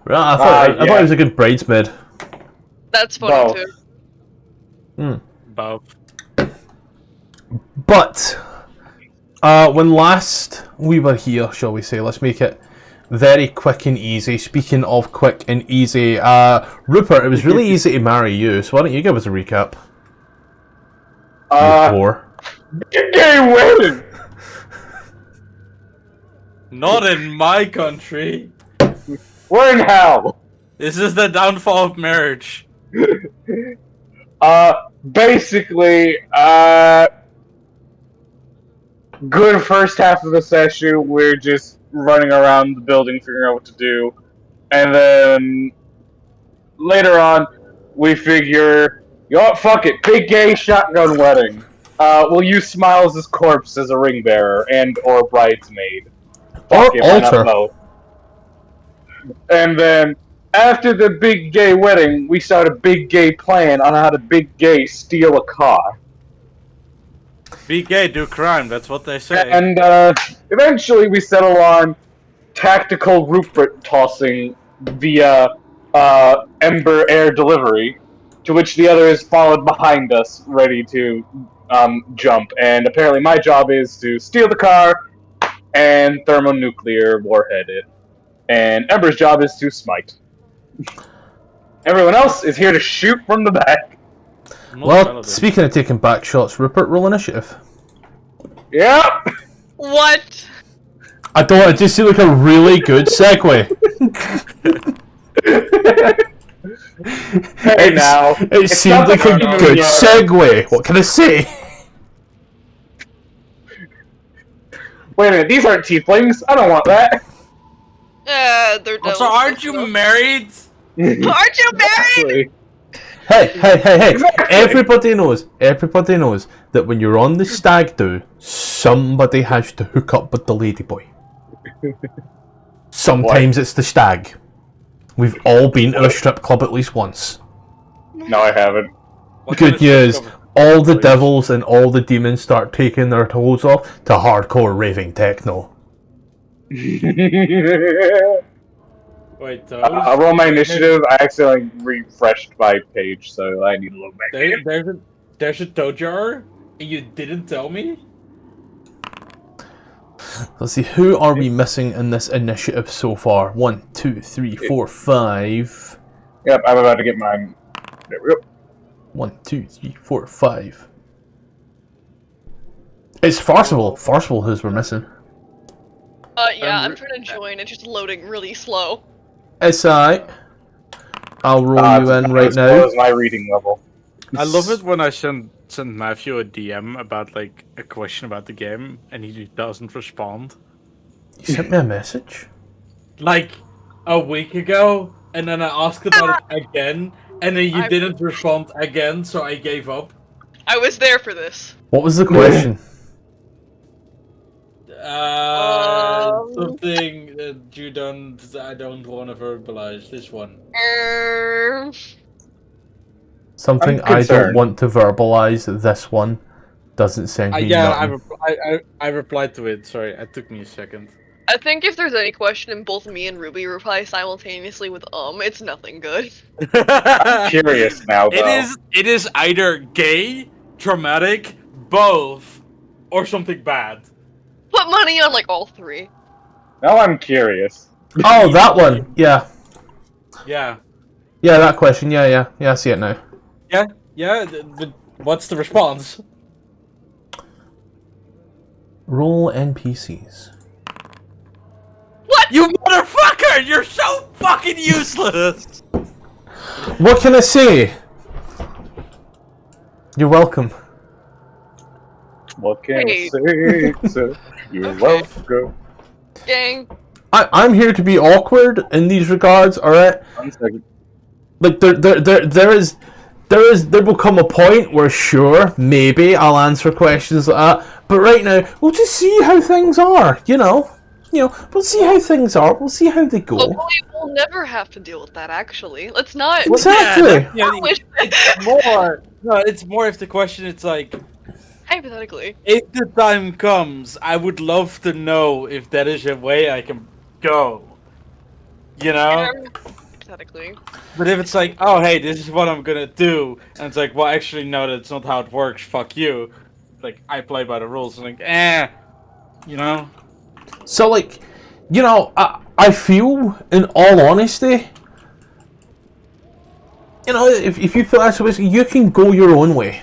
Well, I thought he was a good bridesmaid. That's funny too. Both. But when last we were here, shall we say, let's make it very quick and easy. Speaking of quick and easy, Rupert, it was really easy to marry you, so why don't you give us a recap? Gay wedding! Not in my country. We're in hell! This is the downfall of marriage. Basically, good first half of the session, we're just running around the building figuring out what to do. And then, later on, we figure, you know what, fuck it, big gay shotgun wedding. We'll use Smiles' corpse as a ring bearer and or bridesmaid. Fuck it, why not both? And then, after the big gay wedding, we start a big gay plan on how to big gay steal a car. Be gay, do crime, that's what they say. And eventually we settle on tactical Rupert tossing via Ember air delivery, to which the other is followed behind us, ready to jump. And apparently my job is to steal the car and thermonuclear warhead it. And Ember's job is to smite. Everyone else is here to shoot from the back. Well, speaking of taking back shots, Rupert, roll initiative. Yeah. What? I don't. It just seemed like a really good segue. Hey now. It seemed like a good segue. What can I say? Wait a minute, these aren't tieflings. I don't want that. They're Also, aren't you married? Aren't you married? Hey! Everybody knows that when you're on the stag do, somebody has to hook up with the ladyboy. Sometimes it's the stag. We've all been to a strip club at least once. No, I haven't. Good news, all the devils and all the demons start taking their toes off to hardcore raving techno. Wait, I'll roll my initiative. I accidentally refreshed my page, so I need to look back. There's a toe jar, and you didn't tell me? Let's see, who are we missing in this initiative so far? 1, 2, 3, 4, 5. Yep, I'm about to get mine. There we go. 1, 2, 3, 4, 5. It's Farcible. Farcible who's we're missing. Yeah, I'm trying to join. It's just loading really slow. It's alright. I'll roll you in right now. As my reading level. I love it when I send Matthew a DM about like a question about the game and he doesn't respond. You sent me a message? Like a week ago, and then I asked about it again, and then you didn't respond again, so I gave up. I was there for this. What was the question? Something that I don't want to verbalize. This one. Something I don't want to verbalize. This one doesn't send me nothing. I replied to it. Sorry, it took me a second. I think if there's any question and both me and Ruby reply simultaneously with it's nothing good. I'm curious now, though. It is either gay, traumatic, both, or something bad. Put money on like all three. Now I'm curious. Oh, that one. Yeah. Yeah. Yeah, that question. Yeah, I see it now. Yeah. What's the response? Roll NPCs. What? You motherfucker! You're so fucking useless! What can I say? You're welcome. What can I say? You're welcome. Gang. I'm here to be awkward in these regards, alright? 1 second. Like, there will come a point where, sure, maybe I'll answer questions like that, but right now, we'll just see how things are, you know? We'll see how things are, we'll see how they go. We'll never have to deal with that, actually. Let's not... Exactly! It's more if the question, it's like... Hypothetically. If the time comes, I would love to know if that is a way I can go. You know? hypothetically. But if it's like, oh hey, this is what I'm gonna do, and it's like, well, actually no, that's not how it works. Fuck you. Like I play by the rules. And like, you know. So, like, you know, I feel, in all honesty, you know, if you feel that's the way, you can go your own way.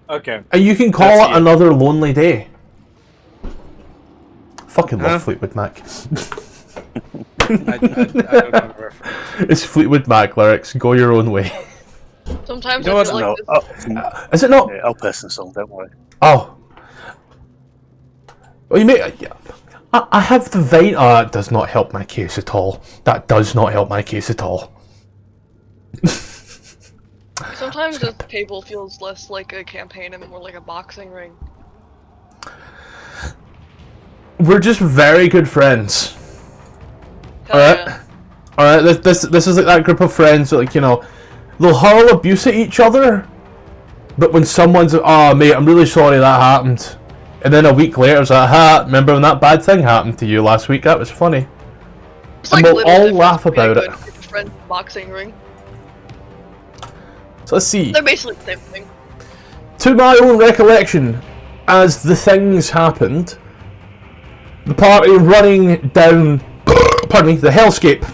Okay. And you can call it another lonely day. Fucking love Fleetwood Mac. I don't know the reference. It's Fleetwood Mac lyrics. Go your own way. Sometimes You know I what? feel No, like this. Is it not? yeah, I'll person song. Don't worry. Oh. Well, you may. I have the vein. That does not help my case at all. That does not help my case at all. Sometimes this table feels less like a campaign and more like a boxing ring. We're just very good friends. Hell Alright? yeah. Alright, this is like that group of friends that, like, you know, they'll hurl abuse at each other, but when someone's, oh mate, I'm really sorry that happened. And then a week later it's like, remember when that bad thing happened to you last week? That was funny. It's And like we'll little all difference laugh between a about good it. group of friends boxing ring. So let's see. They're basically the same thing. To my own recollection, as the things happened, the party running down, pardon me, the hellscape,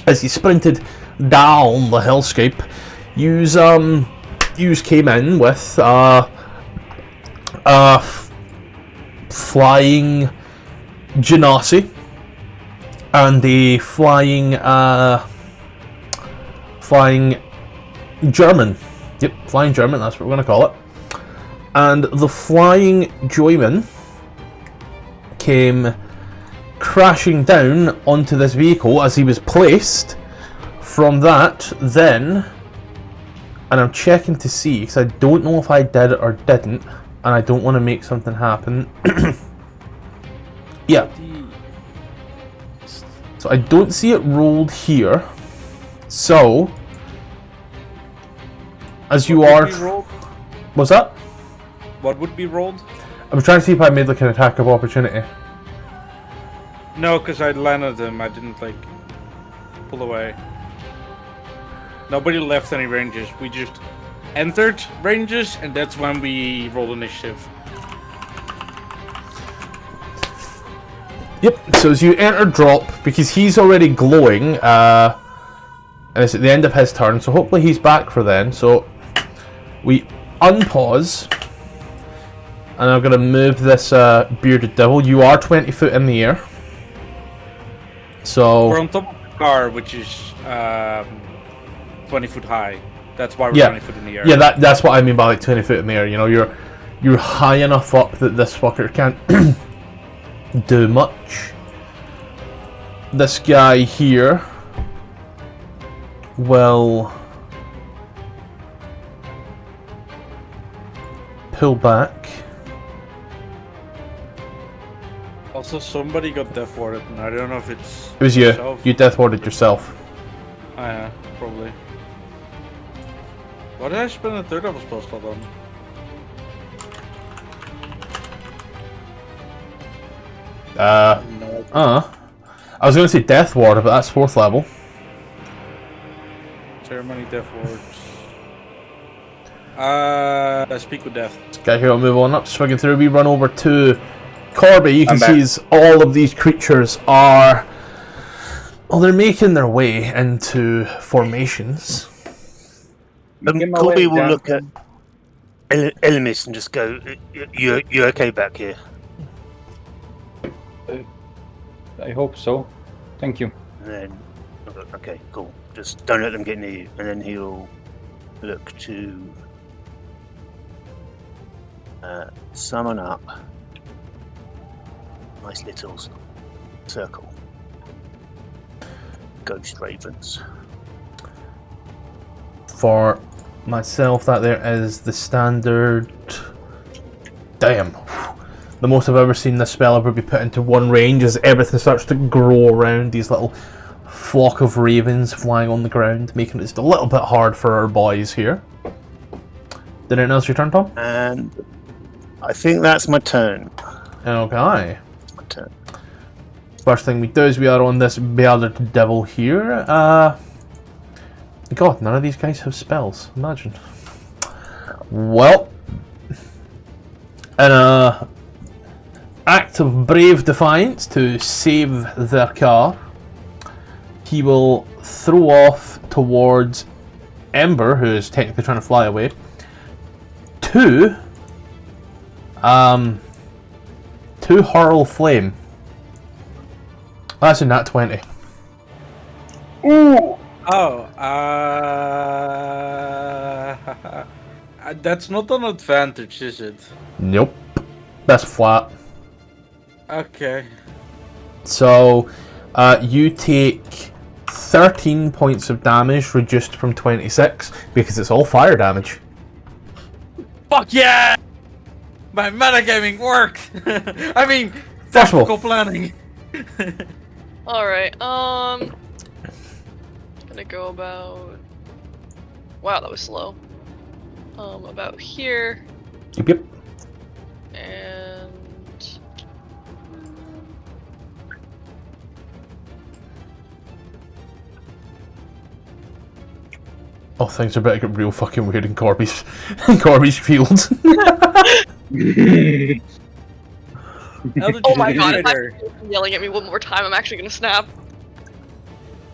as he sprinted down the hellscape, yous came in with flying genasi and a flying German. Yep, flying German, that's what we're going to call it. And the flying Joyman came crashing down onto this vehicle as he was placed. From that, then, and I'm checking to see, because I don't know if I did it or didn't, and I don't want to make something happen. Yeah. So I don't see it rolled here. So, as you are... What's that? What would be rolled? I'm trying to see if I made like an attack of opportunity. No, because I landed him. I didn't like pull away. Nobody left any ranges. We just entered ranges, and that's when we rolled initiative. Yep, so as you enter drop, because he's already glowing, and it's at the end of his turn, so hopefully he's back for then. So we unpause, and I'm going to move this bearded devil. You are 20 foot in the air. So We're on top of the car, which is 20 foot high. That's why we're Yeah. 20 foot in the air. yeah, that's what I mean by like 20 foot in the air. You know, you're high enough up that this fucker can't do much. This guy here will pull back. Also, somebody got death warded, and I don't know if it's. It was you. myself. You death warded yourself. Yeah, probably. Why did I spend a third level spell slot on? No. I was going to say death warder, but that's 4th level. Ceremony death wards. Speak with death. Okay, here, I'll move on up, swigging through. We run over to Corby. You can I'm see back. as all of these creatures are... Well, they're making their way into formations. Making my Corby way will down. look at Elemis and just go, "You're okay back here." I hope so. Thank you. And then, okay, cool. Just don't let them get near you. And then he'll look to summon up nice little circle. Ghost ravens. For myself, that there is the standard... Damn. The most I've ever seen this spell ever be put into one range as everything starts to grow around these little flock of ravens flying on the ground, making it just a little bit hard for our boys here. Did anything else your turn, Tom? And I think that's my turn. Okay. My turn. First thing we do is we are on this Baldur devil here. God, none of these guys have spells. Imagine. Well, in a act of brave defiance to save their car, he will throw off towards Ember, who is technically trying to fly away, to hurl flame. That's a nat 20. Ooh! Oh, that's not an advantage, is it? Nope. That's flat. Okay. So, you take 13 points of damage, reduced from 26, because it's all fire damage. Fuck yeah! My metagaming worked! I mean, First of all- tactical planning. Alright, gonna go about... Wow, that was slow. About here, Yep. and... Oh, things are about to get real fucking weird in Corby's field. Oh my god, if I'm yelling at me one more time, I'm actually gonna snap.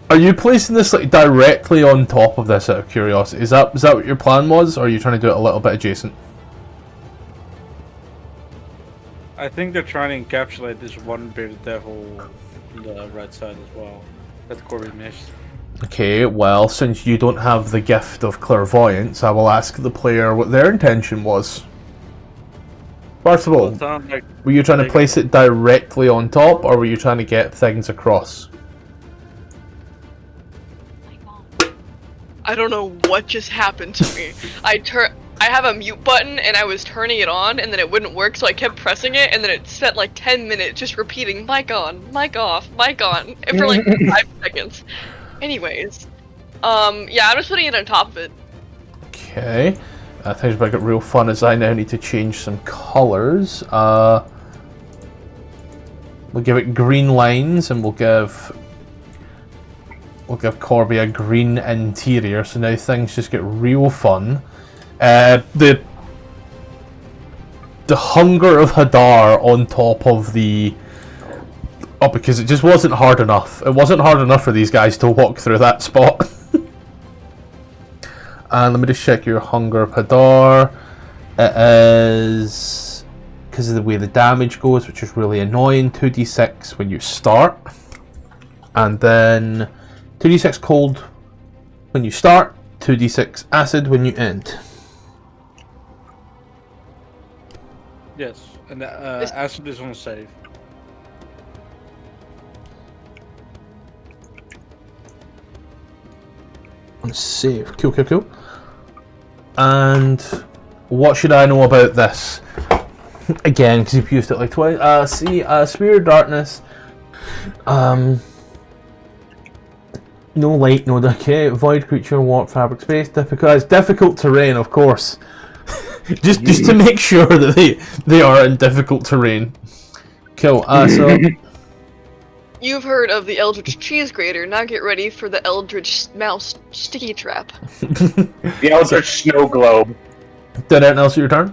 Are you placing this like directly on top of this out of curiosity? Is that what your plan was, or are you trying to do it a little bit adjacent? I think they're trying to encapsulate this one bearded devil on the right side as well. That Corby missed. Okay, well, since you don't have the gift of clairvoyance, I will ask the player what their intention was. First of all, Well, it sounds like were you trying to place it directly on top, or were you trying to get things across? I don't know what just happened to me. I have a mute button and I was turning it on and then it wouldn't work, so I kept pressing it and then it spent like 10 minutes just repeating mic on, mic off, mic on for like 5 seconds. Anyways, yeah, I'm just putting it on top of it. Okay. Things about to get real fun as I now need to change some colours. We'll give it green lines and we'll give Corby a green interior, so now things just get real fun. The hunger of Hadar on top of the... Oh, because it just wasn't hard enough. It wasn't hard enough for these guys to walk through that spot. And let me just check your hunger of Hadar. It is... because of the way the damage goes, which is really annoying, 2d6 when you start. And then 2d6 cold when you start, 2d6 acid when you end. yes, and acid is on save. On save. Cool, cool, cool. And what should I know about this? Again, because you've used it like twice. Sphere of Darkness. No light, no decay. Void creature, warp, fabric, space. Difficult. It's difficult terrain, of course. just to make sure that they are in difficult terrain. Cool. So You've heard of the Eldritch Cheese Grater, now get ready for the Eldritch Mouse Sticky Trap. The Eldritch Snow Globe. did anything else at your turn?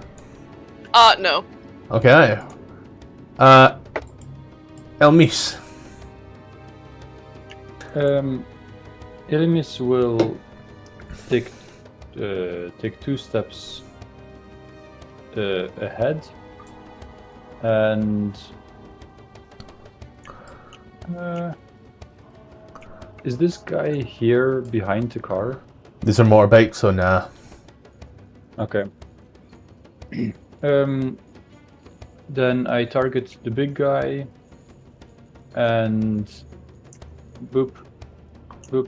No. Okay. Elmis. Elimis will take 2 steps ahead, and is this guy here behind the car? These are motorbikes, so nah. Okay. Then I target the big guy, and boop, boop,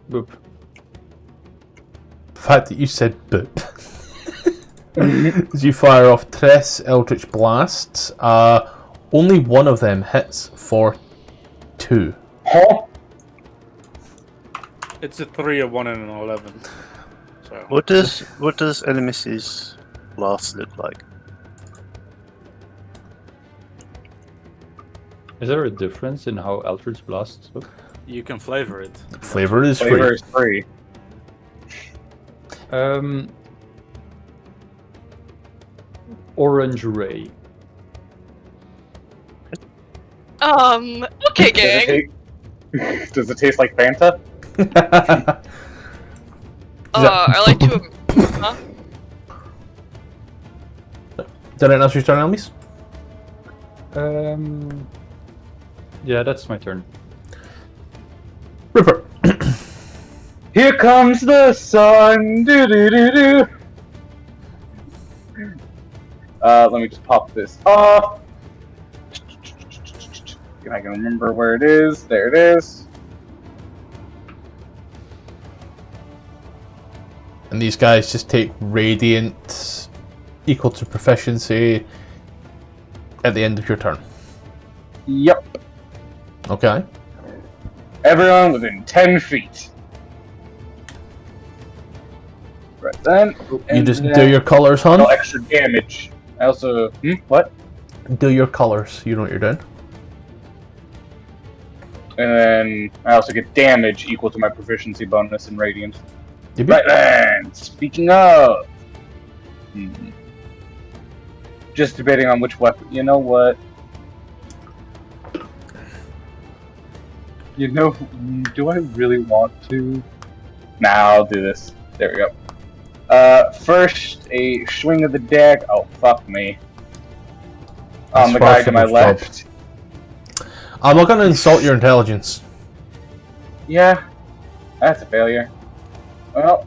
boop. The fact that you said boop. As you fire off Tress Eldritch Blasts, only one of them hits for 2. Huh? It's a 3, a 1, and an 11. So What does Elemis's blast look like? Is there a difference in how Eldritch Blasts look? You can flavor it. Flavor is Flavor free. is free. Orange Ray. Okay, gang. Does it taste like Fanta? I like to. Huh? Did I announce your turn, enemies? Yeah, that's my turn. Rupert. Here comes the sun. Do do do do. Let me just pop this off. If I can remember where it is. There it is. And these guys just take radiant equal to proficiency at the end of your turn. Yep. Okay. Everyone within 10 feet. Right then. You just do your colors, hon. No extra damage. I also. What? Do your colors. You know what you're doing. And then I also get damage equal to my proficiency bonus in Radiant. You Right then. Speaking of. Just debating on which weapon. You know what? You know, do I really want to? Nah, I'll do this. There we go. First, a swing of the deck. Oh, fuck me. On the guy to my left. I'm not going to insult your intelligence. Yeah, that's a failure. Well,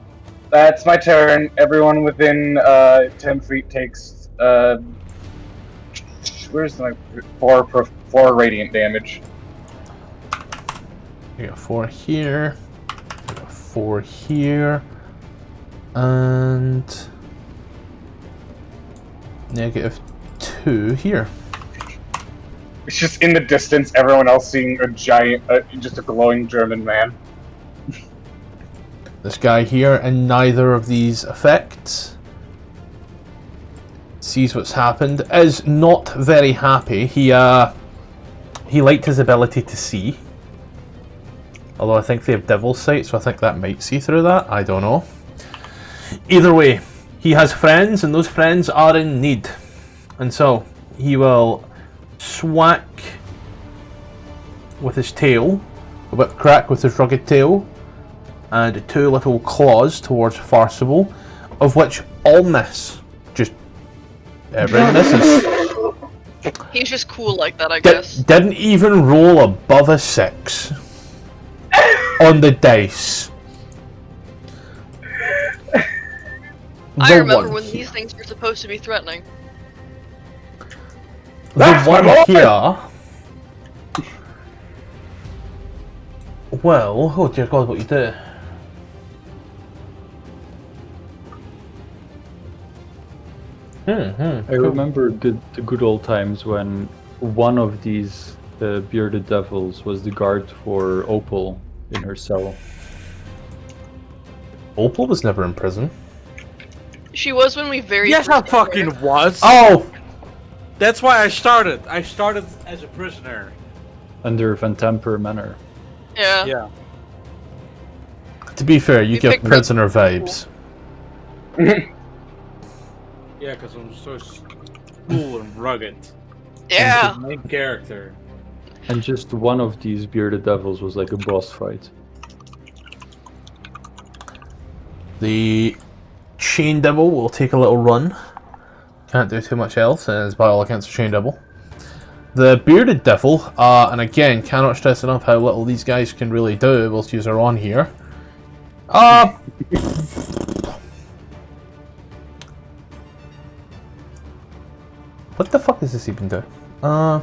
that's my turn. Everyone within 10 feet takes where's my 4 radiant damage. You got 4 here. You got 4 here. And -2 here. It's just in the distance, everyone else seeing a giant, just a glowing German man. This guy here, and neither of these effects, sees what's happened, is not very happy. He liked his ability to see. Although I think they have Devil's Sight, so I think that might see through that. I don't know. Either way, he has friends, and those friends are in need. And so, he will swack with his tail, a whip crack with his rugged tail, and 2 little claws towards Farcible, of which all miss. Just everything misses. He's just cool like that, I guess. Didn't even roll above a 6 on the dice. I remember when these things were supposed to be threatening. The one here. Well, oh dear God, what you do? I remember the good old times when one of these bearded devils was the guard for Opal in her cell. Opal was never in prison. She was when we very Yes, I first met her. fucking was. Oh! That's why I started. I started as a prisoner. Under Van Temper Manor. Yeah. Yeah. To be fair, you You give picked prisoner vibes. Yeah, because I'm so cool and rugged. Yeah. The main character. And just one of these bearded devils was like a boss fight. The Chain Devil will take a little run. Can't do too much else, as by all accounts, a Chain Devil. The Bearded Devil, and again, cannot stress enough how little these guys can really do whilst you're on here. What the fuck does this even do? Oh,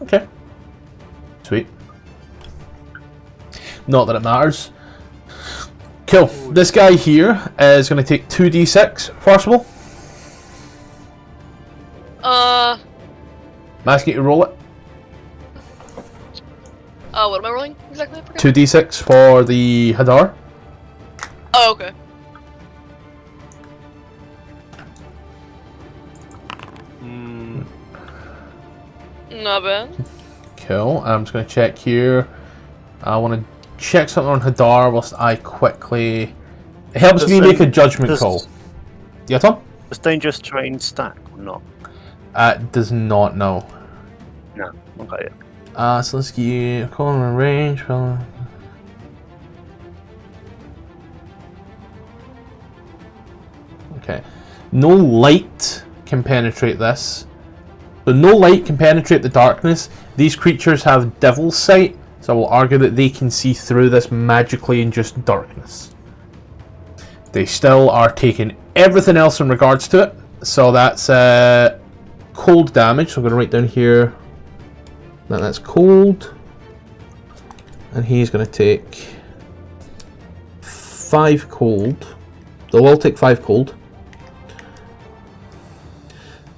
okay. Sweet. Not that it matters. Cool. This guy here is going to take 2d6, Forcible. I'm asking you to roll it. What am I rolling exactly? I forgot. 2d6 for the Hadar. Oh, okay. Not bad. Cool. I'm just going to check here. I want to check something on Hadar whilst I quickly... It helps me make a judgment call. Yeah, Tom? Does dangerous terrain stack or not? Does not know. No. Okay. So let's get corner range. Okay. No light can penetrate this. So no light can penetrate the darkness. These creatures have devil's sight, so I will argue that they can see through this magically in just darkness. They still are taking everything else in regards to it. So that's cold damage. So I'm going to write down here that that's cold. And he's going to take 5 cold. They'll all take 5 cold.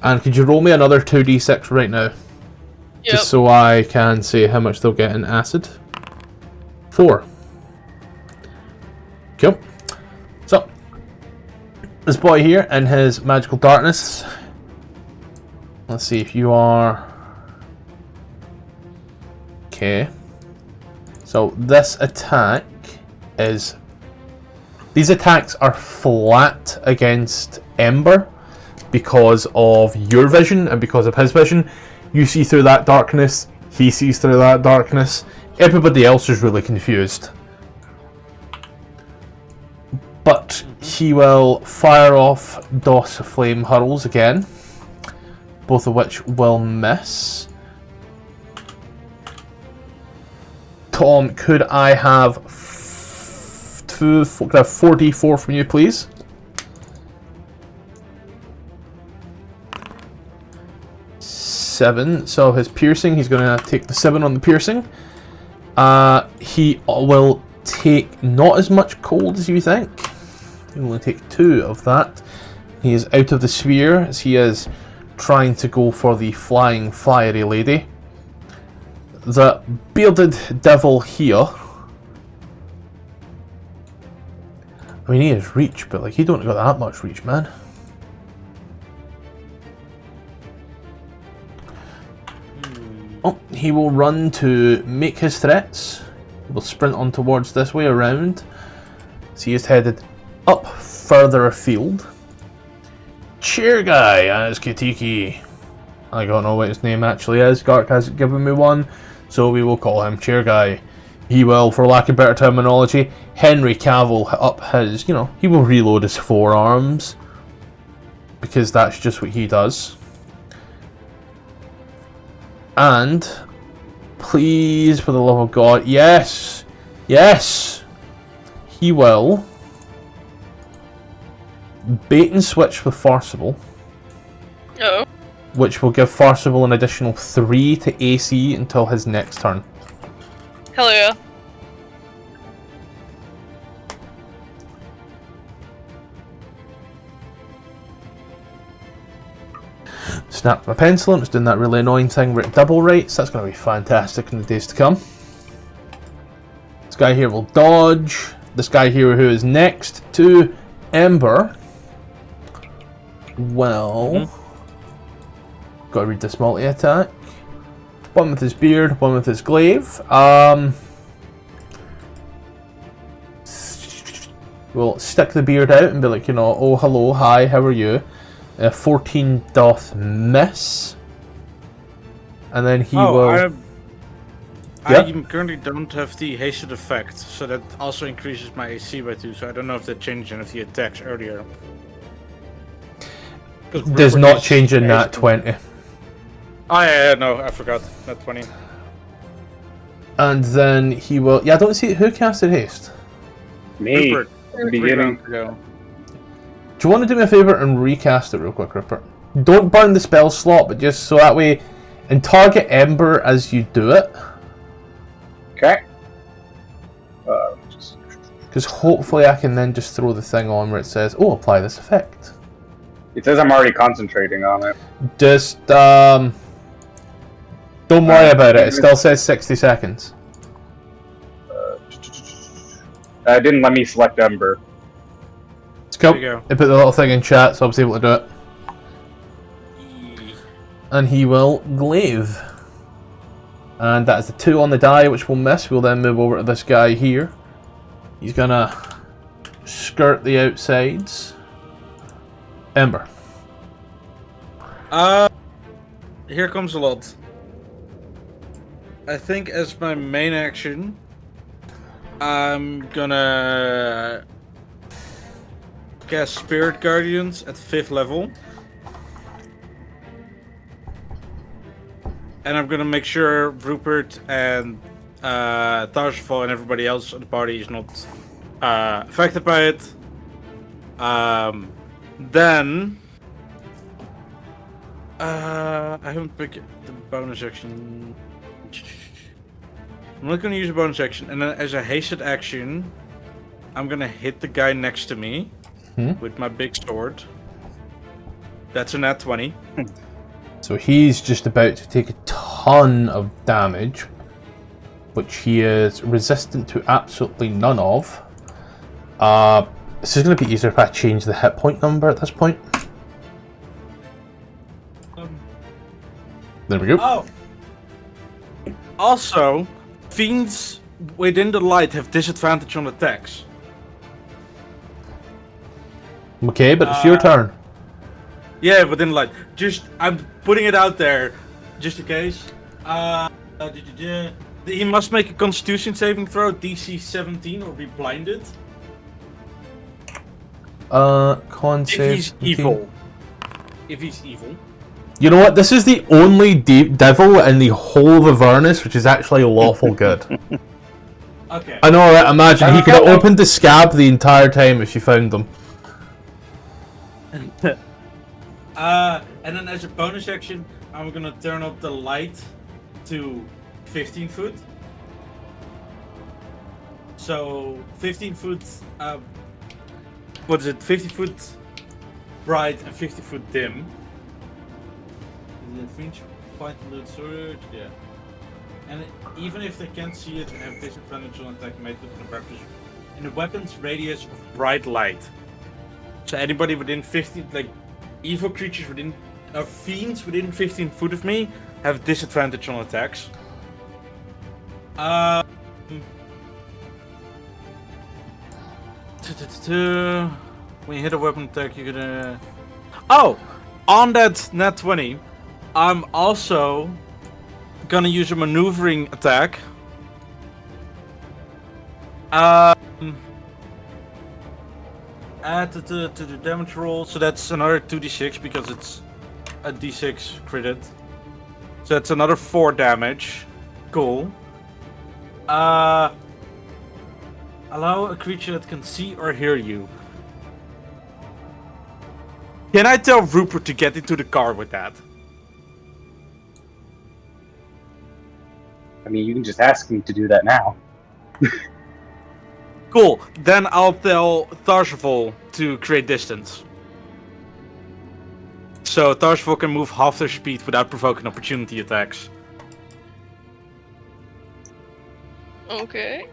And could you roll me another 2d6 right now? Yep. Just so I can say how much they'll get in acid. 4. Cool. So, this boy here in his magical darkness. Let's see if you are... Okay. So, this attack is... These attacks are flat against Ember because of your vision and because of his vision. You see through that darkness, he sees through that darkness. Everybody else is really confused. But he will fire off DOS Flame Hurls again, both of which will miss. Tom, could I have 4d4 from you, please? Seven. So his piercing, he's going to take the 7 on the piercing. He will take not as much cold as you think. He'll only take 2 of that. He is out of the sphere as he is trying to go for the flying fiery lady. The bearded devil here. I mean, he has reach, but like he don't got that much reach, man. Oh, he will run to make his threats. He will sprint on towards this way around. So he is headed up further afield. Cheer guy as Kitiki. I don't know what his name actually is. Gark hasn't given me one, so we will call him Cheer guy. He will, for lack of better terminology, Henry Cavill up his, he will reload his forearms. Because that's just what he does. And, please, for the love of God, yes! Yes! He will bait and switch with Farcible. Oh. Which will give Farcible an additional 3 to AC until his next turn. Hell yeah. Snapped my pencil and it's doing that really annoying thing where it double writes. That's going to be fantastic in the days to come. This guy here will dodge. This guy here who is next to Ember. Well, got to read this multi-attack. One with his beard, one with his glaive. We'll stick the beard out and be like, oh hello, hi, how are you? 14 doth miss. And then he will... I currently don't have the hasted effect, so that also increases my AC by 2, so I don't know if that changed any of the attacks earlier. Does not change in that 20. Oh yeah, no, I forgot. That 20. And then he will... Yeah, I don't see... Who casted haste? Me. Rupert, Beginning. ago. Do you want to do me a favour and recast it real quick, Rupert? Don't burn the spell slot, but just so that way... And target Ember as you do it. Okay. Because hopefully I can then just throw the thing on where it says, oh, apply this effect. It says I'm already concentrating on it. Just, don't worry about it. It still says 60 seconds. It didn't let me select Ember. It's cool. There you go. I put the little thing in chat, so I was able to do it. And he will glaive. And that is the 2 on the die, which will miss. We'll then move over to this guy here. He's gonna skirt the outsides. Ember. Here comes a lot. I think as my main action, I'm gonna cast Spirit Guardians at 5th level. And I'm gonna make sure Rupert and Tarsifal and everybody else in the party is not affected by it. Then I haven't picked the bonus action. I'm not gonna use a bonus action, and then as a hasted action, I'm gonna hit the guy next to me with my big sword. That's a nat 20. So he's just about to take a ton of damage, which he is resistant to absolutely none of. This is going to be easier if I change the hit point number at this point. There we go. Oh! Also, fiends within the light have disadvantage on attacks. Okay, but it's your turn. Yeah, within the light. I'm putting it out there, just in case. He must make a Constitution saving throw, DC 17, or be blinded. Con If save. he's evil. If he's evil. You know what? This is the only devil in the whole of Avernus, which is actually lawful good. Okay. I know, right? Imagine he could have opened the scab the entire time if you found them. And then as a bonus action, I'm gonna turn up the light to 15 foot. So 15 foot, what is it? 50 foot bright and 50 foot dim. The fiends fight the sword, yeah. And even if they can't see it, they have disadvantage on attack made with the weapons in the weapon's radius of bright light. So anybody within 15, like evil creatures within, fiends within 15 foot of me have disadvantage on attacks. When you hit a weapon attack, you're gonna. Oh, on that nat 20, I'm also gonna use a maneuvering attack. Add to the damage roll, so that's another 2d6 because it's a d6 critted. So that's another 4 damage. Cool. Allow a creature that can see or hear you. Can I tell Rupert to get into the car with that? I mean, you can just ask him to do that now. Cool. Then I'll tell Tarsifal to create distance. So Tarsifal can move half their speed without provoking opportunity attacks. Okay.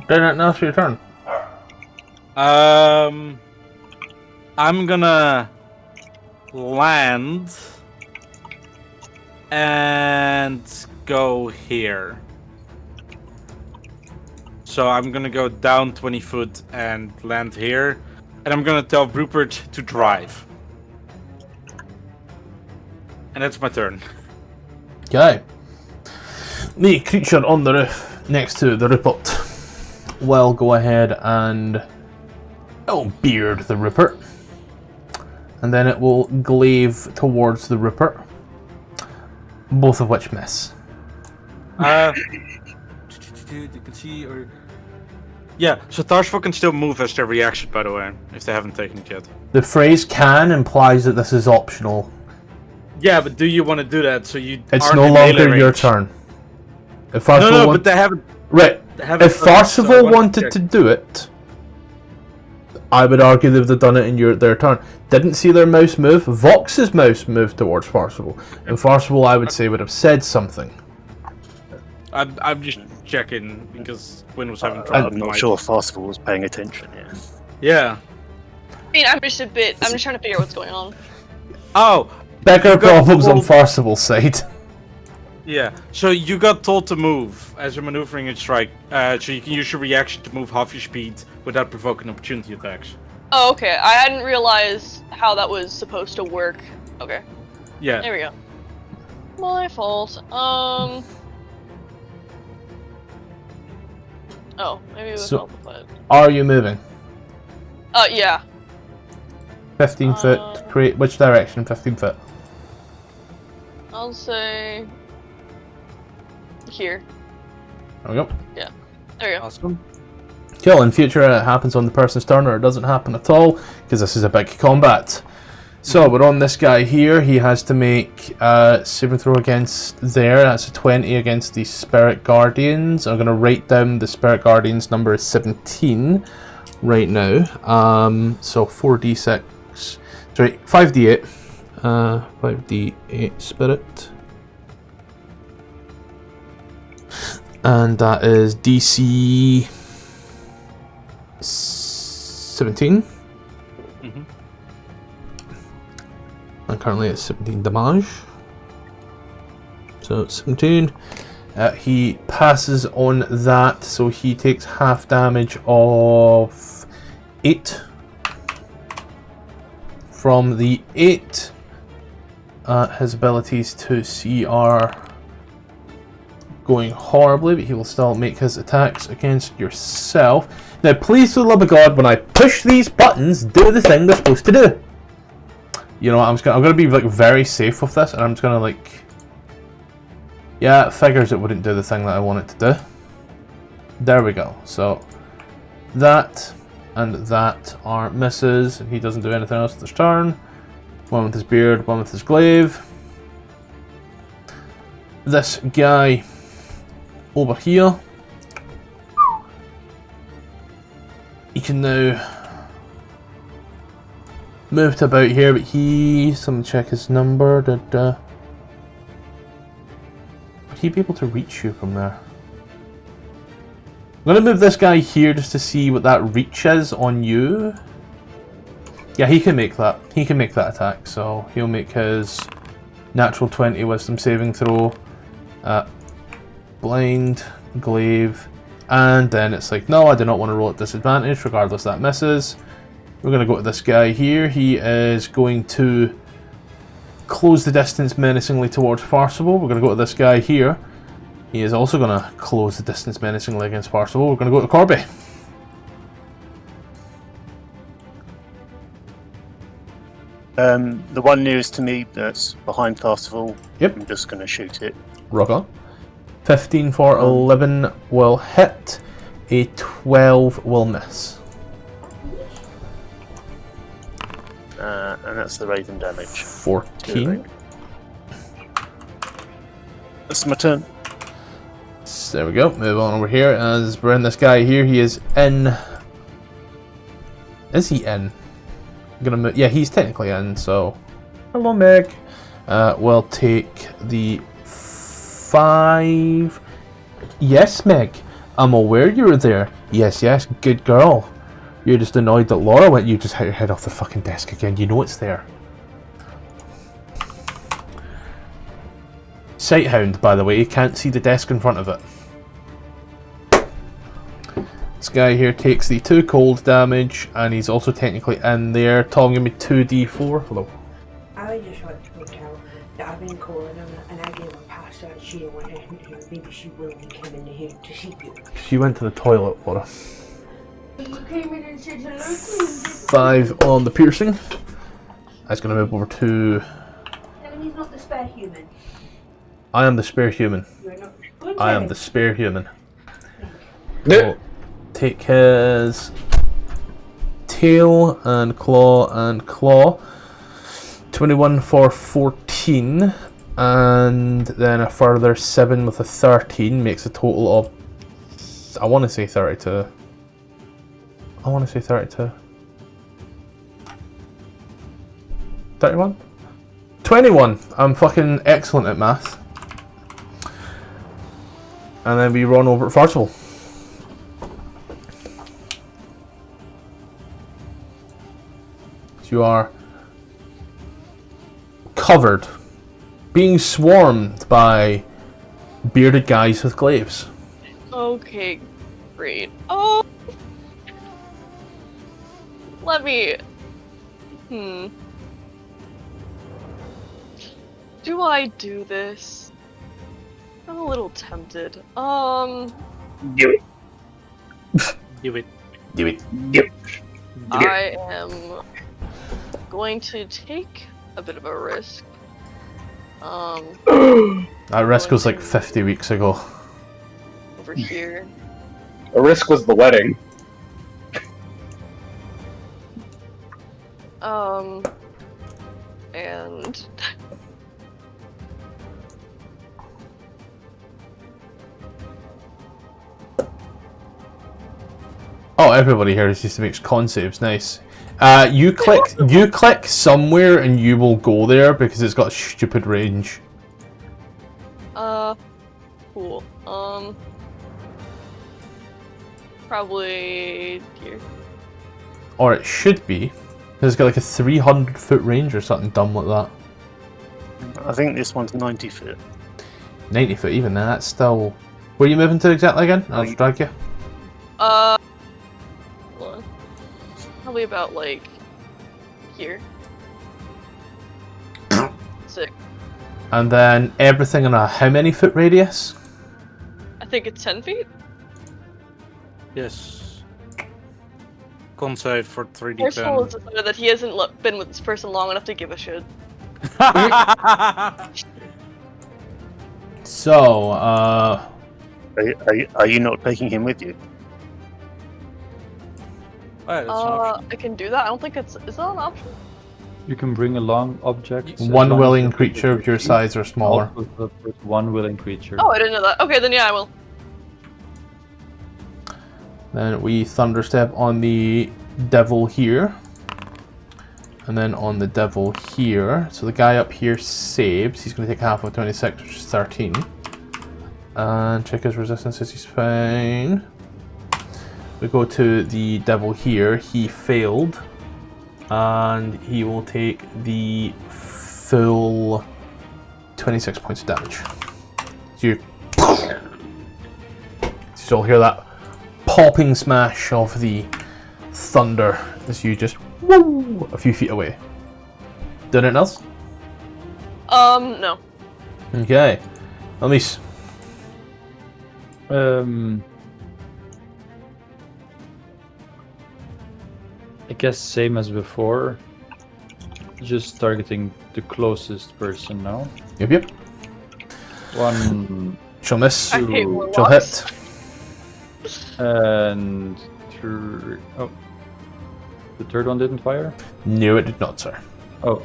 Then now it's your turn. I'm gonna land and go here. So I'm gonna go down 20 foot and land here, and I'm gonna tell Rupert to drive. And that's my turn. Okay. The creature on the roof next to the Rupert will go ahead and it'll beard the Rupert. And then it will glaive towards the Rupert. Both of which miss. You can see, or yeah. So Tarsifal can still move as their reaction, by the way, if they haven't taken it yet. The phrase "can" implies that this is optional. Yeah, but do you want to do that? So you? It's aren't no in melee longer your range? turn. If No, Farcival but they haven't. right. They haven't If done it, so I Farcival wanted wanted check. to do it, I would argue they would have done it in their turn. Didn't see their mouse move. Vox's mouse moved towards Farcival, and Farcival, I would say, would have said something. I'm just checking because Quinn was having trouble. I'm not sure if Farcival was paying attention. Yeah. Yeah. I mean, I'm just trying to figure out what's going on. Oh, Bigger you got problems on told- Farcible's side. Yeah, so you got told to move as you're maneuvering a strike, so you can use your reaction to move half your speed without provoking opportunity attacks. Oh, okay. I hadn't realized how that was supposed to work. Okay, Yeah. there we go. My fault. Oh, maybe it was So- multiplied. Are you moving? Yeah. 15 foot. Create which direction? 15 foot. I'll say here. There we go. There we go. Awesome. Cool. In future, it happens on the person's turn, or it doesn't happen at all because this is a big combat. So we're on this guy here. He has to make saving throw against there. That's a 20 against the Spirit Guardians. I'm going to write down the Spirit Guardians number is 17 right now. So 4d6. Sorry, 5d8. 5d8 Spirit. And that is DC 17. Mhm. And currently it's 17 damage. So 17. He passes on that, so he takes half damage of 8. From the 8, his abilities to see are going horribly, but he will still make his attacks against yourself. Now, please, for the love of God, when I push these buttons, do the thing they're supposed to do. You know, I'm gonna be like very safe with this, and I'm just gonna like, yeah, it figures it wouldn't do the thing that I want it to do. There we go. So that and that are misses, and he doesn't do anything else this turn. One with his beard, one with his glaive. This guy over here, he can now move to about here, but someone check his number. Would he be able to reach you from there? I'm going to move this guy here just to see what that reach is on you. Yeah, he can make that. He can make that attack, so he'll make his natural 20 wisdom saving throw. Blind, glaive, and then it's like, no, I do not want to roll at disadvantage, regardless that misses. We're going to go to this guy here. He is going to close the distance menacingly towards Farcible. We're going to go to this guy here. He is also going to close the distance menacingly against Farcible. We're going to go to Corby. The one nearest to me that's behind Farcival, Yep. I'm just going to shoot it. Rock on. 15 for 11 will hit. A 12 will miss. And that's the raven damage. 14. That's my turn. So there we go. Move on over here. As we're in this guy here, he is in. Is he in? I'm gonna move. Yeah, he's technically in. So, hello, Meg. We'll take the 5. Yes, Meg. I'm aware you were there. Yes, yes. Good girl. You're just annoyed that Laura went. You just hit your head off the fucking desk again. You know it's there. Sighthound, by the way, you can't see the desk in front of it. This guy here takes the 2 cold damage, and he's also technically in there. Tom, give me 2d4. Hello. I would just like to point out that I've been calling her and I gave her a pass that she didn't want anything to do. Maybe she will be coming in here to see you. She went to the toilet, Laura. You came in and said hello to 5 on the piercing. That's going to move over to... him. And he's not the spare human. I am the spare human. You're not. Good I am job. the spare human. Yeah. We'll take his tail and claw. 21 for 14. And then a further 7 with a 13 makes a total of... I want to say 32. 31? 21! I'm fucking excellent at math. And then we run over at Farcival. You are covered, being swarmed by bearded guys with glaives. Okay, great. Oh, let me. Do I do this? I'm a little tempted. Do it. Do it. Do it. Do it. I am going to take a bit of a risk. That risk was like 50 weeks ago. Over here. A risk was the wedding. And Oh, everybody here just makes con saves. Nice. You click somewhere and you will go there because it's got stupid range. cool. Probably here. Or it should be. It's got like a 300-foot range or something dumb like that. I think this one's 90 foot. 90 foot, even that's still. Where are you moving to exactly again? I'll just drag you. Hold on. Probably about like here. Sick. And then everything in a how many foot radius? I think it's 10 feet. Yes. Con save for 3d10. Personal is decided that he hasn't been with this person long enough to give a shit. So, Are you not taking him with you? Alright, that's an option. I can do that. I don't think it's. Is that an option? You can bring along objects. as one long as willing you're creature of your size or smaller. Also with one willing creature. Oh, I didn't know that. Okay, then yeah, I will. Then we thunderstep on the devil here. And then on the devil here. So the guy up here saves. He's going to take half of 26, which is 13. And check his resistance as he's fine. We go to the devil here. He failed. And he will take the full 26 points of damage. So you still hear that popping smash of the thunder as you just woo a few feet away. Done anything else? No. Okay. Elmise. I guess same as before. Just targeting the closest person now. Yep. One She'll miss. I hate She'll warlocks. hit. and oh, the third one didn't fire. No, it did not, sir. Oh,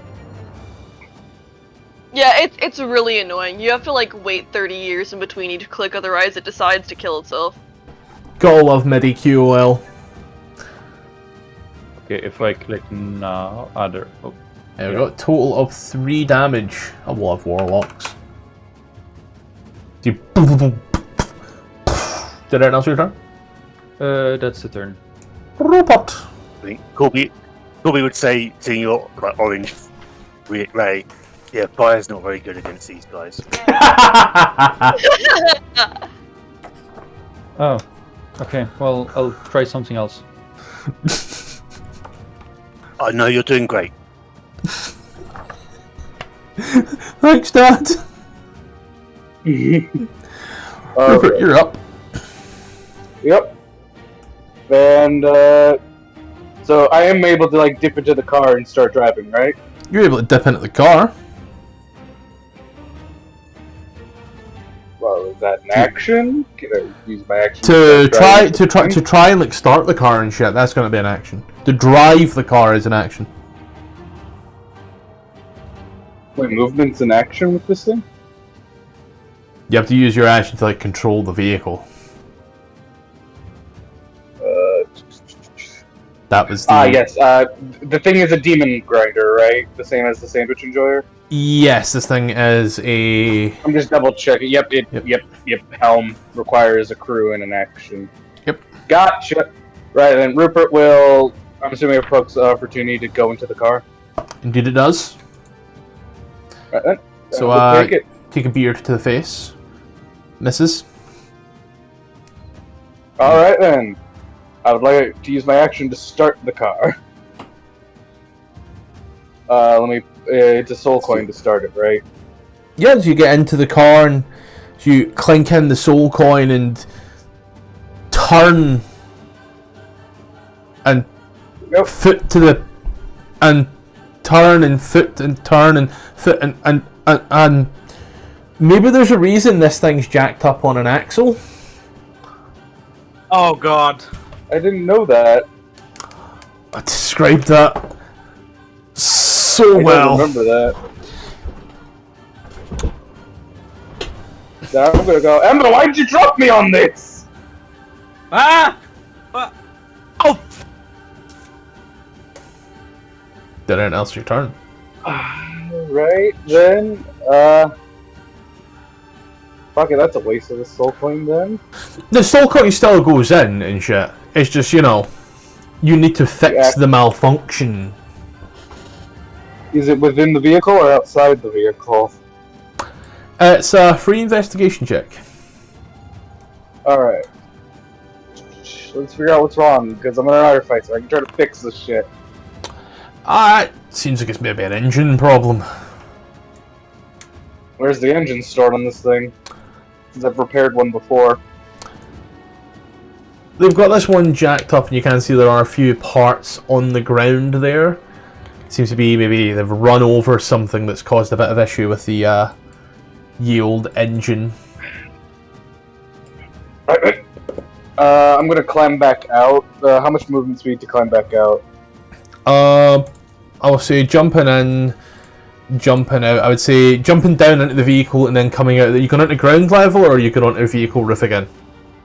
Yeah, it's really annoying. You have to like wait 30 years in between each click, otherwise it decides to kill itself. Gotta love MIDI QOL. okay. If I click now, other. Oh, There we go. Total of 3 damage. I love warlocks. Do you Did anything else your turn? that's the turn. Robot. I think Corby would say, seeing your like orange ray, yeah, fire's not very good against these guys. Oh, okay. Well, I'll try something else. I know you're doing great. Thanks, Dad. Rupert, you're up. Yep. And so I am able to like dip into the car and start driving, right? You're able to dip into the car. Well, is that an action? Can I use my action To start try driving? to try and like start the car and shit. That's going to be an action. To drive the car is an action. Wait, movement's an action with this thing? You have to use your action to like control the vehicle. That was the. Yes. The thing is a demon grinder, right? The same as the sandwich enjoyer. Yes, this thing is a. I'm just double checking. Yep. Yep. Helm requires a crew and an action. Yep. Gotcha. Right, then Rupert will. I'm assuming it provokes opportunity to go into the car. Indeed, it does. Right, then. So, We'll take it. take a beard to the face. Misses. Alright then. I would like to use my action to start the car. Let me. It's a soul coin to start it, right? Yeah, as you get into the car and you clink in the soul coin and turn and Yep. foot to the and turn and foot and turn and foot and maybe there's a reason this thing's jacked up on an axle. Oh god. I didn't know that. I described that so I well. don't remember that. Now I'm gonna go, Emma, why'd you drop me on this? Ah! Oh! Did anything else your turn? Right then, fuck it, that's a waste of the soul coin then. The soul coin still goes in and shit. It's just, you know, you need to fix Yeah. the malfunction. Is it within the vehicle or outside the vehicle? It's a free investigation check. Alright. Let's figure out what's wrong, because I'm in an auto fight, so I can try to fix this shit. It seems like it's maybe an engine problem. Where's the engine stored on this thing? Since I've repaired one before. They've got this one jacked up, and you can see there are a few parts on the ground there. Seems to be maybe they've run over something that's caused a bit of issue with the yield engine. Right. I'm gonna climb back out. How much movement speed to climb back out? I'll say jumping in, jumping out. I would say jumping down into the vehicle and then coming out. Are you going onto ground level or are you going onto the vehicle roof again?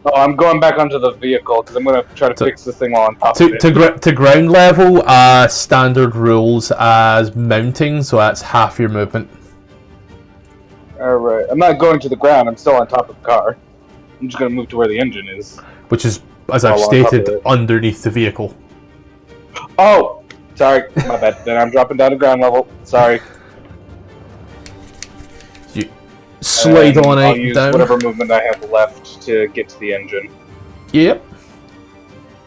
Oh, I'm going back onto the vehicle because I'm gonna try to fix this thing while on top of it. To ground level, standard rules as mounting, so that's half your movement. Alright, I'm not going to the ground, I'm still on top of the car. I'm just gonna move to where the engine is. Which is, as I've on top of stated, it. underneath the vehicle. Oh! Sorry, my bad. Then I'm dropping down to ground level. Sorry. You slide And on I'll it use down. whatever movement I have left to get to the engine. Yep.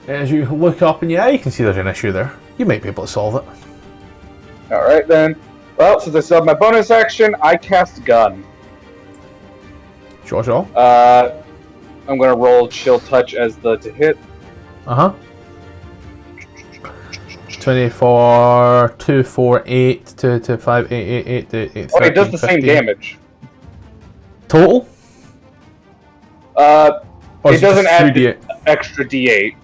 As you look up and you can see there's an issue there. You might be able to solve it. Alright then. Well, since I still have my bonus action, I cast gun. Sure. I'm gonna roll chill touch as the to hit. 24, 2, 4, 8, 2, 2, 5, 8, 8, 8, 8, 8, Oh, it does the 13, same 15. damage. Total? It Or is doesn't just add 3d8? extra d8.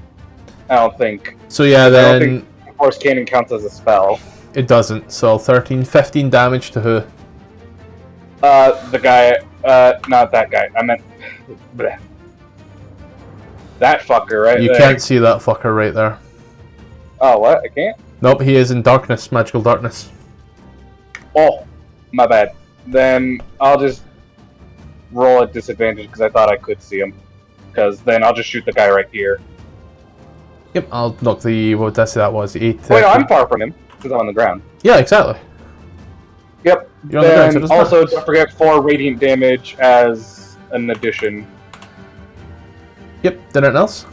I don't think. So yeah, I don't then think Force Cannon counts as a spell. it doesn't. So 13, 15 damage to who? The guy, not that guy. I meant bleh. That fucker right You there. can't see that fucker right there. Oh, what? I can't? Nope, he is in darkness, magical darkness. Oh, my bad. Then I'll just roll at disadvantage because I thought I could see him. Because then I'll just shoot the guy right here. Yep, I'll knock the, what did I say that was? 8. Wait, no, I'm far from him because I'm on the ground. Yeah, exactly. Yep. You're on the ground, so it Then doesn't also, matter. don't forget 4 radiant damage as an addition. Yep, did anything else?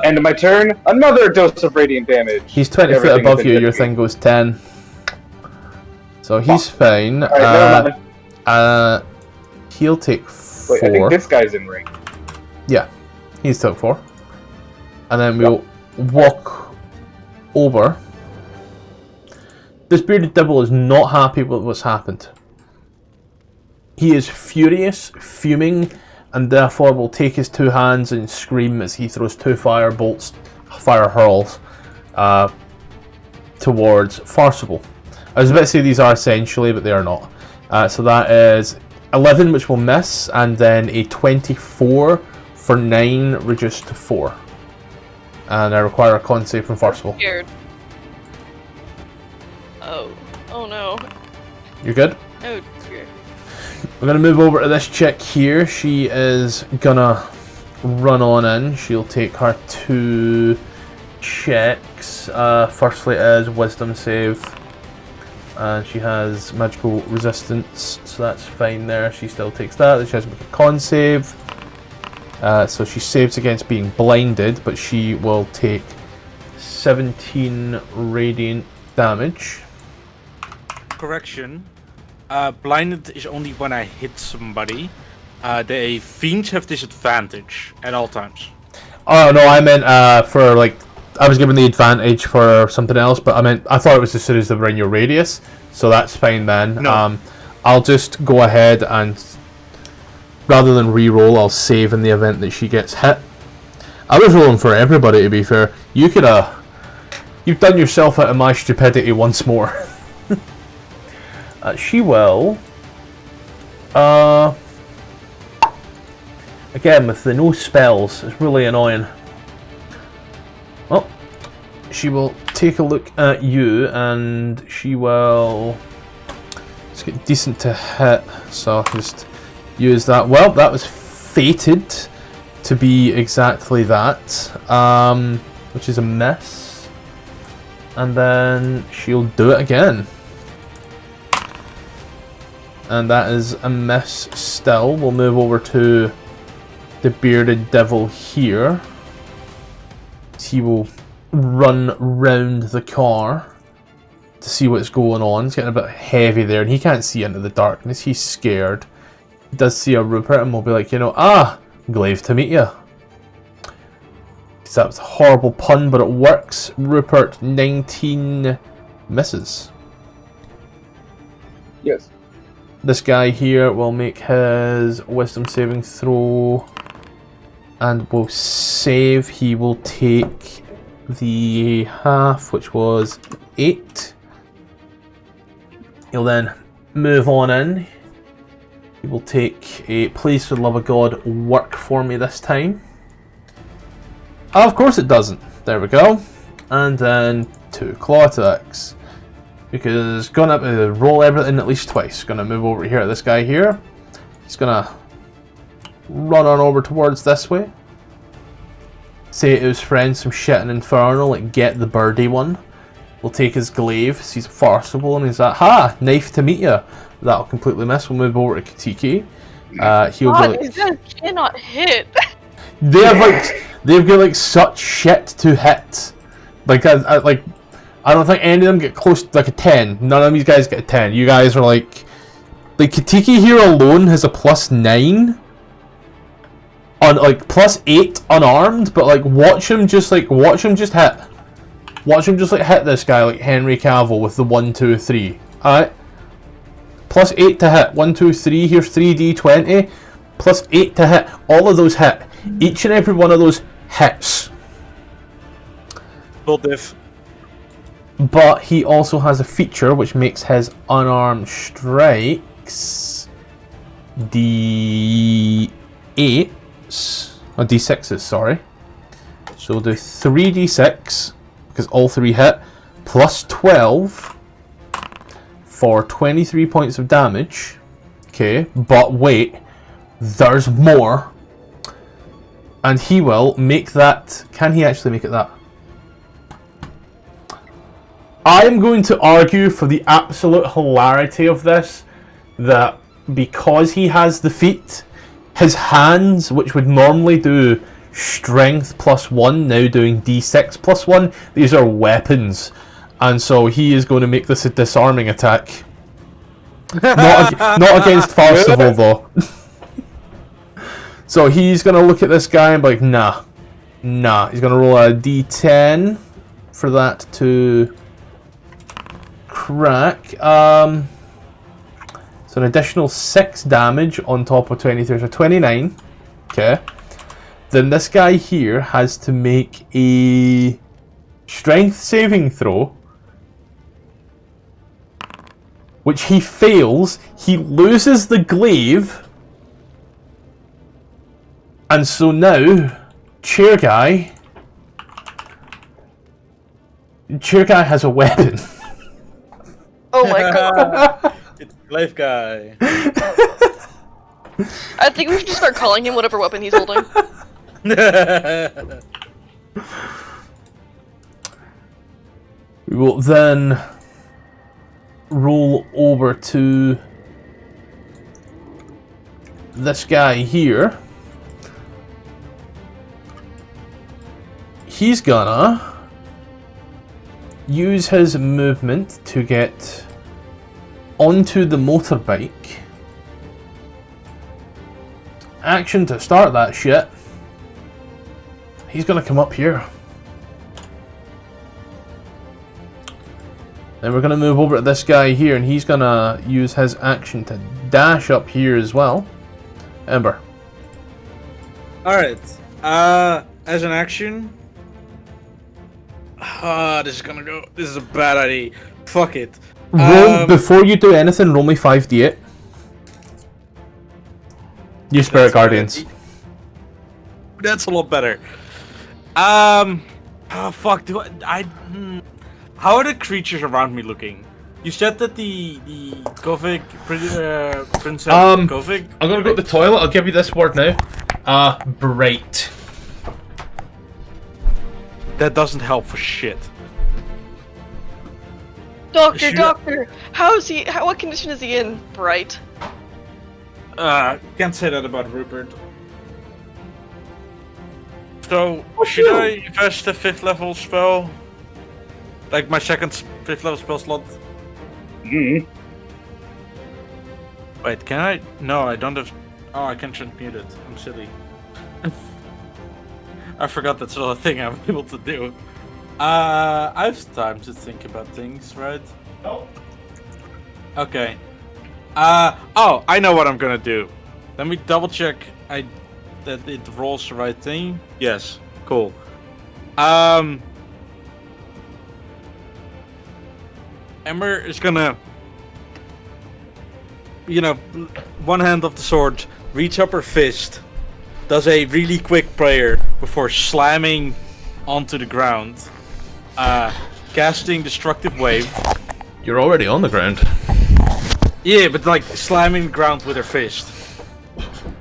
End of my turn, another dose of radiant damage. He's 20 feet Everything above has you, been your hit. thing goes 10. So he's fine. Alright, never mind. He'll take 4. Wait, I think this guy's in range. Yeah, he's took 4. And then we'll walk over. This bearded devil is not happy with what's happened. He is furious, fuming, and therefore will take his 2 hands and scream as he throws 2 fire hurls, towards Farcible. I was about to say these are essentially, but they are not. So that is 11, which will miss, and then a 24 for 9, reduced to 4. And I require a con save from Farcible. Scared. Oh no. You're good? Oh dear. We're gonna move over to this chick here. She is gonna run on in. She'll take her 2 checks. Firstly is wisdom save. and she has magical resistance, so that's fine there. She still takes that. Then she has to make a con save. So she saves against being blinded, but she will take 17 radiant damage. Correction. Blinded is only when I hit somebody. The fiends have disadvantage at all times. Oh no, I meant for like I was given the advantage for something else, but I thought it was as soon as they were in your radius, so that's fine then. No. I'll just go ahead and rather than re-roll, I'll save in the event that she gets hit. I was rolling for everybody, to be fair. You've done yourself out of my stupidity once more. She will. Again, with the no spells, it's really annoying. Well, she will take a look at you, and she will. Let's get decent to hit, so I'll just use that. Well, that was fated to be exactly that, which is a miss. And then she'll do it again. And that is a miss still. We'll move over to the bearded devil here. He will run round the car to see what's going on. It's getting a bit heavy there, and he can't see into the darkness. He's scared. He does see a Rupert, and we'll be like, glaive to meet you. That was a horrible pun, but it works. Rupert, 19 misses. Yes. This guy here will make his wisdom saving throw and will save. He will take the half, which was 8. He'll then move on in. He will take a please for the love of God work for me this time. Oh, of course it doesn't. There we go. And then 2 claw attacks. Because gonna roll everything at least twice. Gonna move over here. This guy here. He's gonna run on over towards this way. Say to his friend some shit in Infernal, like get the birdie one. We'll take his glaive. He's farcical and he's like, ha! Knife to meet you. That'll completely miss. We'll move over to Katiki. He'll be like, this guy cannot hit. They've got like such shit to hit. I don't think any of them get close to like a 10. None of these guys get a 10. You guys are like Katiki here alone has a +9 on like +8 unarmed, but like watch him just hit. Watch him just like hit this guy like Henry Cavill with the 1, 2, 3. Alright. +8 to hit. 1, 2, 3. Here's 3d20. +8 to hit. All of those hit. Each and every one of those hits. Full diff. But he also has a feature which makes his unarmed strikes D8s, or D6s, sorry. So we'll do 3d6, because all 3 hit, plus 12 for 23 points of damage. Okay, but wait, there's more. And he will make that. Can he actually make it that? I'm going to argue for the absolute hilarity of this that because he has the feat, his hands, which would normally do strength +1, now doing d6 +1, these are weapons. And so he is going to make this a disarming attack. Not against Farcival though. So he's going to look at this guy and be like, nah. He's going to roll a d10 for that to crack. So an additional 6 damage on top of 23, so 29. Okay. Then this guy here has to make a strength saving throw, which he fails. He loses the glaive. And so now, Chair Guy has a weapon. Oh my god. It's Glaive Guy. I think we should just start calling him whatever weapon he's holding. We will then roll over to this guy here. He's gonna use his movement to get onto the motorbike. Action to start that shit. He's gonna come up here. Then we're gonna move over to this guy here, and he's gonna use his action to dash up here as well. Ember. Alright. As an action. This is a bad idea. Fuck it. Roll, before you do anything, roll me 5d8. You Spirit Guardians. That's a lot better. Oh fuck, how are the creatures around me looking? You said that the Govig, Princess Govig... I'm gonna go to the toilet, I'll give you this word now. Bright. That doesn't help for shit. Doctor, how's he? What condition is he in? Bright. Can't say that about Rupert. So, should I invest a 5th level spell? Like my second 5th level spell slot? Mm. Wait, can I? No, I don't have... Oh, I can transmute it. I'm silly. I forgot that's not a thing I'm able to do. I have time to think about things, right? No. Okay. Oh, I know what I'm gonna do. Let me double check that it rolls the right thing. Yes, cool. Ember is gonna, one hand of the sword, reach up her fist, does a really quick prayer before slamming onto the ground, casting Destructive Wave. You're already on the ground. Yeah, but like slamming the ground with her fist.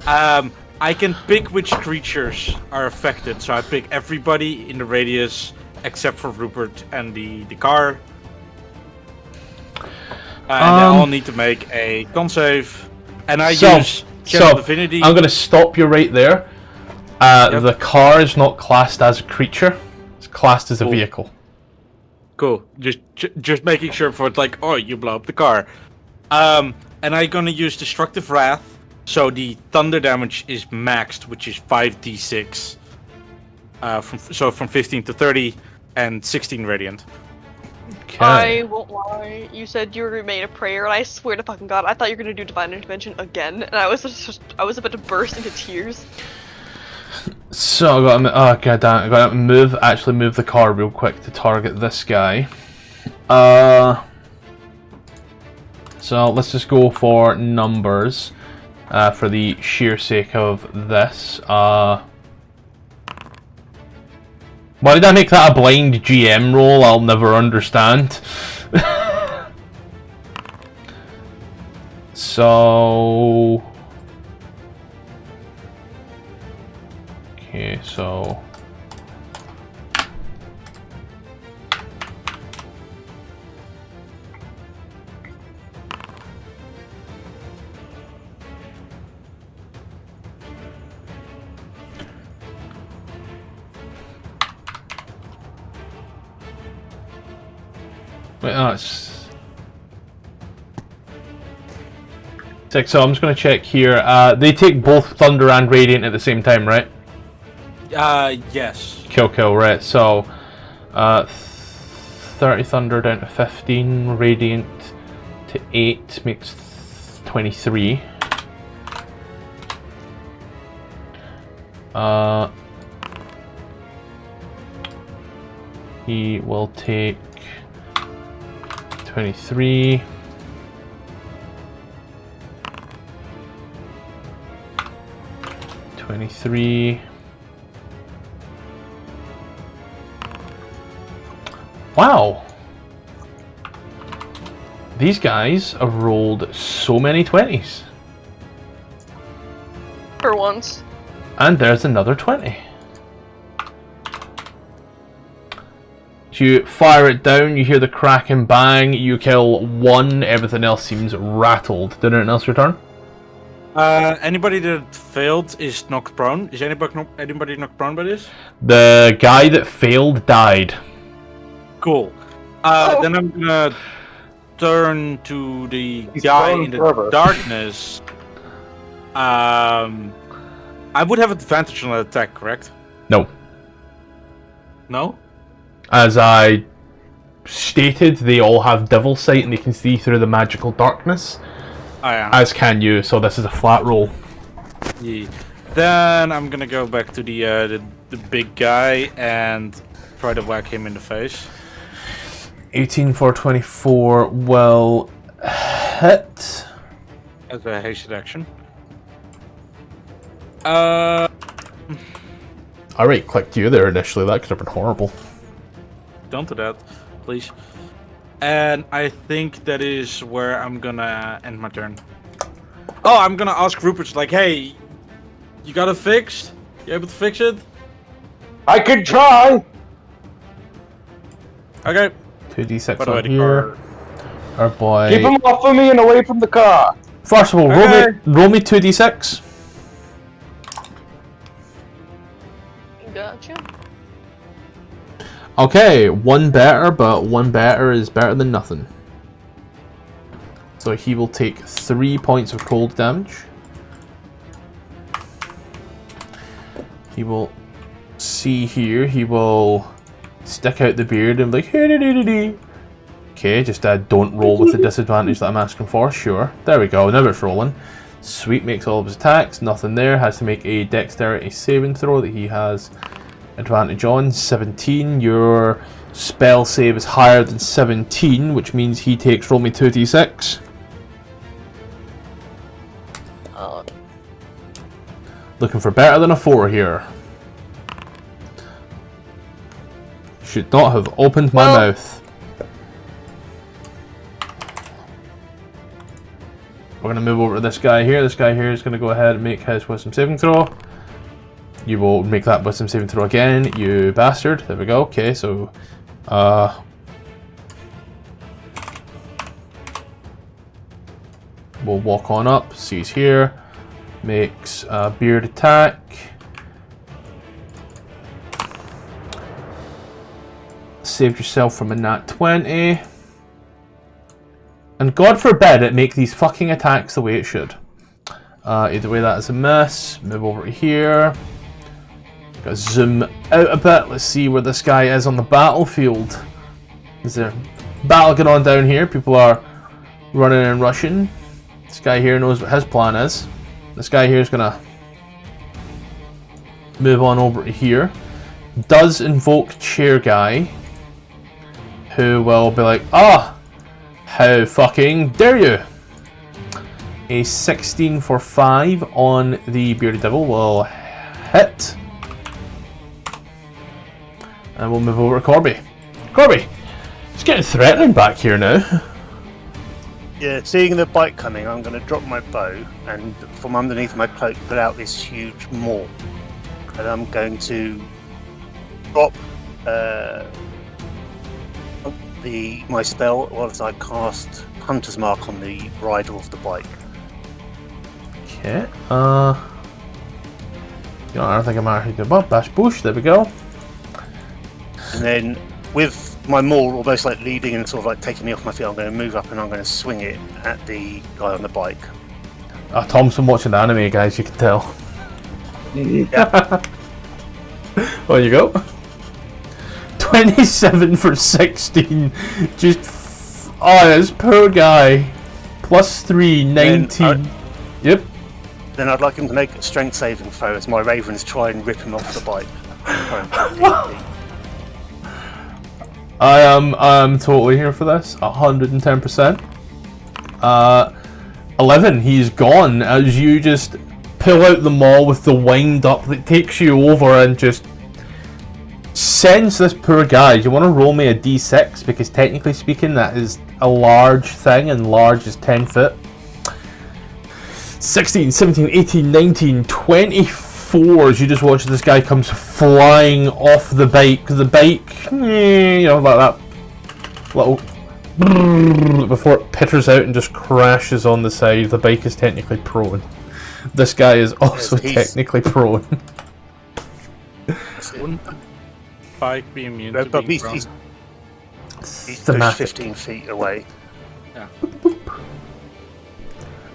I can pick which creatures are affected, so I pick everybody in the radius except for Rupert and the car. And they all need to make a con save. And I use Channel Divinity. I'm gonna stop you right there. The car is not classed as a creature. It's classed as a vehicle. Cool. Just making sure for it, like, oh, you blow up the car. And I'm gonna use Destructive Wrath. So the thunder damage is maxed, which is 5d6. From 15 to 30 and 16 radiant. I won't lie. You said you made a prayer, and I swear to fucking God, I thought you were gonna do divine intervention again, and I was about to burst into tears. So I gotta move the car real quick to target this guy. So let's just go for numbers, for the sheer sake of this. Why did I make that a blind GM roll? I'll never understand. So... Okay, so... Wait, no, it's... So I'm just going to check here. They take both Thunder and Radiant at the same time, right? Yes. Kill, right. So, 30 Thunder down to 15, Radiant to 8 makes 23. He will take 23. Wow. These guys have rolled so many 20s. For once. And there's another 20. So you fire it down, you hear the crack and bang, you kill one, everything else seems rattled. Did anyone else return? Anybody that failed is knocked prone. Is anybody knocked prone by this? The guy that failed died. Cool. Oh. Then I'm gonna turn to the He's guy prone in the forever. darkness. I would have advantage on that attack, correct? No. No? As I stated, they all have devil sight and they can see through the magical darkness. Oh yeah. As can you, so this is a flat roll. Yeah. Then I'm gonna go back to the big guy and try to whack him in the face. 18 for 24 will hit. As a hasted action. I right clicked you there initially, that could have been horrible. Don't do that, please. And I think that is where I'm gonna end my turn. Oh, I'm gonna ask Rupert, like, hey, you got it fixed? You able to fix it? I could try. Okay. 2d6 By the way, on the here. Our boy. Keep him off of me and away from the car. First of all, Okay. roll me 2d6. Gotcha. Okay, one better, but one better is better than nothing. So he will take 3 points of cold damage. He will see here, he will stick out the beard and be like, "Hey-de-de-de-de." Okay, just don't roll with the disadvantage that I'm asking for, sure. There we go, now it's rolling. Sweet, makes all of his attacks, nothing there, has to make a dexterity saving throw that he has advantage on. 17, your spell save is higher than 17, which means he takes roll me 2d6. Looking for better than a 4 here. Should not have opened my mouth. We're going to move over to this guy here. This guy here is going to go ahead and make his wisdom saving throw. You will make that wisdom saving throw again, you bastard. There we go. Okay, so we'll walk on up. Sees here. Makes a beard attack. Saved yourself from a nat 20. And God forbid it make these fucking attacks the way it should. Either way, that is a miss. Move over here. Gotta zoom out a bit. Let's see where this guy is on the battlefield. Is there battle going on down here? People are running and rushing. This guy here knows what his plan is. This guy here is gonna move on over to here. Does invoke chair guy, who will be like, "Ah, how fucking dare you!" A 16 for 5 on the bearded devil will hit. And we'll move over to Corby. Corby, it's getting threatening back here now. Yeah, seeing the bike coming, I'm going to drop my bow and from underneath my cloak put out this huge maul. And I'm going to drop my spell whilst I cast Hunter's Mark on the bridle of the bike. Okay, you know, I don't think I'm actually good about bash bush. There we go. And then with my maul almost like leading and sort of like taking me off my feet, I'm going to move up and I'm going to swing it at the guy on the bike. Tom's been watching the anime, guys, you can tell. Yeah. There you go. 27 for 16. Just, this poor guy. Plus 3, 19. Yep. Then I'd like him to make a strength saving throw as my ravens try and rip him off the bike. I am totally here for this. 110%. 11, he's gone as you just pull out the maul with the wind up that takes you over and just sends this poor guy. You want to roll me a d6 because technically speaking that is a large thing and large is 10 foot. 16, 17, 18, 19, 24 4s, you just watch this guy comes flying off the bike. The bike, you know, like that little before it pitters out and just crashes on the side. The bike is technically prone. This guy is also technically prone. Wouldn't the bike be immune No, to but being he's prone? pushed Thematic. 15 feet away. Yeah.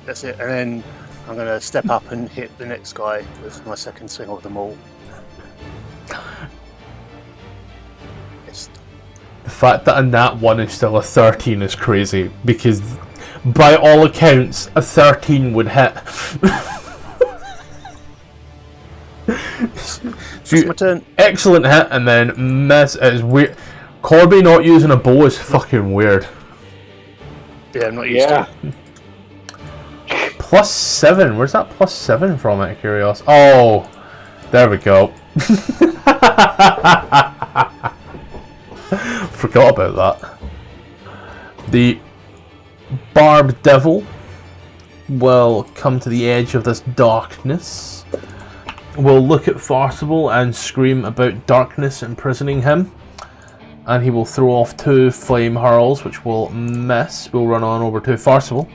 That's it. And then I'm going to step up and hit the next guy with my second swing of them all. Yes. The fact that a nat 1 is still a 13 is crazy, because by all accounts, a 13 would hit. It's my turn. Excellent hit, and then miss. It is weird. Corby not using a bow is fucking weird. Yeah, I'm not used to it. +7. Where's that +7 from, out of curiosity? Oh, there we go. Forgot about that. The barbed devil will come to the edge of this darkness. Will look at Farcible and scream about darkness imprisoning him. And he will throw off 2 flame hurls, which will miss. We'll run on over to Farcible.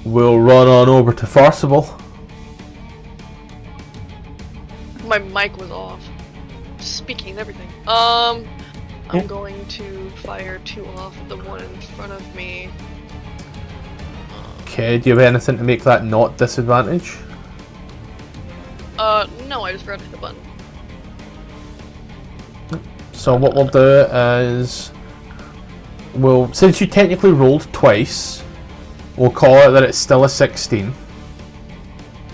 We'll run on over to Farcible. My mic was off. Speaking and everything. I'm going to fire 2 off, the one in front of me. Okay, do you have anything to make that not disadvantage? No, I just forgot to hit the button. So what we'll do is, since you technically rolled twice, we'll call it that it's still a 16.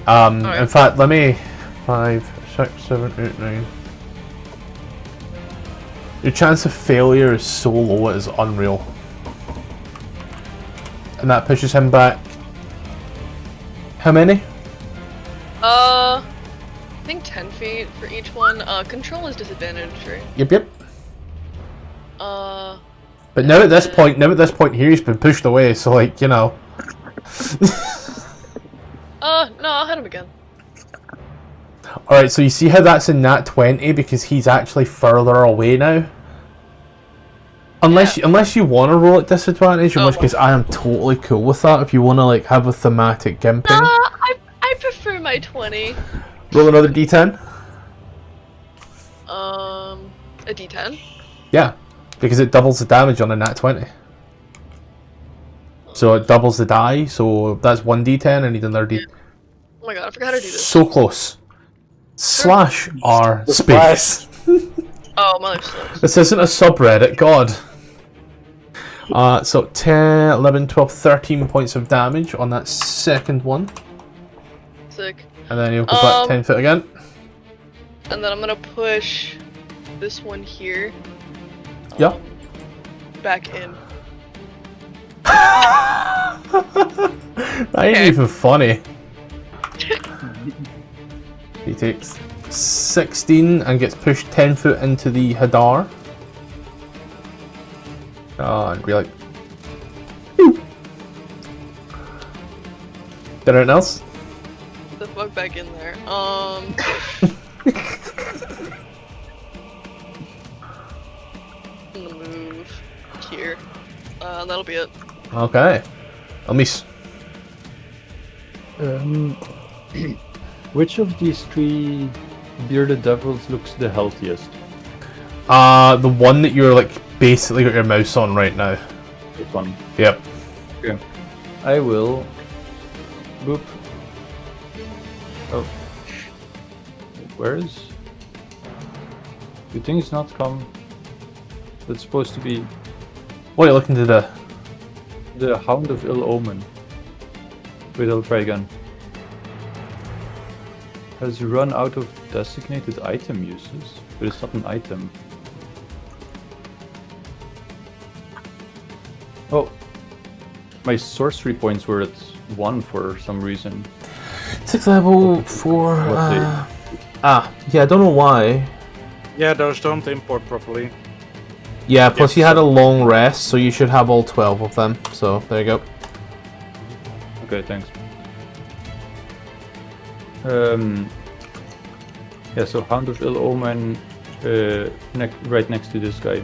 Alright. In fact, let me 5, 6, 7, 8, 9. Your chance of failure is so low it is unreal. And that pushes him back. How many? I think 10 feet for each one. Control is disadvantage, right? Yep. Uh, But now at this point here, he's been pushed away. So like, you know. no, I'll hit him again. Alright, so you see how that's in nat 20 because he's actually further away now? Unless you want to roll at disadvantage, in which case I am totally cool with that if you want to like have a thematic gimping. I prefer my 20. Roll another d10? A d10? Yeah, because it doubles the damage on a nat 20. So it doubles the die, so that's 1d10 and need another d10. Oh my god, I forgot how to do this. So close. Slash R space. Oh, mother sucks. This isn't a subreddit, god. So 10, 11, 12, 13 points of damage on that second one. Sick. And then you'll go back 10 foot again. And then I'm gonna push this one here. Yeah. Back in. That ain't even funny. He takes 16 and gets pushed 10 foot into the Hadar. And be like... Did anything else? The fuck back in there. I'm gonna move here. That'll be it. Okay. Let me... Which of these 3 bearded devils looks the healthiest? The one that you're like basically got your mouse on right now. This one. Yep. Okay. I will. Boop. Oh. Where is? Good thing it's not come. That's supposed to be What are you looking to do? the Hound of Ill Omen. Wait, I'll try again. Has run out of designated item uses, but it's not an item. Oh, my sorcery points were at 1 for some reason. 6th level 4. Yeah, I don't know why. Yeah, those don't import properly. Yeah, plus you had a long rest, so you should have all 12 of them. So, there you go. Okay, thanks. Yeah, so Hound of Ill Omen right next to this guy.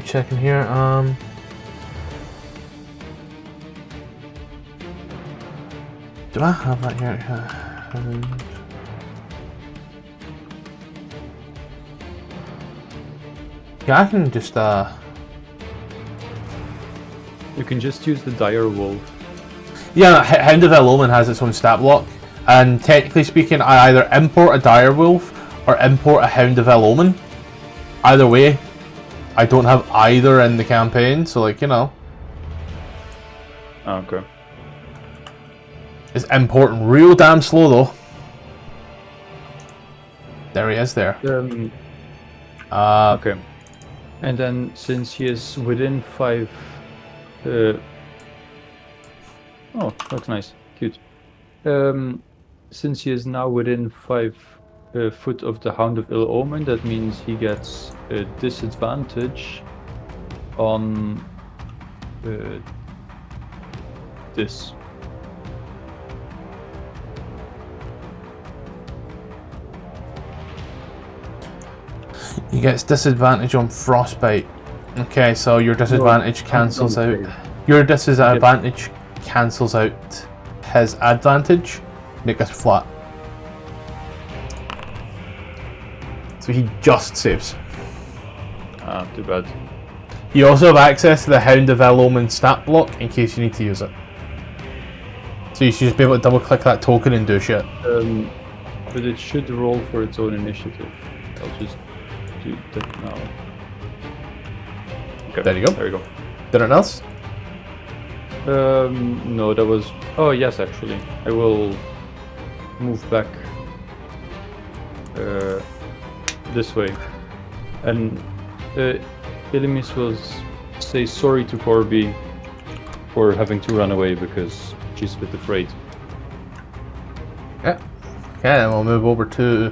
Checking here, do I have that here? Yeah, I can just, You can just use the Dire Wolf. Yeah, Hound of Ill Omen has its own stat block, and technically speaking, I either import a Dire Wolf or import a Hound of Ill Omen. Either way, I don't have either in the campaign, so like, you know. Oh, okay. It's importing real damn slow though. There he is there. Okay. And then since he is within 5... oh, looks nice. Cute. Since he is now within 5 foot of the Hound of Ill Omen, that means he gets a disadvantage on this. He gets disadvantage on frostbite. Okay, so your disadvantage cancels out. Your disadvantage cancels out his advantage. Make us flat. So he just saves. Ah, too bad. You also have access to the Hound of Ill Omen stat block in case you need to use it. So you should just be able to double click that token and do shit. But it should roll for its own initiative. I'll just do that now. Okay, There you go. There you go. Anything else? No, that was... Oh, yes, actually. I will move back this way. And Ilimis will say sorry to Corby for having to run away because she's a bit afraid. Yeah. Okay, then we'll move over to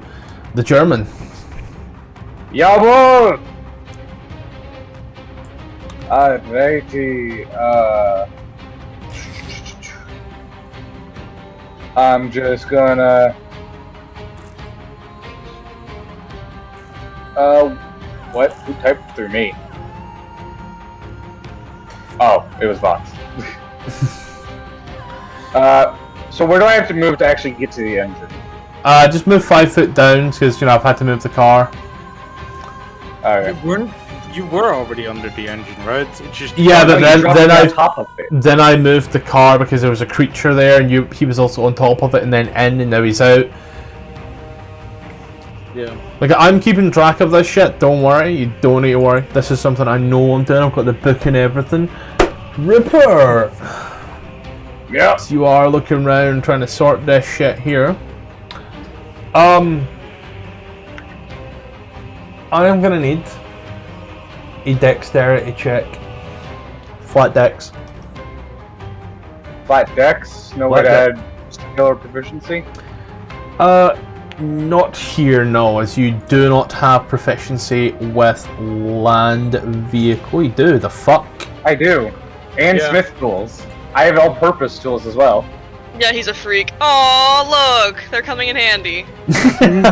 the German. Jawohl! Alrighty, I'm just gonna... what? Who typed through me? Oh, it was Vox. So where do I have to move to actually get to the engine? Just move 5 foot down because, you know, I've had to move the car. Alright. You were already under the engine, right? It's just Yeah, but on top of it. then I moved the car because there was a creature there, and he was also on top of it, and then in, and now he's out. Yeah. Like, I'm keeping track of this shit. Don't worry, you don't need to worry. This is something I know I'm doing. I've got the book and everything. Ripper. Yeah. So you are looking around trying to sort this shit here. I am gonna need a dexterity check. Flat dex. Flat dex? No way to add skill or proficiency? Not here, no, as you do not have proficiency with land vehicle. You do, the fuck? I do. And Yeah. smith tools. I have all-purpose tools as well. Yeah, he's a freak. Oh, look! They're coming in handy. Then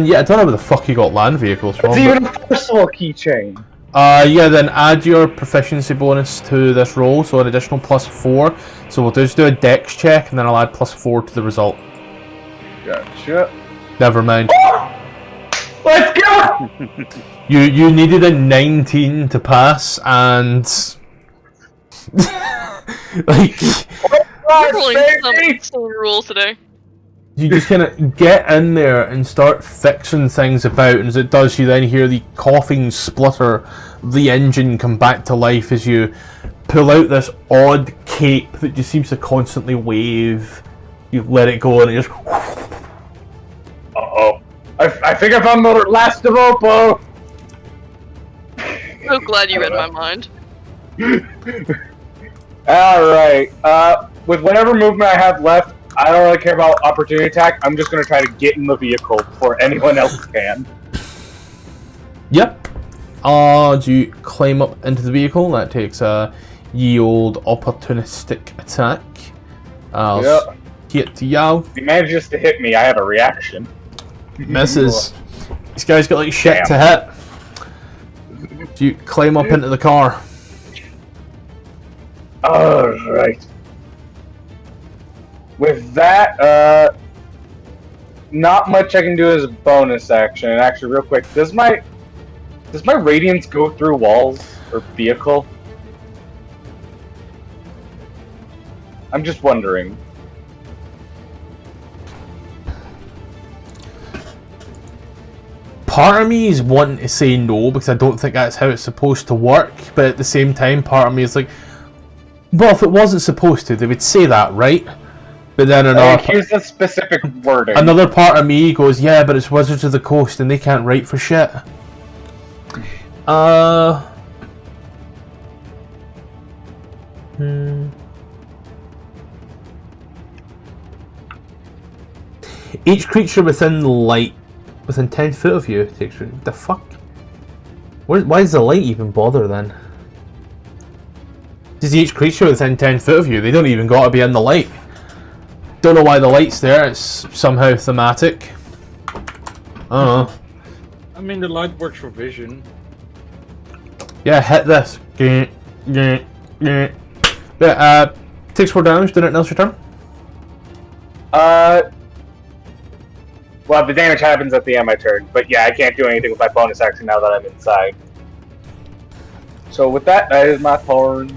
yeah, I don't know where the fuck you got land vehicles from. It's even a personal keychain. Yeah, then add your proficiency bonus to this roll, so an additional +4. So we'll just do a dex check, and then I'll add +4 to the result. Gotcha. Never mind. Let's go! You needed a 19 to pass, and like We're rolling some rules today. you just kind of get in there and start fixing things about, and as it does, you then hear the coughing splutter of the engine come back to life as you pull out this odd cape that just seems to constantly wave. You let it go, and it just. Uh-oh. I think I found the last of Oppo! So glad you read my mind. Alright, with whatever movement I have left, I don't really care about opportunity attack. I'm just gonna try to get in the vehicle before anyone else can. Yep. Do you climb up into the vehicle? That takes a ye old opportunistic attack. I'll hit to Yao. If he manages to hit me, I have a reaction. Misses. This guy's got like shit to hit. Do you climb up into the car? Alright. With that, not much I can do as a bonus action. And actually, real quick, does my radiance go through walls or vehicle? I'm just wondering. Part of me is wanting to say no because I don't think that's how it's supposed to work, but at the same time, part of me is like, well, if it wasn't supposed to, they would say that, right? But then here's the specific wording. Another part of me goes, yeah, but it's Wizards of the Coast and they can't write for shit. Each creature within the light, within 10 foot of you, takes the fuck? Why does the light even bother then? Just each creature within 10 foot of you, they don't even got to be in the light. Don't know why the light's there, it's somehow thematic. I don't know. I mean, the light works for vision. Yeah, hit this. Takes 4 damage, do it else your turn. Well, the damage happens at the end of my turn, but yeah, I can't do anything with my bonus action now that I'm inside. So with that, that is my turn.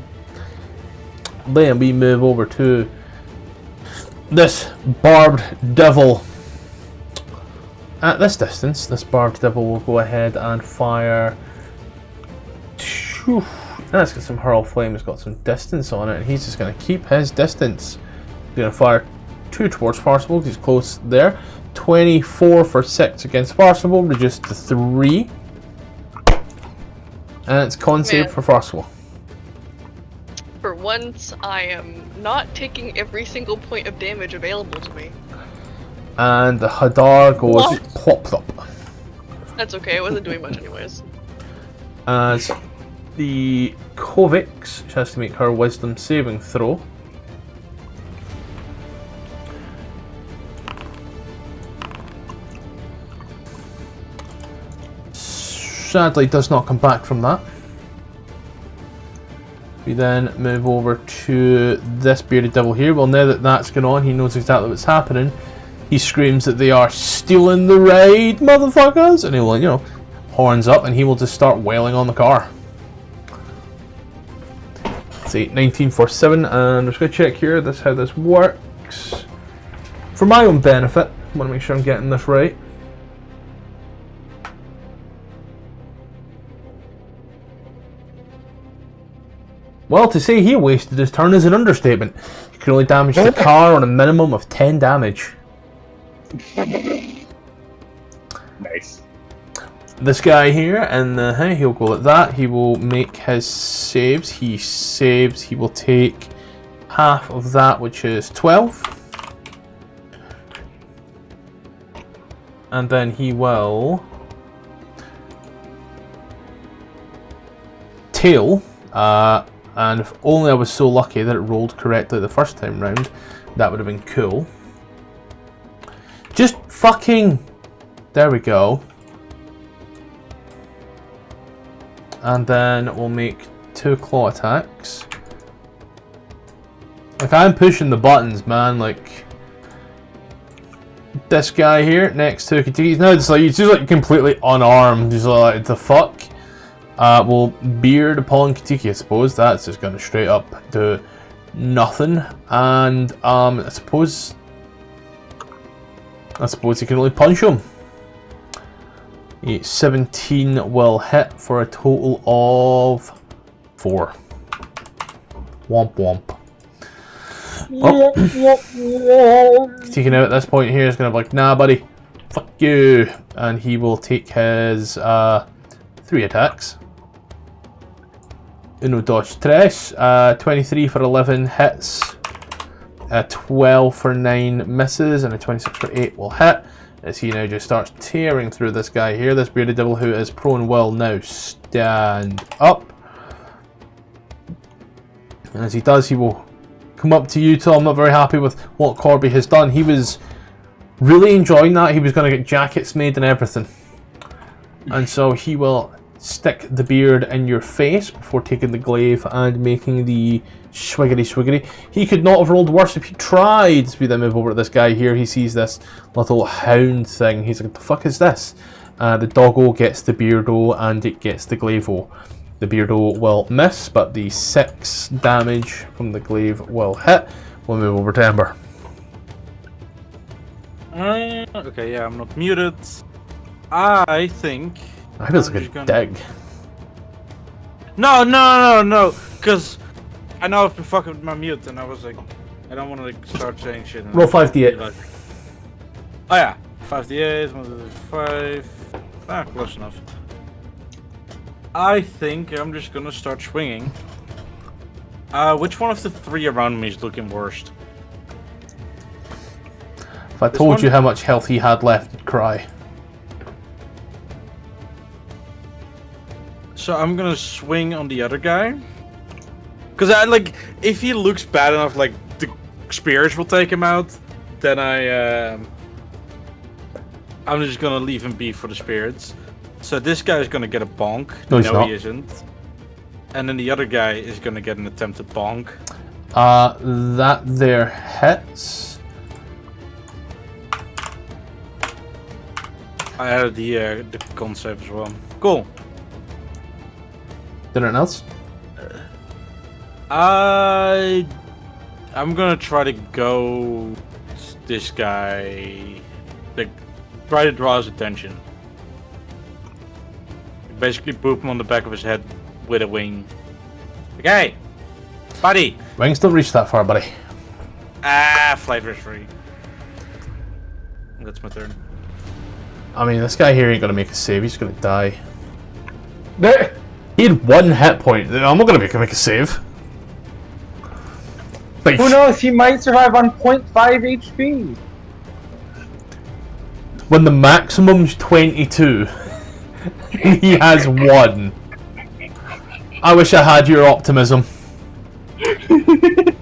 Then we move over to this barbed devil. At this distance, this barbed devil will go ahead and fire. That's got some hurl flame, it's got some distance on it, and he's just going to keep his distance. He's going to fire 2 towards Farcible, he's close there. 24 for 6 against Farcible, reduced to 3. And it's con save for Farcible. For once, I am not taking every single point of damage available to me. And the Hadar goes plop plop. That's okay, I wasn't doing much anyways. As the Kovix, she has to make her wisdom saving throw. Sadly does not come back from that. We then move over to this bearded devil here. Well, now that that's going on, he knows exactly what's happening. He screams that they are stealing the ride, motherfuckers! And he will, you know, horns up and he will just start wailing on the car. Let's see, 19 for 7, and I'm just going to check here, this is how this works. For my own benefit, I want to make sure I'm getting this right. Well, to say he wasted his turn is an understatement. He can only damage the car on a minimum of 10 damage. Nice. This guy here, and he'll go like that. He will make his saves. He saves. He will take half of that, which is 12. And then he will tail. And if only I was so lucky that it rolled correctly the first time round, that would have been cool. Just fucking... There we go. And then we'll make 2 claw attacks. Like, I'm pushing the buttons, man, like... This guy here, next to Katiki, no, it's like, he's just like completely unarmed, he's like, the fuck? We'll beard upon Katiki, I suppose. That's just going to straight up do nothing. And I suppose he can only punch him. 17 will hit for a total of 4. Womp womp. Well, Katiki now at this point here is going to be like, nah buddy, fuck you. And he will take his 3 attacks. Uno, dos, tres. 23 for 11 hits. A 12 for 9 misses, and a 26 for 8 will hit. As he now just starts tearing through this guy here. This bearded devil who is prone will now stand up. And as he does, he will come up to you, Tom. Not very happy with what Corby has done. He was really enjoying that. He was going to get jackets made and everything. And so he will stick the beard in your face before taking the glaive and making the swiggity. He could not have rolled worse if he tried to speed that move over to this guy here. He sees this little hound thing. He's like, what the fuck is this? The doggo gets the beardo and it gets the glaive-o. The beardo will miss, but the 6 damage from the glaive will hit. We'll move over to Ember. Okay, yeah, I'm not muted. I think... I feel like a dig. No, because I know I've been fucking with my mute, and I was like, I don't want to like start saying shit. Roll 5d8. Like, oh yeah, 5d8, 5. Ah, close enough. I think I'm just gonna start swinging. Which one of the 3 around me is looking worst? If I told you how much health he had left, you'd cry. So I'm gonna swing on the other guy. Cause I like, if he looks bad enough, like the spears will take him out. Then I'm just gonna leave him be for the spirits. So this guy is gonna get a bonk. No, he's not. He isn't. And then the other guy is gonna get an attempted bonk. That there hits. I added the con save as well. Cool. Anything else? I'm gonna try to go this guy, like, try to draw his attention. Basically boop him on the back of his head with a wing. Okay, buddy. Wings don't reach that far, buddy. Flavor is free. That's my turn. I mean, this guy here ain't gonna make a save. He's gonna die. He had 1 hit point. I'm not gonna make him make a save. Like, Who knows? He might survive on 0.5 HP. when the maximum's 22, he has 1. I wish I had your optimism. This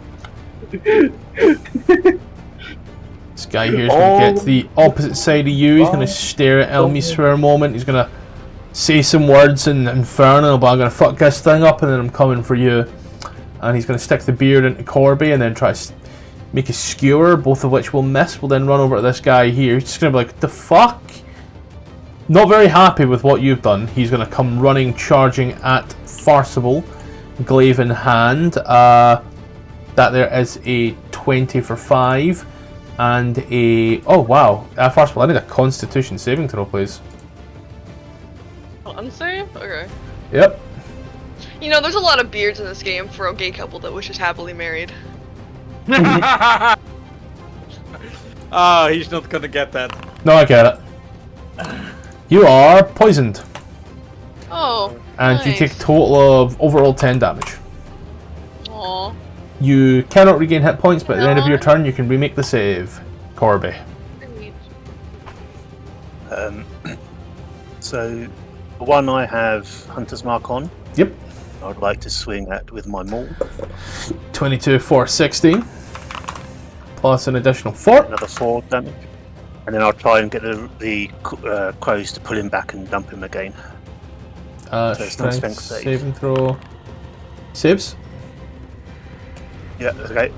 guy here is going to get to the opposite side of you. He's going to stare at Elmis for a moment. He's going to say some words in Infernal, but I'm going to fuck this thing up and then I'm coming for you. And he's going to stick the beard into Corby and then try to make a skewer, both of which will miss. We'll then run over to this guy here. He's just going to be like, the fuck? Not very happy with what you've done. He's going to come running, charging at Farcible, glaive in hand. That there is a 20 for 5. And a... Oh, wow. Farcible, I need a Constitution saving throw, please. Unsave? Okay. Yep. You know, there's a lot of beards in this game for a gay couple that was just happily married. Oh, he's not gonna get that. No, I get it. You are poisoned. Oh, And nice. you take a total of overall 10 damage. Aw. You cannot regain hit points, but at the end of your turn, you can remake the save. Corby. So, the one I have Hunter's Mark on, Yep. I'd like to swing at with my maul. 22 for 16. Plus an additional 4. Another 4 damage. And then I'll try and get the crows to pull him back and dump him again. It's not Strength strength save. saving throw. Saves? Yeah, okay.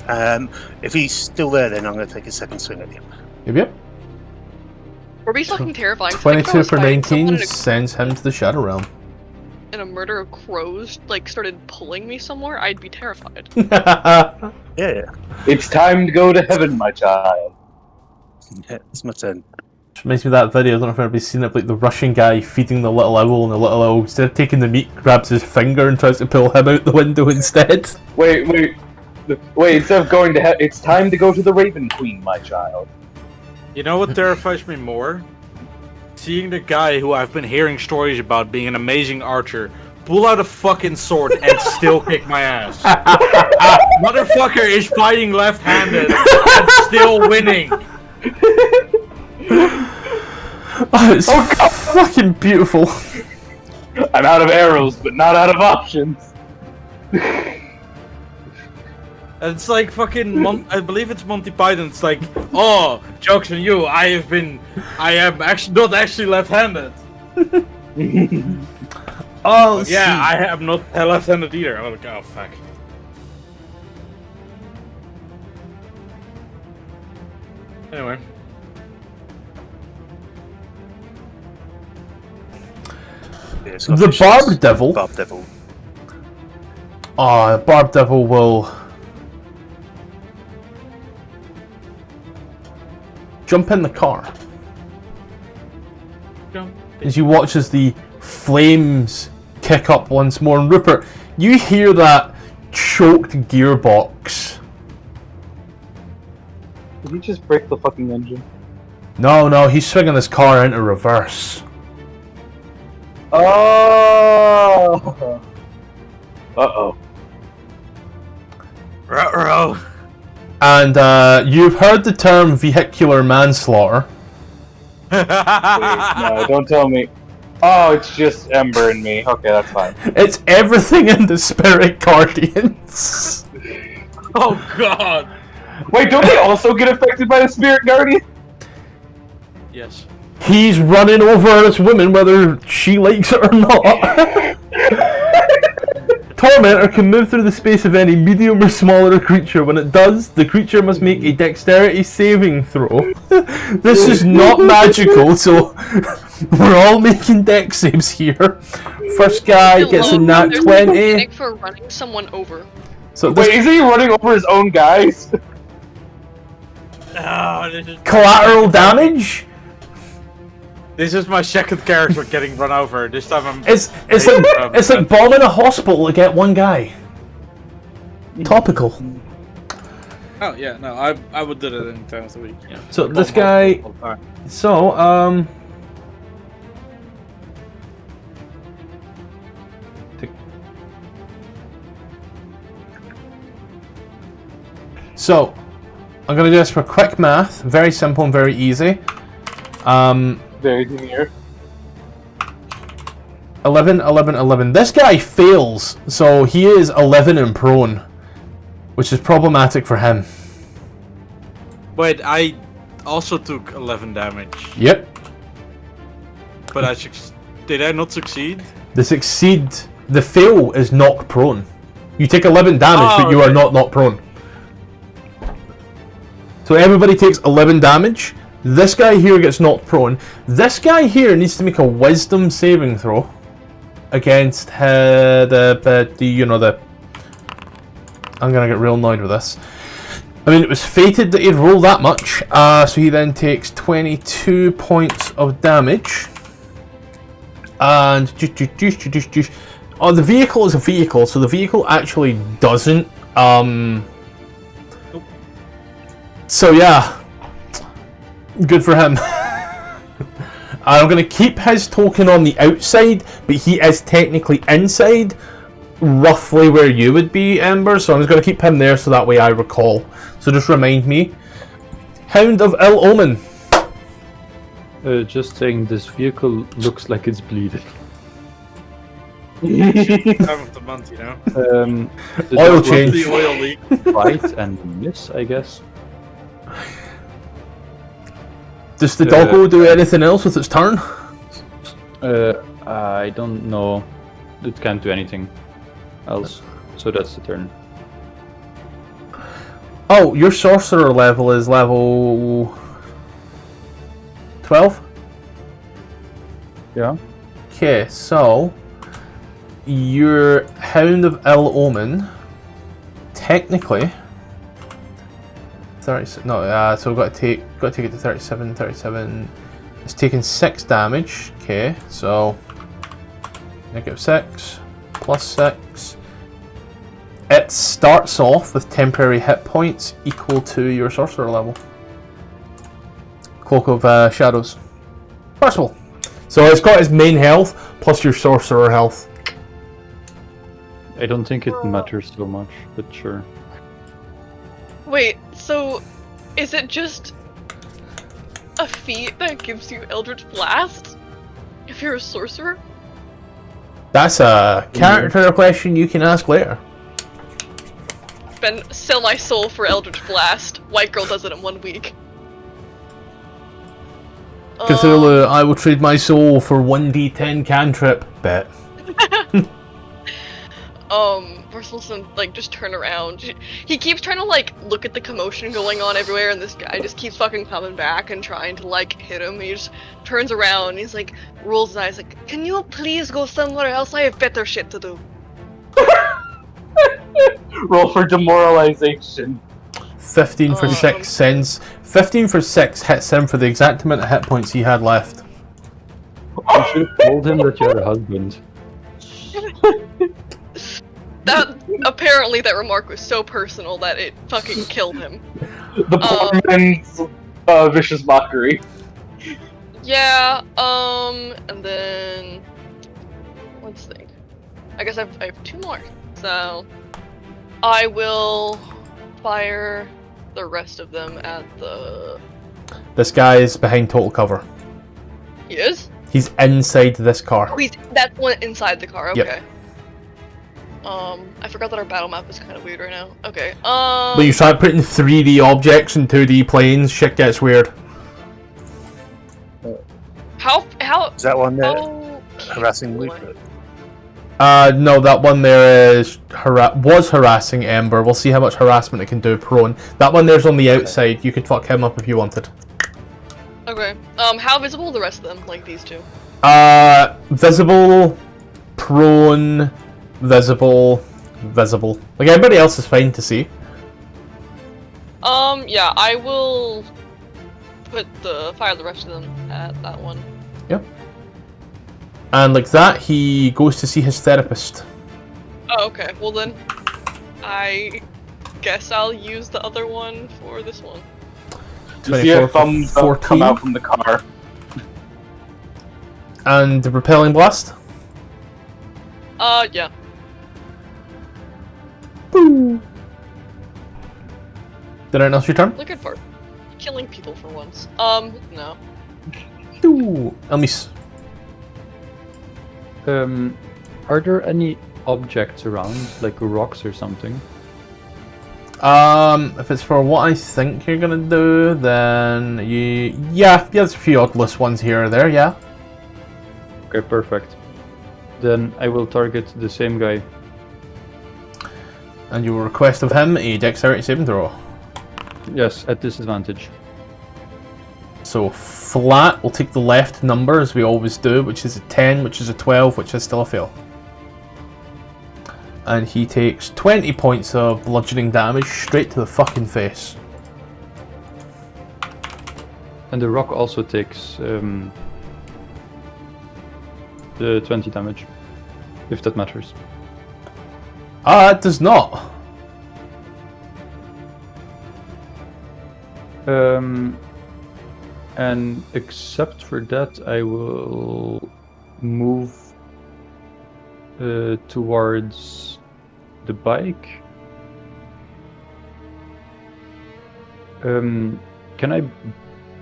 If he's still there, then I'm going to take a second swing at him. Yep. Corby's fucking terrifying. 22 for 19 someone sends him to the Shadow Realm. in a murder of crows, like, started pulling me somewhere, I'd be terrified. Yeah. It's time to go to heaven, my child. Yeah, it's my turn. Reminds me of that video, I don't know if anybody's seen it, but like the Russian guy feeding the little owl, and the little owl, instead of taking the meat, grabs his finger and tries to pull him out the window instead. Wait, instead of going to heaven, it's time to go to the Raven Queen, my child. You know what terrifies me more? Seeing the guy who I've been hearing stories about being an amazing archer pull out a fucking sword and still kick my ass. Motherfucker is fighting left-handed and still winning. Oh, it's fucking beautiful. I'm out of arrows, but not out of options. It's like fucking I believe it's Monty Python. It's like, oh, joke's on you. I am actually not actually left-handed. Oh, Yeah, I am not left-handed either. Oh, oh fuck. Anyway. Yeah, The Barb Devil. Barb Devil. Oh, the Barb Devil will jump in the car as you watch as the flames kick up once more. And Rupert, you hear that choked gearbox. Did he just break the fucking engine? No, he's swinging his car into reverse. Oh! Uh-oh. Ruh-roh. And you've heard the term vehicular manslaughter. Wait, no, don't tell me. Oh, it's just Ember and me. Okay, that's fine. It's everything in the Spirit Guardians. Oh god. Wait, don't they also get affected by the Spirit Guardian? Yes. He's running over this woman whether she likes it or not. Tormentor can move through the space of any medium or smaller creature. When it does, the creature must make a dexterity saving throw. This is not magical, so we're all making dex saves here. First guy gets a nat There's 20. mechanic for running someone over. So Wait, this is he running over his own guys? Oh, this is collateral damage? This is my second character getting run over. This time I'm. It's like bombing a hospital to get one guy. Topical. Oh yeah, no, I would do that any time of the week. Yeah. So this guy. So So, I'm gonna do this for quick math. Very simple and very easy. Very near. 11, 11, 11. This guy fails, so he is 11 and prone, which is problematic for him. Wait, I also took 11 damage, Yep. but did I not succeed? The fail is knock prone. You take 11 damage, Oh, but you are okay. not knock prone. So everybody takes 11 damage. This guy here gets knocked prone. This guy here needs to make a wisdom saving throw against the I'm gonna get real annoyed with this. I mean, it was fated that he'd roll that much, so he then takes 22 points of damage. And oh, the vehicle is a vehicle, so the vehicle actually doesn't. So yeah. Good for him. I'm going to keep his token on the outside, but he is technically inside, roughly where you would be, Ember, so I'm just going to keep him there so that way I recall. So just remind me. Hound of Ill Omen. Just saying, this vehicle looks like it's bleeding. Time of the month, you know. The Oil dog change. The oil leak. Fight and miss, I guess. Does the doggo do anything else with its turn? I don't know. It can't do anything else. So that's the turn. Oh, your sorcerer level is level 12? Yeah. Okay, so your Hound of Ill Omen, technically, 36. No, so we've got to take it to 37. 37. It's taking 6 damage. Okay, so -6 plus 6. It starts off with temporary hit points equal to your sorcerer level. Cloak of Shadows. Possible. So it's got its main health plus your sorcerer health. I don't think it matters so much, but sure. Wait, so is it just a feat that gives you Eldritch Blast if you're a sorcerer? That's a character question you can ask later. Sell my soul for Eldritch Blast. White girl does it in 1 week. Cthulhu, I will trade my soul for 1d10 cantrip. Bet. We're supposed to, like, just turn around. He keeps trying to, like, look at the commotion going on everywhere, and this guy just keeps fucking coming back and trying to, like, hit him. He just turns around, and he's like, rolls his eyes, like, can you please go somewhere else? I have better shit to do. Roll for demoralization. 15 for 6 sends. 15 for 6 hits him for the exact amount of hit points he had left. You should have told him that you had a husband. Apparently that remark was so personal that it fucking killed him. The poor man's vicious mockery. Yeah, and then let's think. I guess I have 2 more. So I will fire the rest of them at the... This guy is behind total cover. He is? He's inside this car. Oh, that's one inside the car, okay. Yep. I forgot that our battle map is kind of weird right now. Okay, When you start putting 3D objects in 2D planes, shit gets weird. How Is that one there? how... Harassing Rupert? No, that one there was harassing Ember. We'll see how much harassment it can do prone. That one there's on the outside. You could fuck him up if you wanted. Okay, how visible are the rest of them, like these 2? Visible, prone, visible, visible. Like, everybody else is fine to see. Yeah, I will fire the rest of them at that one. Yep. And like that, he goes to see his therapist. Oh, okay. Well then, I guess I'll use the other one for this one. You see a thumbs up come out from the car. And the repelling blast? Yeah. Boo! Did I announce your turn? Looking for killing people for once. No. Ooh. Elmis. Are there any objects around, like rocks or something? If it's for what I think you're gonna do, then yeah, there's a few odless ones here or there, yeah. Okay, perfect. Then I will target the same guy. And you will request of him a dexterity saving throw. Yes, at disadvantage. So flat, we'll take the left number as we always do, which is a 10, which is a 12, which is still a fail. And he takes 20 points of bludgeoning damage straight to the fucking face. And the rock also takes the 20 damage, if that matters. It does not. And except for that, I will move towards the bike. Can I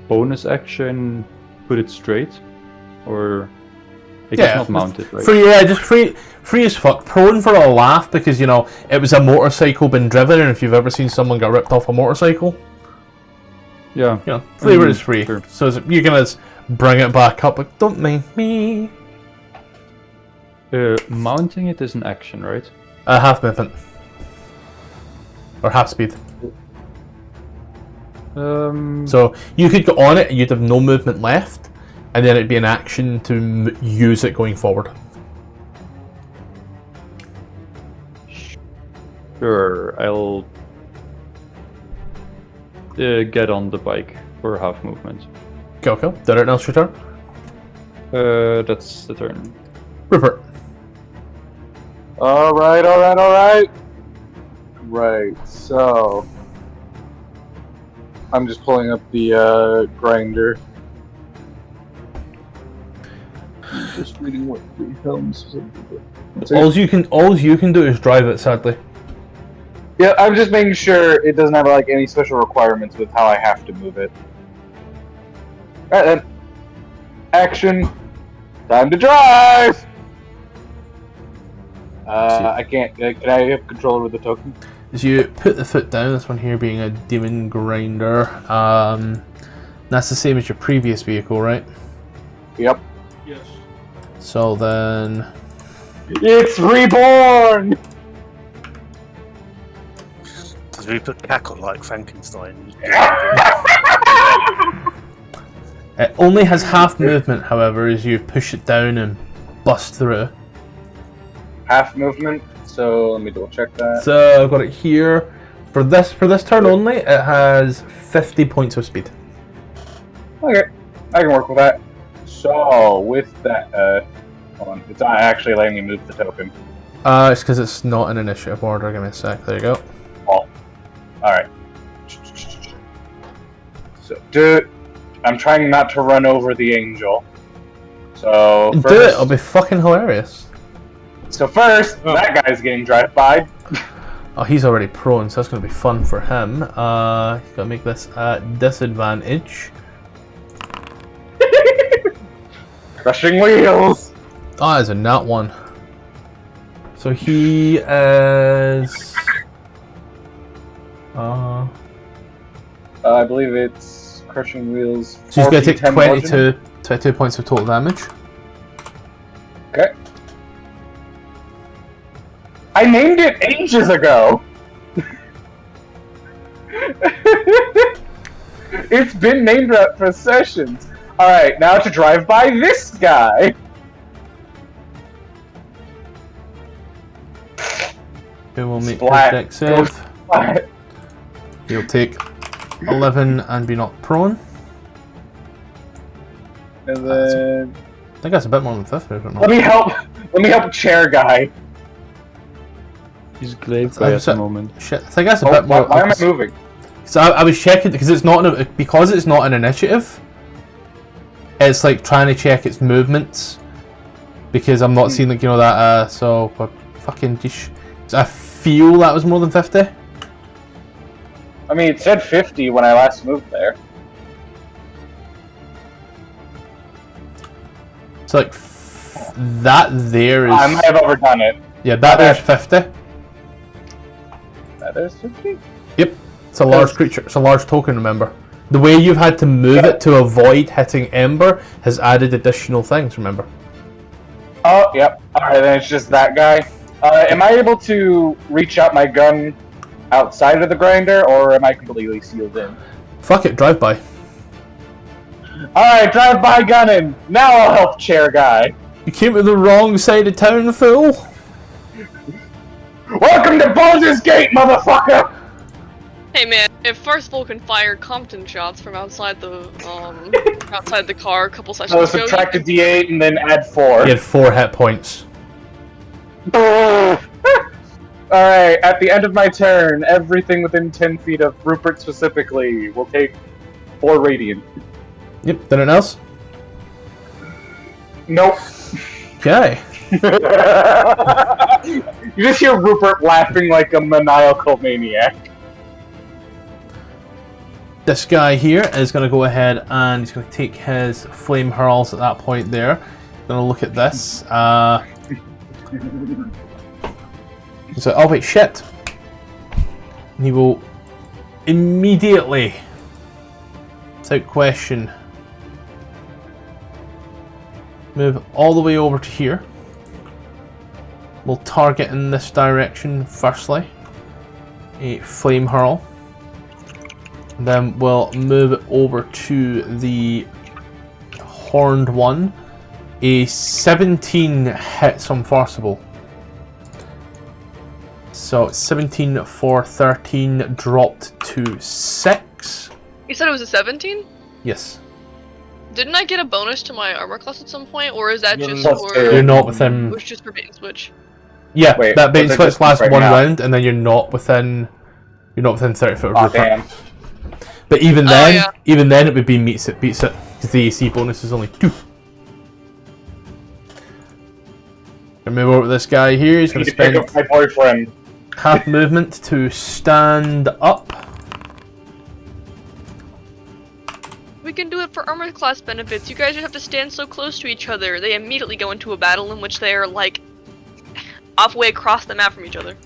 bonus action put it straight? Or I guess not mount it, right? Just free as fuck. Prone for a laugh because, you know, it was a motorcycle being driven, and if you've ever seen someone get ripped off a motorcycle, yeah, you know, flavor is free. Sure. So you can just bring it back up, like, don't mind me. Mounting it is an action, right? Half movement. Or half speed. So you could go on it and you'd have no movement left, and then it'd be an action to use it going forward. Sure, I'll get on the bike for half movement. Okay. Did it else your turn? That's the turn. Rupert. Alright. Right, so... I'm just pulling up the grinder. Just reading what the helms. All you can do is drive it. Sadly. Yeah, I'm just making sure it doesn't have like any special requirements with how I have to move it. Alright then. Action. Time to drive! I can't. Can I have control over the token? As you put the foot down, this one here being a demon grinder, that's the same as your previous vehicle, right? Yep. Yes. So then... It's reborn! Does Rupert cackle like Frankenstein? It only has half movement, however, as you push it down and bust through. Half movement, so let me double check that. So I've got it here. For this turn only, it has 50 points of speed. Okay, I can work with that. So, with that, hold on, it's not actually letting me move the token. It's because it's not in initiative order. Give me a sec. There you go. Oh, alright. So, dude, I'm trying not to run over the angel. So, Do it. first, It'll be fucking hilarious. that guy's getting drive-by. Oh, he's already prone, so that's going to be fun for him. He's got to make this at disadvantage. Crushing wheels! Oh, there's a nat one. So he is... I believe it's crushing wheels. So he's going to 14, take 10 22 points of total damage. Okay. I named it ages ago! It's been named for sessions. Alright, now to drive by this guy! Who will make Splat. his deck save. Splat. He'll take 11 and be knocked prone. And then... I think that's a bit more than 5 movement. Let me help chair guy. He's glaive guy at the moment. Shit, I think that's a Oh, bit more. why am I moving? So I was checking because it's not an initiative. It's like trying to check its movements because I'm not seeing like that. So fucking. So I feel that was more than 50. I mean, it said 50 when I last moved there. So like that there is. I might have overdone it. Yeah, that there's 50. There's 50? Yep, it's a large creature. It's a large token. Remember, the way you've had to move it to avoid hitting Ember has added additional things. Remember. Oh, yep. Alright, then it's just that guy. Am I able to reach out my gun outside of the grinder, or am I completely sealed in? Fuck it, drive by. Alright, drive-by gunning! Now I'll help chair guy! You came to the wrong side of town, fool. Welcome to Baldur's Gate, motherfucker! Hey man, if Firstful can fire Compton shots from outside the car a couple So sessions ago, subtract a d8 and then add 4. He had 4 hit points. Alright, at the end of my turn, everything within 10 feet of Rupert specifically will take 4 radiant. Yep, anything else? Nope. Okay. You just hear Rupert laughing like a maniacal maniac. This guy here is going to go ahead and he's going to take his flame hurls at that point there. Going to look at this. He's like, oh wait, shit. And he will immediately, without question, move all the way over to here. We'll target in this direction firstly. A flame hurl. Then we'll move it over to the horned one. A 17 hits on Forcible. So 17 for 13 dropped to 6. You said it was a 17? Yes. Didn't I get a bonus to my armor class at some point, or is that Yeah, just plus for? 2. You're not within. It was just for bait and switch. Yeah, Wait, that bait and what's switch it lasts right one now? round, and then you're not within 30 foot of Aw, Rupert. damn. But even Oh, then, yeah. even then, it would be beats it because the AC bonus is only 2. Gonna move over to this guy here. He's I gonna need to pick spend up my boyfriend. half movement to stand up. We can do it for armor class benefits. You guys just have to stand so close to each other. They immediately go into a battle in which they are like halfway across the map from each other.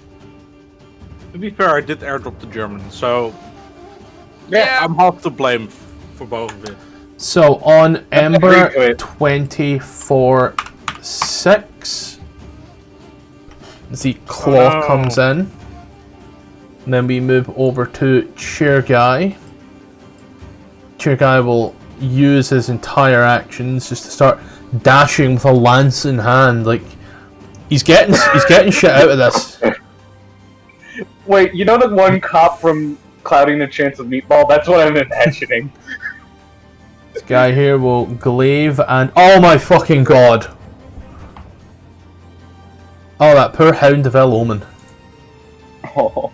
To be fair, I did airdrop the German, so Yeah. I'm half to blame for both of it. So on Ember agree to it. 24/6, the claw Oh, no. comes in. And then we move over to Chair Guy. Chair Guy will use his entire actions just to start dashing with a lance in hand. Like he's getting shit out of this. Wait, you know the one cop from Clouding the Chance of Meatball? That's what I'm imagining. This guy here will glaive and oh my fucking god! Oh, that poor Hound of Ill Omen. Oh.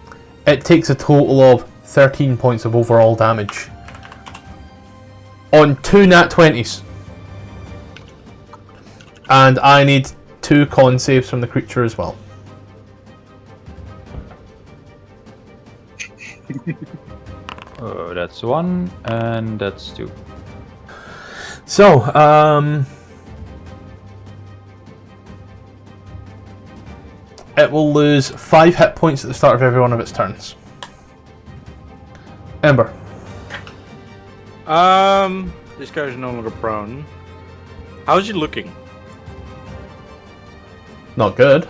It takes a total of 13 points of overall damage. On 2 nat 20s. And I need 2 con saves from the creature as well. Oh, that's 1, and that's 2. So, it will lose 5 hit points at the start of every one of its turns. Ember. This guy's no longer prone. How's he looking? Not good.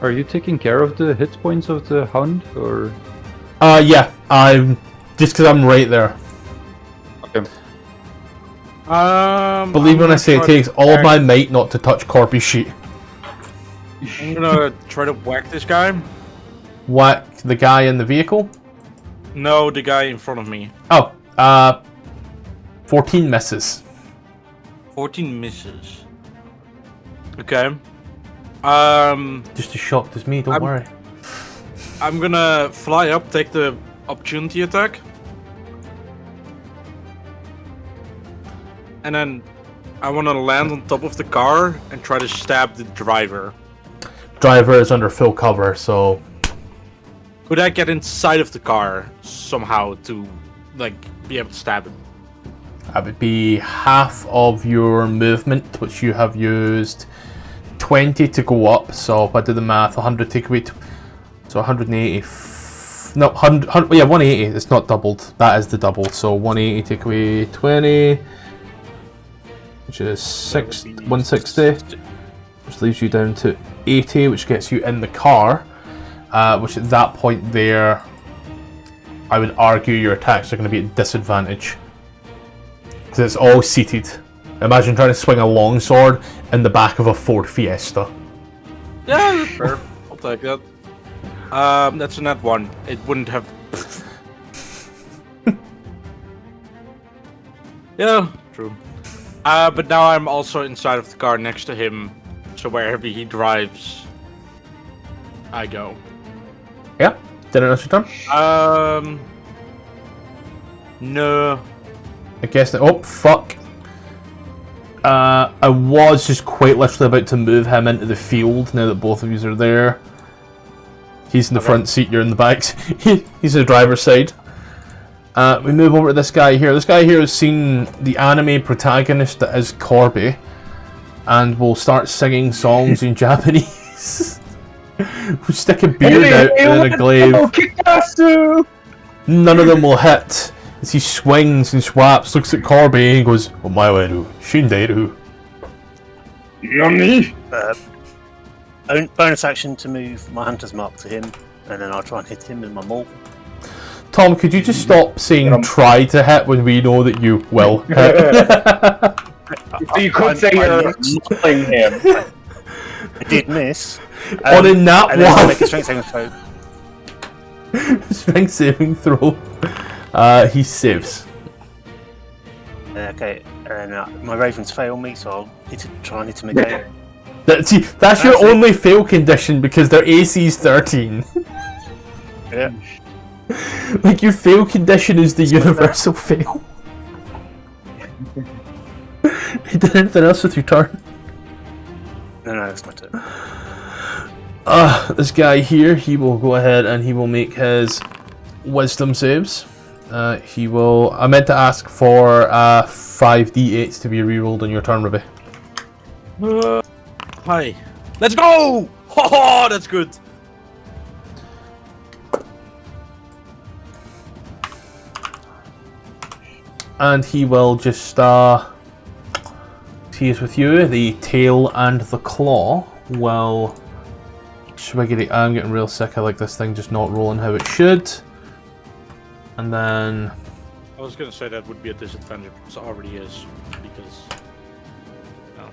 Are you taking care of the hit points of the Hound, or...? Yeah, I'm... Just because I'm right there. Okay. Believe I'm when I gonna say it try takes to all whack- my might not to touch Corby's sheet. I'm gonna try to whack this guy. Whack the guy in the vehicle. No, the guy in front of me. Oh, 14 misses. 14 misses. Okay. Just as shocked as me, don't worry. I'm gonna fly up, take the opportunity attack. And then I want to land on top of the car and try to stab the driver. Driver is under full cover, so... Could I get inside of the car somehow to, like, be able to stab him? That would be half of your movement, which you have used 20 to go up. So if I do the math, 100 take away... So 180... No, 100, yeah, 180. It's not doubled. That is the double. So 180 take away 20... Which is 160. Which leaves you down to 80, which gets you in the car. Which at that point there... I would argue your attacks are going to be at disadvantage. Because it's all seated. Imagine trying to swing a longsword in the back of a Ford Fiesta. Yeah, that's fair. I'll take that. That's a nat 1. It wouldn't have... Yeah, true. But now I'm also inside of the car next to him, so wherever he drives, I go. Yeah, didn't know your turn. No. I guess that. Oh, fuck. I was just quite literally about to move him into the field now that both of you are there. He's in the front seat, you're in the back. He's the driver's side. We move over to this guy here. This guy here has seen the anime protagonist that is Corby and will start singing songs in Japanese. We'll stick a beard out and then a glaive. None of them will hit. As he swings and swaps, looks at Corby and goes, Omaeru, Shinderu. Nani? Bonus action to move my hunter's mark to him, and then I'll try and hit him with my maul. Tom, could you just stop saying try to hit when we know that you will hit? So you could say you're killing him. I did miss. On a nat and then I'll one. make a strength saving throw. Strength saving throw. He saves. Okay, and my ravens fail me, so I'll try and hit him again. That's your only fail condition because their AC is 13. Yeah. Like your fail condition is the universal fail. You did anything else with your turn? No, it's my turn. This guy here, he will go ahead and he will make his wisdom saves. He will. I meant to ask for 5d8s to be rerolled on your turn, Ruby. Hi. Let's go! Oh, that's good. And he will just he is with you. The tail and the claw will swiggity. I'm getting real sick. I like this thing just not rolling how it should. And then I was gonna say that would be a disadvantage, because it already is, because... No.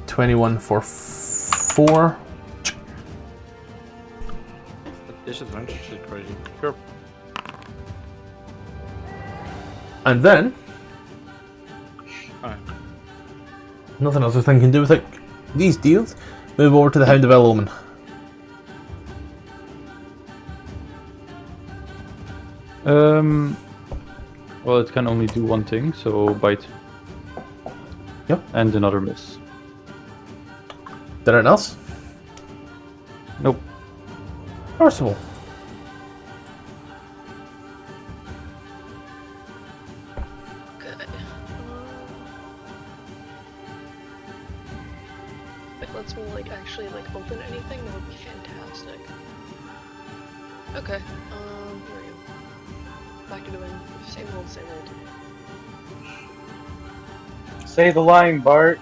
21 for 4. Disadvantage is crazy. Sure. And then Alright. nothing else this thing can do with it. These deals. Move over to the Hound of Eloman. Well, it can only do one thing, so bite. Yep. And another miss. Did anything else? Nope. Percival. Good. If it lets me like actually like open anything, that would be fantastic. Okay. Here we go. Back to doing same old, same old. Say the line, Bart.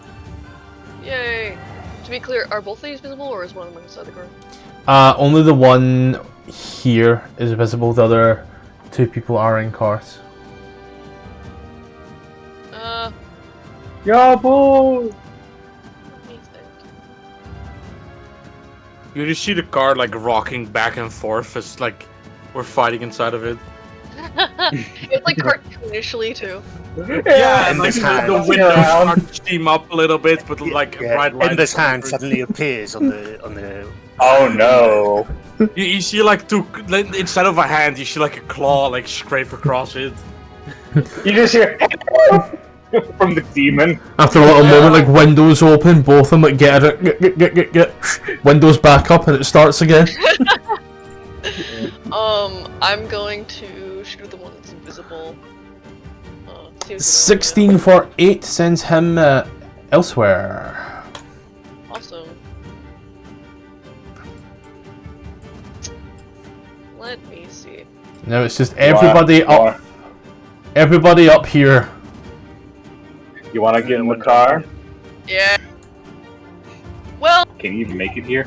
Yay! To be clear, are both of these visible, or is one of them inside the car? Only the one here is visible. The other 2 people are in cars. Yeah, boy. Let me think. You just see the car like rocking back and forth as like we're fighting inside of it. It's like cartoonishly too. Yeah, and this like hand. the windows start to steam up a little bit, but like bright lights. Ember's coming hand through. suddenly appears on the. Oh no. You see like 2, like, instead of a hand, you see like a claw like scrape across it. You just hear from the demon. After a little moment, like windows open, both of them like get windows back up, and it starts again. I'm going to shoot the one that's invisible. See what's 16 for 8 sends him elsewhere. Awesome. Let me see. Now it's just everybody up. Everybody up here. You want to get in the car? Yeah. Well, Can you even make it here?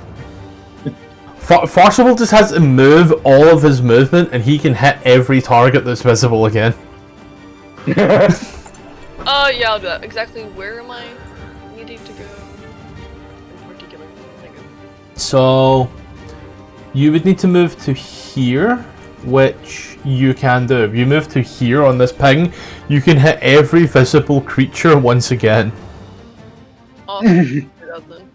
Farcival just has to move all of his movement, and he can hit every target that's visible again. yeah, I'll do that. Exactly where am I needing to go? In particular. So you would need to move to here, which you can do. If you move to here on this ping, you can hit every visible creature once again. Awesome. Do that then.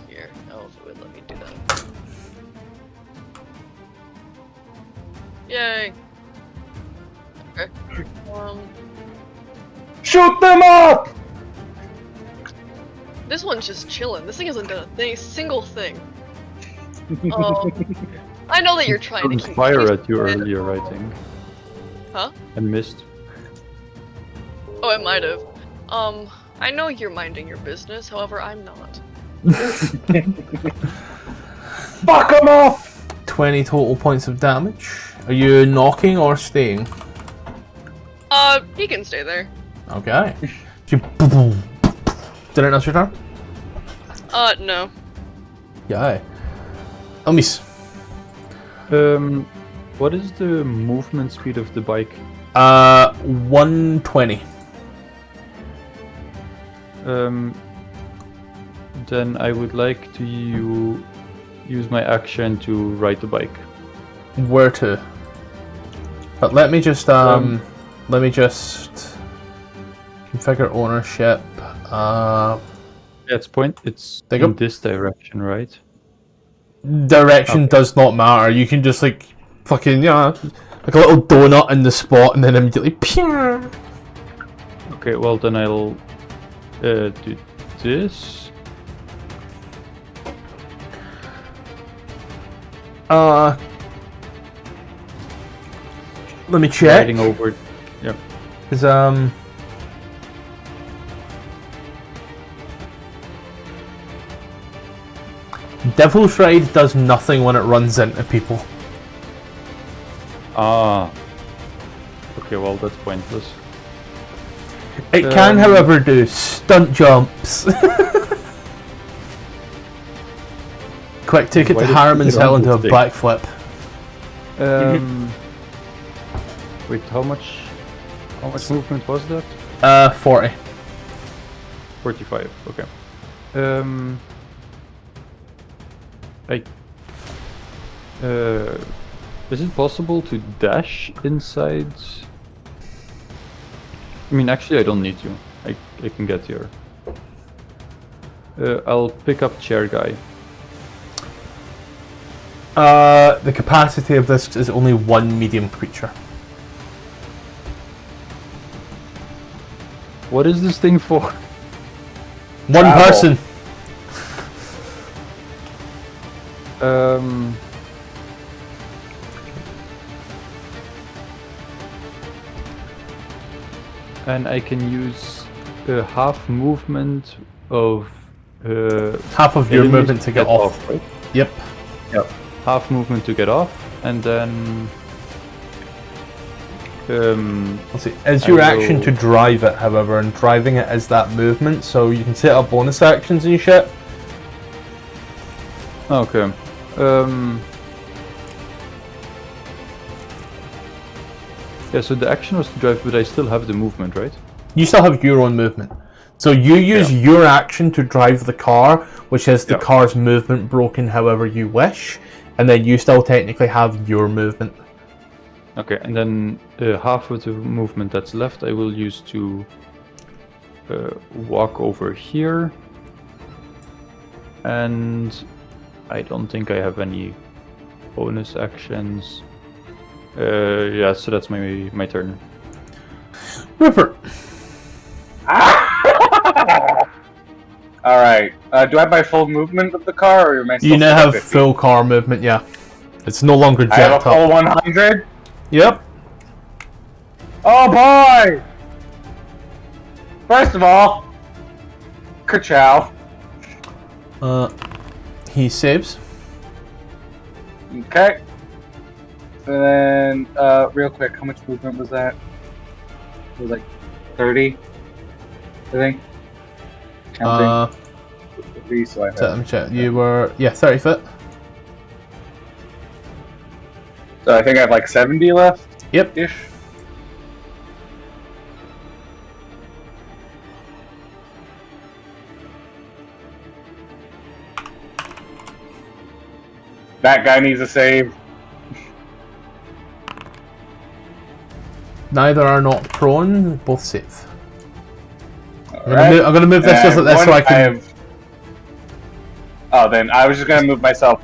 Here, oh, if it would let me do that. Yay! Okay. Shoot them up! This one's just chilling. This thing hasn't done a single thing. I know that you're trying to Didn't keep fire keep at you it. earlier, I think. Huh? And missed. Oh, I might have. I know you're minding your business, however, I'm not. Fuck them off! 20 total points of damage. Are you knocking or staying? He can stay there. Okay. You did it not your turn? No. Yeah. Elmis. What is the movement speed of the bike? 120. Then I would like to use my action to ride the bike. Where to? But let me just configure ownership. Yeah, it's There you in go. this direction, right? Direction Okay. does not matter. You can just like fucking like a little donut in the spot and then immediately pew. Okay, well then I'll do this. Let me check. Riding over. Yeah. Because Devil's Ride does nothing when it runs into people. Ah. Okay, well that's pointless. It can, however, do stunt jumps. Quick, take it Why to did Harriman's you put it Hill on and do a this thing? backflip. Wait, how much movement was that? 40. 45. Okay. Is it possible to dash inside? I mean, actually, I don't need to. I can get here. I'll pick up chair guy. The capacity of this is only one medium creature. What is this thing for? One Travel. person. And I can use half movement of Half of your enemies movement to get off. right? Yep. Half movement to get off, and then Let's see. It's your I action will- to drive it, however, and driving it is that movement, so you can set up bonus actions and shit. okay. Yeah, so the action was to drive, but I still have the movement, right? You still have your own movement. So you use your action to drive the car, which is the Yeah. car's movement broken however you wish, and then you still technically have your movement. Okay, and then half of the movement that's left I will use to walk over here. And I don't think I have any bonus actions. Yeah, so that's my turn. Rupert, Alright. Do I have my full movement of the car, or am I still you now have 50? full car movement, yeah. It's no longer I have a jacked full up. 100? Yep. Oh boy! First of all, ka-chow. He saves. Okay. And then, real quick, how much movement was that? It was like 30, I think. Counting. 3, so I So let have. me check. You were 30 foot. So I think I have like 70 left Yep. ish. That guy needs a save. Neither are not prone. Both save. Alright. I'm gonna move this just like this so I can. Oh, then I was just gonna move myself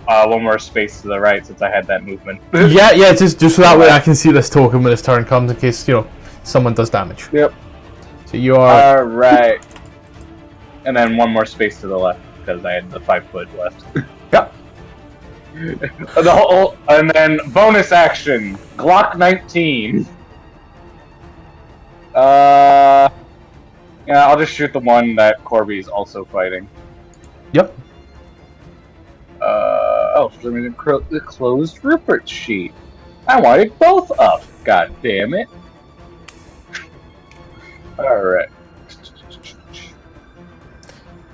one more space to the right since I had that movement. Yeah, just so that way I can see this token when his turn comes in case, someone does damage. Yep. So you are... Alright. And then one more space to the left because I had the 5 foot left. Yep. And then bonus action, Glock 19. Yeah, I'll just shoot the one that Corby's also fighting. Yep. Oh, for some reason, the closed Rupert sheet. I wanted both up. God damn it. Alright.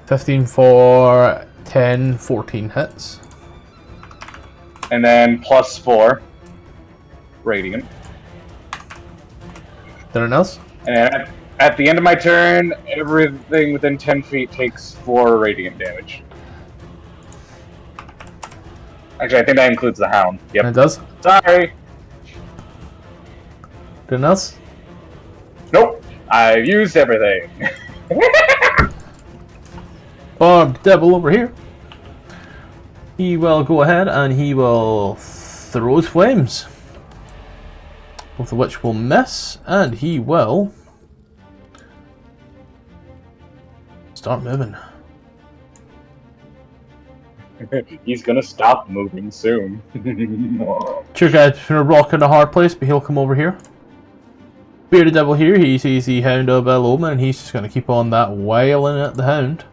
15 for 10, 14 hits. And then +4 radiant. Anything else? And then at the end of my turn, everything within 10 feet takes 4 radiant damage. Actually, I think that includes the hound. And Yep. it does. Sorry. Anything else? Nope. I've used everything. Devil over here. He will go ahead and he will throw his flames. Both of which will miss, and he will Start moving. He's gonna stop moving soon. Sure, guys, been a rock in a hard place, but he'll come over here. Bearded Devil here, he sees the Hound of Beloma, and he's just going to keep on that wailing at the Hound.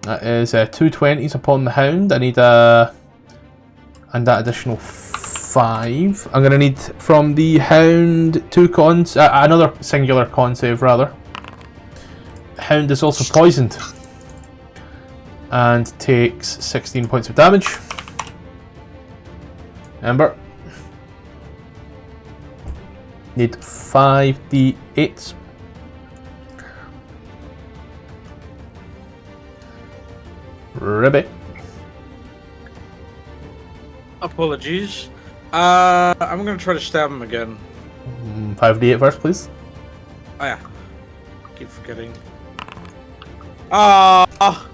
That is 220s upon the Hound. I need and that additional 5. I'm going to need from the Hound 2 cons, another singular con save rather. Hound is also poisoned and takes 16 points of damage. Ember. Need 5d8s. Ribbit. Apologies. I'm gonna try to stab him again. 5d8 first, please. Oh yeah. Keep forgetting. Ah!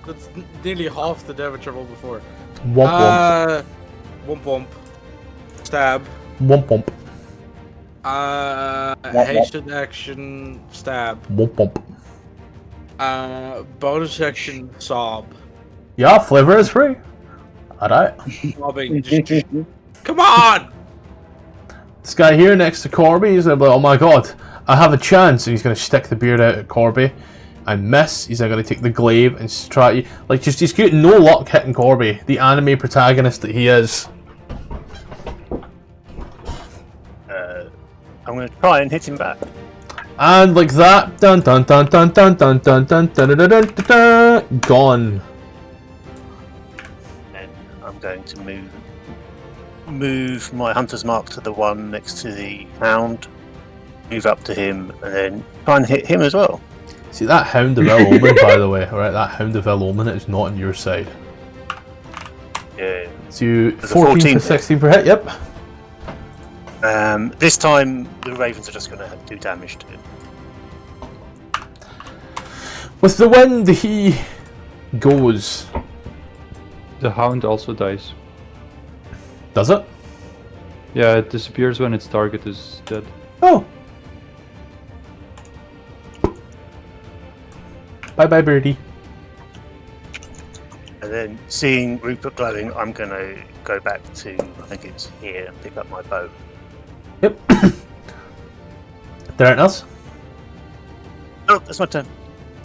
That's nearly half the damage I rolled before. Womp Womp womp. Stab. womp. Womp womp. Hasted action. Stab. Womp womp. Bonus action. Sob. Yeah, flavor is free. Alright. Sobbing. Come on! This guy here next to Corby is like, oh my god, I have a chance. And he's going to stick the beard out at Corby and miss. He's now going to take the glaive and try, like, he's getting no luck hitting Corby, the anime protagonist that he is. I'm going to try and hit him back. And like that, dun dun dun dun dun dun dun dun dun dun dun dun dun, gone. And I'm going to move my hunter's mark to the one next to the Hound, move up to him, and then try and hit him as well. See that Hound of Ill Omen, by the way, alright, that Hound of Ill Omen is not on your side. Yeah. So you There's a 14 to 16 per hit, yep. This time the ravens are just going to do damage to him. With the wind, he goes. The Hound also dies. Does it? Yeah, it disappears when its target is dead. Oh. Bye bye, birdie. And then seeing Rupert glowing, I'm going to go back to, I think it's here, and pick up my bow. Yep. There anything else? Oh, that's my turn.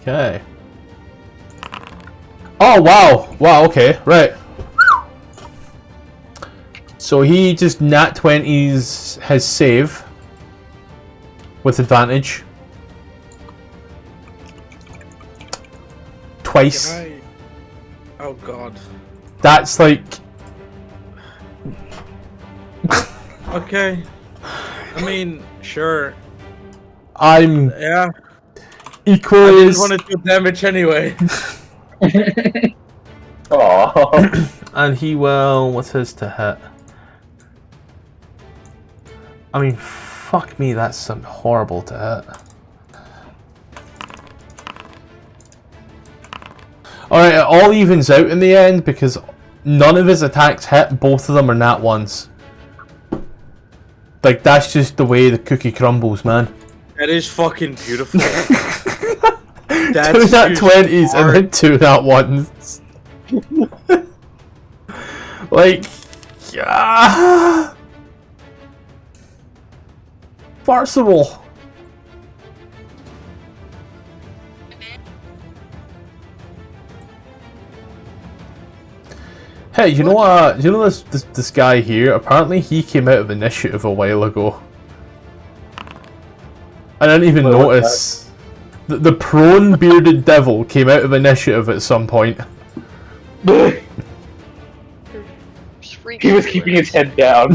Okay. Oh, wow. Wow, okay. Right. So he just nat 20s his save with advantage. Twice. Oh god. That's like... Okay. I mean, sure. I'm Yeah. equally I as... didn't want to do damage anyway. Aww. And he will... What's his to hit? I mean, fuck me, that's some horrible to hit. Alright, it all evens out in the end because none of his attacks hit, both of them are nat ones. Like, that's just the way the cookie crumbles, man. That is fucking beautiful. 2 That's nat just 20s and hard. then 2 nat 1s. Like, yeah. Farcical. Hey, you know what? You know this guy here? Apparently, he came out of initiative a while ago. I didn't even notice. The prone bearded devil came out of initiative at some point. Just freak He was everywhere. keeping his head down.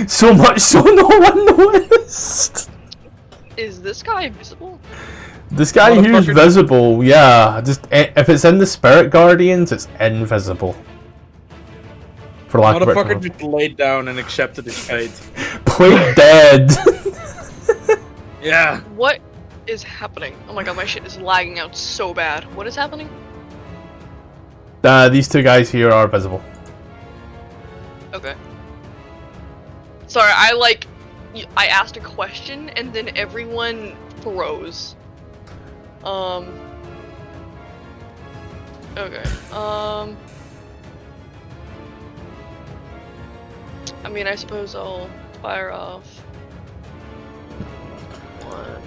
So much so no one noticed. Is this guy visible? This guy here is Motherfucker. visible, yeah. Just if it's in the Spirit Guardians, it's invisible. For lack of a better Motherfucker term. just laid down and accepted his fate. Played dead. Yeah. What is happening? Oh my god, my shit is lagging out so bad. What is happening? These two guys here are visible. Okay. Sorry, I asked a question and then everyone froze. Okay. I mean, I suppose I'll fire off one.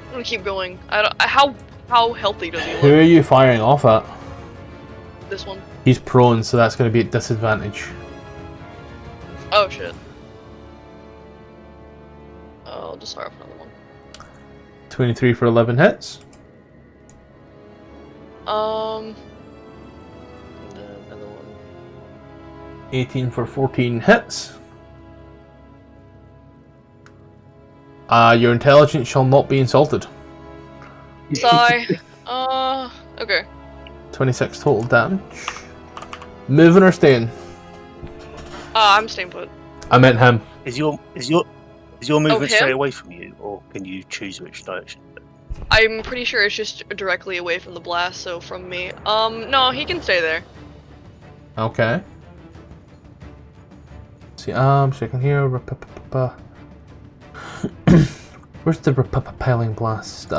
I'm gonna keep going. I don't. How healthy does he Who look? are you firing off at? This one. He's prone, so that's going to be at disadvantage. Oh shit. I'll just fire off another one. 23 for 11 hits. And another one. 18 for 14 hits. Your intelligence shall not be insulted. Sigh. Okay. 26 total damage. Moving or staying? I'm staying put. I meant him. Is your movement him? straight away from you, or can you choose which direction? I'm pretty sure it's just directly away from the blast, so from me. No, he can stay there. Okay. See, checking here. Where's the repelling blast?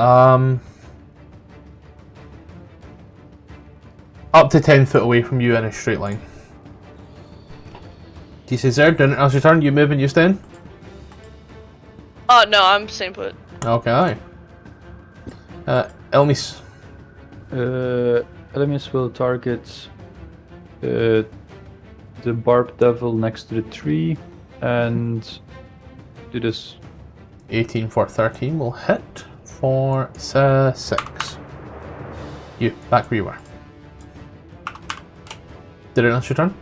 Up to 10 foot away from you in a straight line. He says there, didn't else your turn, you move and you stand? No, I'm staying put. Okay. Elmis. Elemis will target the barb devil next to the tree and do this. 18 for 13 will hit for 6. You, back where you were. Did it else your turn?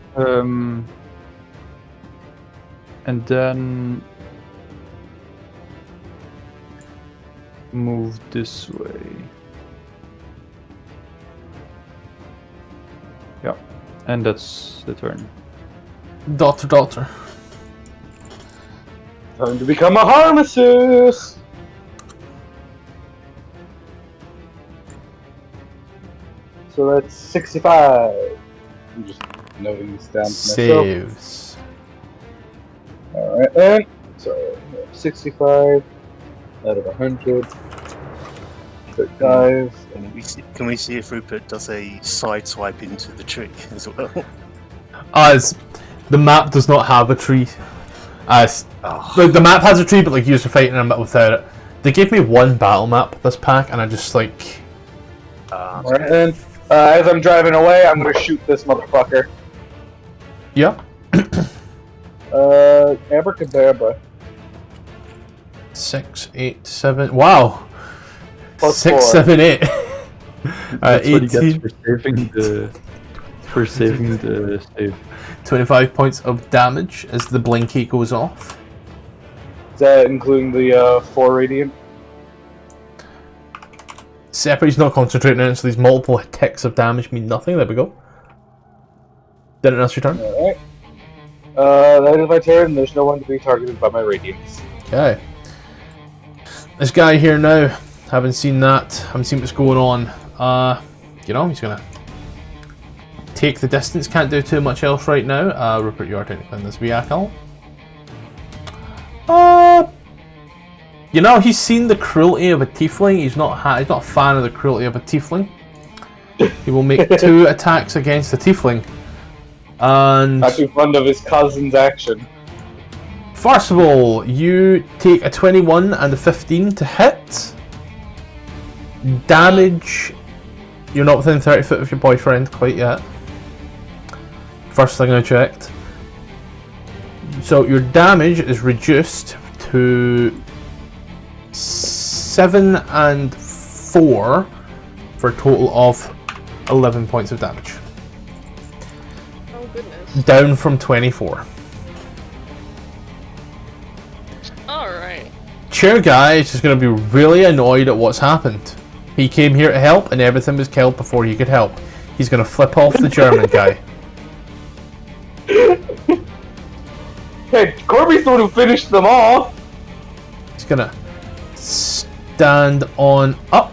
And then move this way. Yeah, and that's the turn. Daughter. Time to become a Harmasus! So that's 65. I'm just noting this down for myself. Saves. Alright then. So, 65 out of 100. 35. Can we see if Rupert does a side swipe into the tree as well? The map does not have a tree. The map has a tree, but like you're fighting a bit without it. They gave me one battle map this pack, and I just like. Alright then. As I'm driving away, I'm gonna shoot this motherfucker. Yeah. Abracadabra. 6, 8, 7. Wow. Plus 6, 4. 7, 8. That's what he gets 18. for saving the save. 25 points of damage as the blinky goes off. Is that including the 4 radiant? Separate, he's not concentrating on it, so these multiple ticks of damage mean nothing. There we go. Didn't else return. Alright. That is my turn. There's no one to be targeted by my radiance. Okay. This guy here now, haven't seen what's going on. He's gonna take the distance, can't do too much else right now. Rupert, you are technically in this vehicle. He's seen the cruelty of a tiefling. He's not a fan of the cruelty of a tiefling. He will make 2 attacks against the tiefling. And Making fun of his cousin's action. first of all, you take a 21 and a 15 to hit. Damage. You're not within 30 foot of your boyfriend quite yet. First thing I checked. So your damage is reduced to 7 and 4 for a total of 11 points of damage. Oh goodness. Down from 24. Alright. Chair guy is just going to be really annoyed at what's happened. He came here to help and everything was killed before he could help. He's going to flip off the German guy. Hey, Corby's the one who finished them off! He's going to stand on up.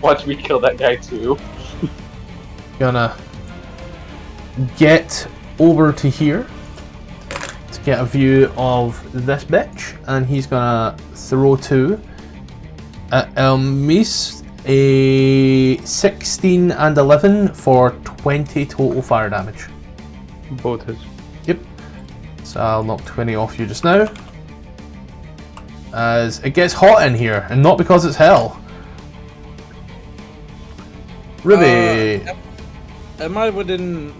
Watch me kill that guy too. Gonna get over to here to get a view of this bitch, and he's gonna throw 2 Mace, a 16 and 11 for 20 total fire damage. Both hits. Yep. So I'll knock 20 off you just now. As it gets hot in here, and not because it's hell. Ruby! Am I within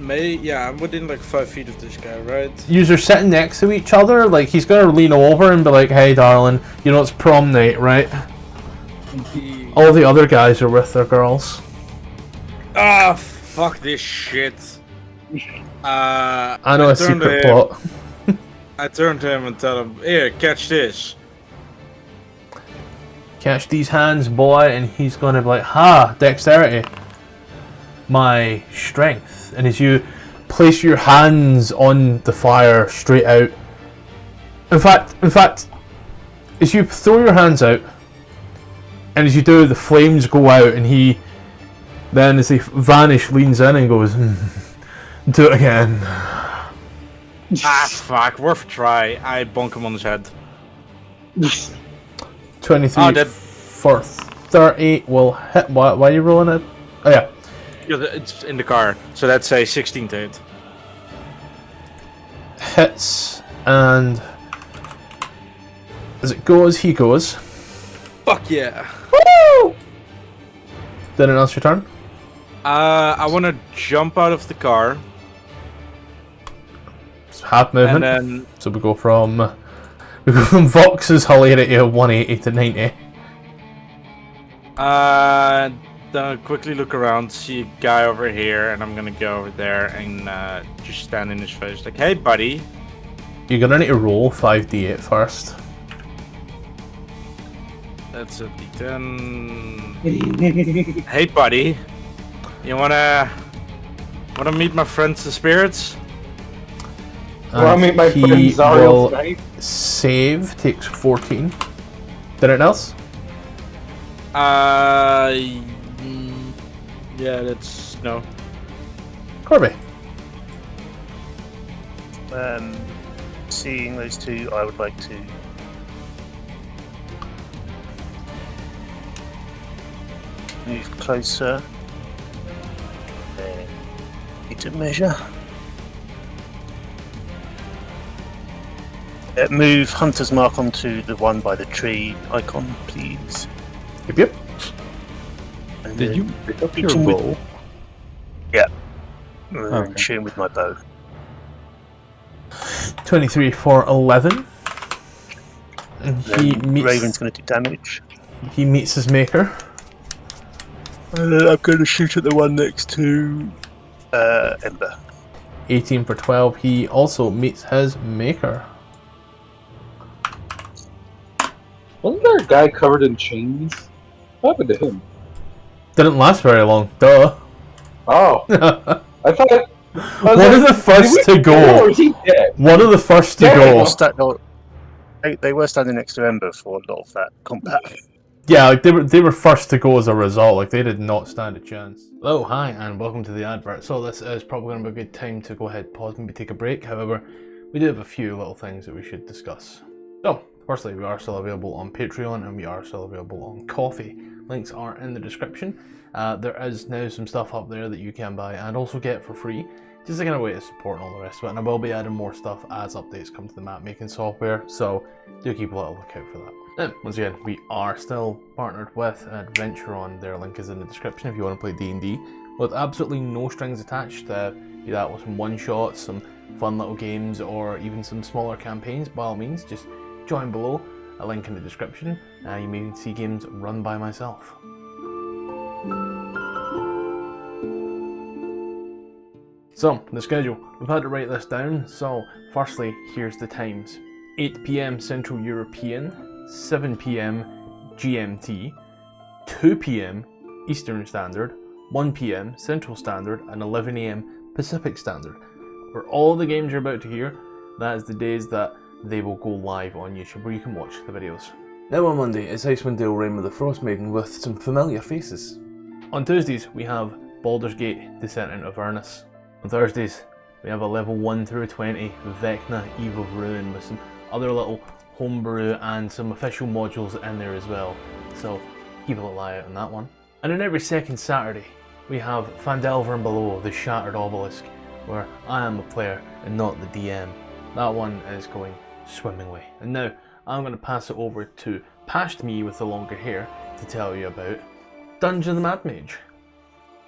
Yeah, I'm within like 5 feet of this guy, right? You're sitting next to each other, like he's gonna lean over and be like, hey darling, you know it's prom night, right? All the other guys are with their girls. Ah, fuck this shit. I know a secret plot. I turn to him and tell him, here, catch this. Catch these hands, boy, and he's gonna be like, ha, dexterity. My strength. And as you place your hands on the fire straight out. In fact, as you throw your hands out, and as you do, the flames go out, and he then, as they vanish, leans in and goes, do it again. Ah, fuck, worth a try. I bonk him on his head. 23 for 30 will hit. Why are you rolling it? Oh yeah. Yeah, it's in the car, so that's a 16 to hit. Hits, and as it goes, he goes. Fuck yeah. Woo! Then announce your turn. I want to jump out of the car. It's half movement. And then... So we go from Vox's hilarity of 180 to 90. Then I'll quickly look around, see a guy over here, and I'm gonna go over there and just stand in his face like, hey buddy. You're gonna need to roll 5d8 first. That's a d10. Hey buddy, you wanna meet my friends the spirits? Well, I mean, my friend he Zariel will tonight. save, takes 14. Anything else? Yeah, that's no. Corby. Seeing those two, I would like to move closer. Need to measure. Move Hunter's Mark onto the one by the tree icon, please. Yep. And Did then you pick up your reach in with- bow? Yeah. Okay. Shoot him with my bow. 23 for 11. And he Then meets. Raven's going to do damage. He meets his maker. I'm going to shoot at the one next to Ember. 18 for 12. He also meets his maker. Wasn't there a guy covered in chains? What happened to him? Didn't last very long. Duh. Oh, I thought. One of the first to go. Or is he dead? One of the first to Yeah, go. They were standing next to Ember for a lot of that combat. Yeah, like they were first to go as a result. Like they did not stand a chance. Hello, hi, and welcome to the advert. So this is probably going to be a good time to go ahead, pause, maybe take a break. However, we do have a few little things that we should discuss. So, firstly, we are still available on Patreon and we are still available on Coffee. Links are in the description. There is now some stuff up there that you can buy and also get for free. Just a kind of way to support and all the rest of it. And I will be adding more stuff as updates come to the map making software. So do keep a little lookout for that. And once again, we are still partnered with AdverntureOn. Their link is in the description if you want to play D&D with absolutely no strings attached. Be that with some one-shots, some fun little games, or even some smaller campaigns. By all means, just join below. A link in the description. You may see games run by myself. So, the schedule. We've had to write this down. So, firstly, here's the times. 8 PM Central European, 7 PM GMT, 2 PM Eastern Standard, 1 PM Central Standard, and 11 AM Pacific Standard. For all the games you're about to hear, that is the days that they will go live on YouTube, where you can watch the videos. Now on Monday, it's Icewind Dale Reign of the Frost Maiden with some familiar faces. On Tuesdays, we have Baldur's Gate Descent into Avernus. On Thursdays, we have a level 1 through 20 Vecna Eve of Ruin with some other little homebrew and some official modules in there as well. So he will lie out on that one. And on every second Saturday, we have Phandelver and Below, the Shattered Obelisk, where I am a player and not the DM. That one is going swimmingly. And now, I'm going to pass it over to past me with the longer hair to tell you about Dungeon of the Mad Mage.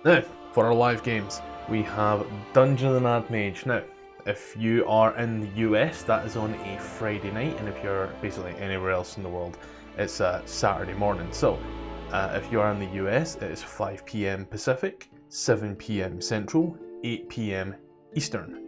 Now, for our live games, we have Dungeon of the Mad Mage. Now, if you are in the US, that is on a Friday night, and if you're basically anywhere else in the world, it's a Saturday morning. So, if you are in the US, it is 5 PM Pacific, 7 PM Central, 8 PM Eastern.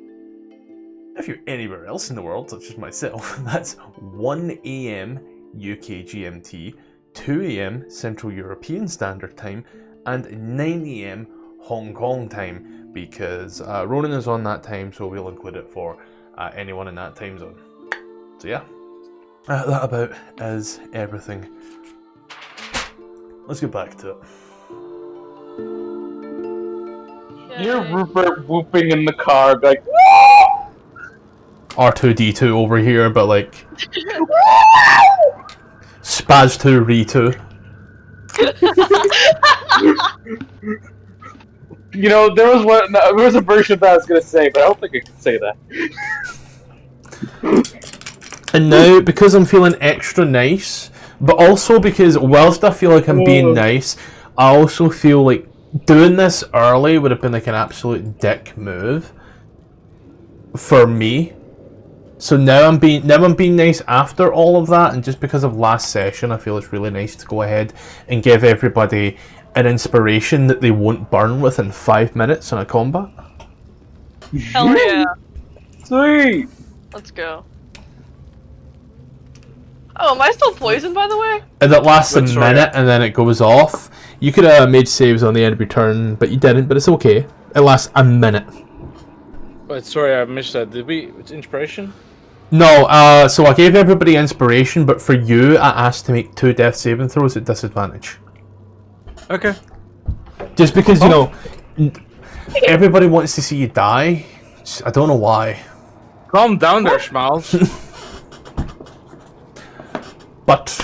If you're anywhere else in the world, such as myself, that's 1 AM UK GMT, 2 AM Central European Standard Time, and 9 AM Hong Kong time, because Ronan is on that time, so we'll include it for anyone in that time zone. So yeah, that about is everything. Let's get back to it. You're Rupert whooping in the car, like, R2D2 over here, but like Spaz2 Re2. You know, there was a version of that I was gonna say, but I don't think I can say that. And now, because I'm feeling extra nice, but also because whilst I feel like I'm being nice, I also feel like doing this early would have been like an absolute dick move for me. So now I'm being nice after all of that, and just because of last session, I feel it's really nice to go ahead and give everybody an inspiration that they won't burn within 5 minutes in a combat. Hell yeah. Sweet! Let's go. Oh, am I still poisoned, by the way? And that lasts a Wait, sorry. minute, and then it goes off. You could have made saves on the end of your turn, but you didn't, but it's okay. It lasts a minute. Wait, sorry, I missed that. Did we? It's inspiration? No, so I gave everybody inspiration, but for you, I asked to make 2 death saving throws at disadvantage. Okay. Just because, you know, everybody wants to see you die. I don't know why. Calm down there, Schmalz. But,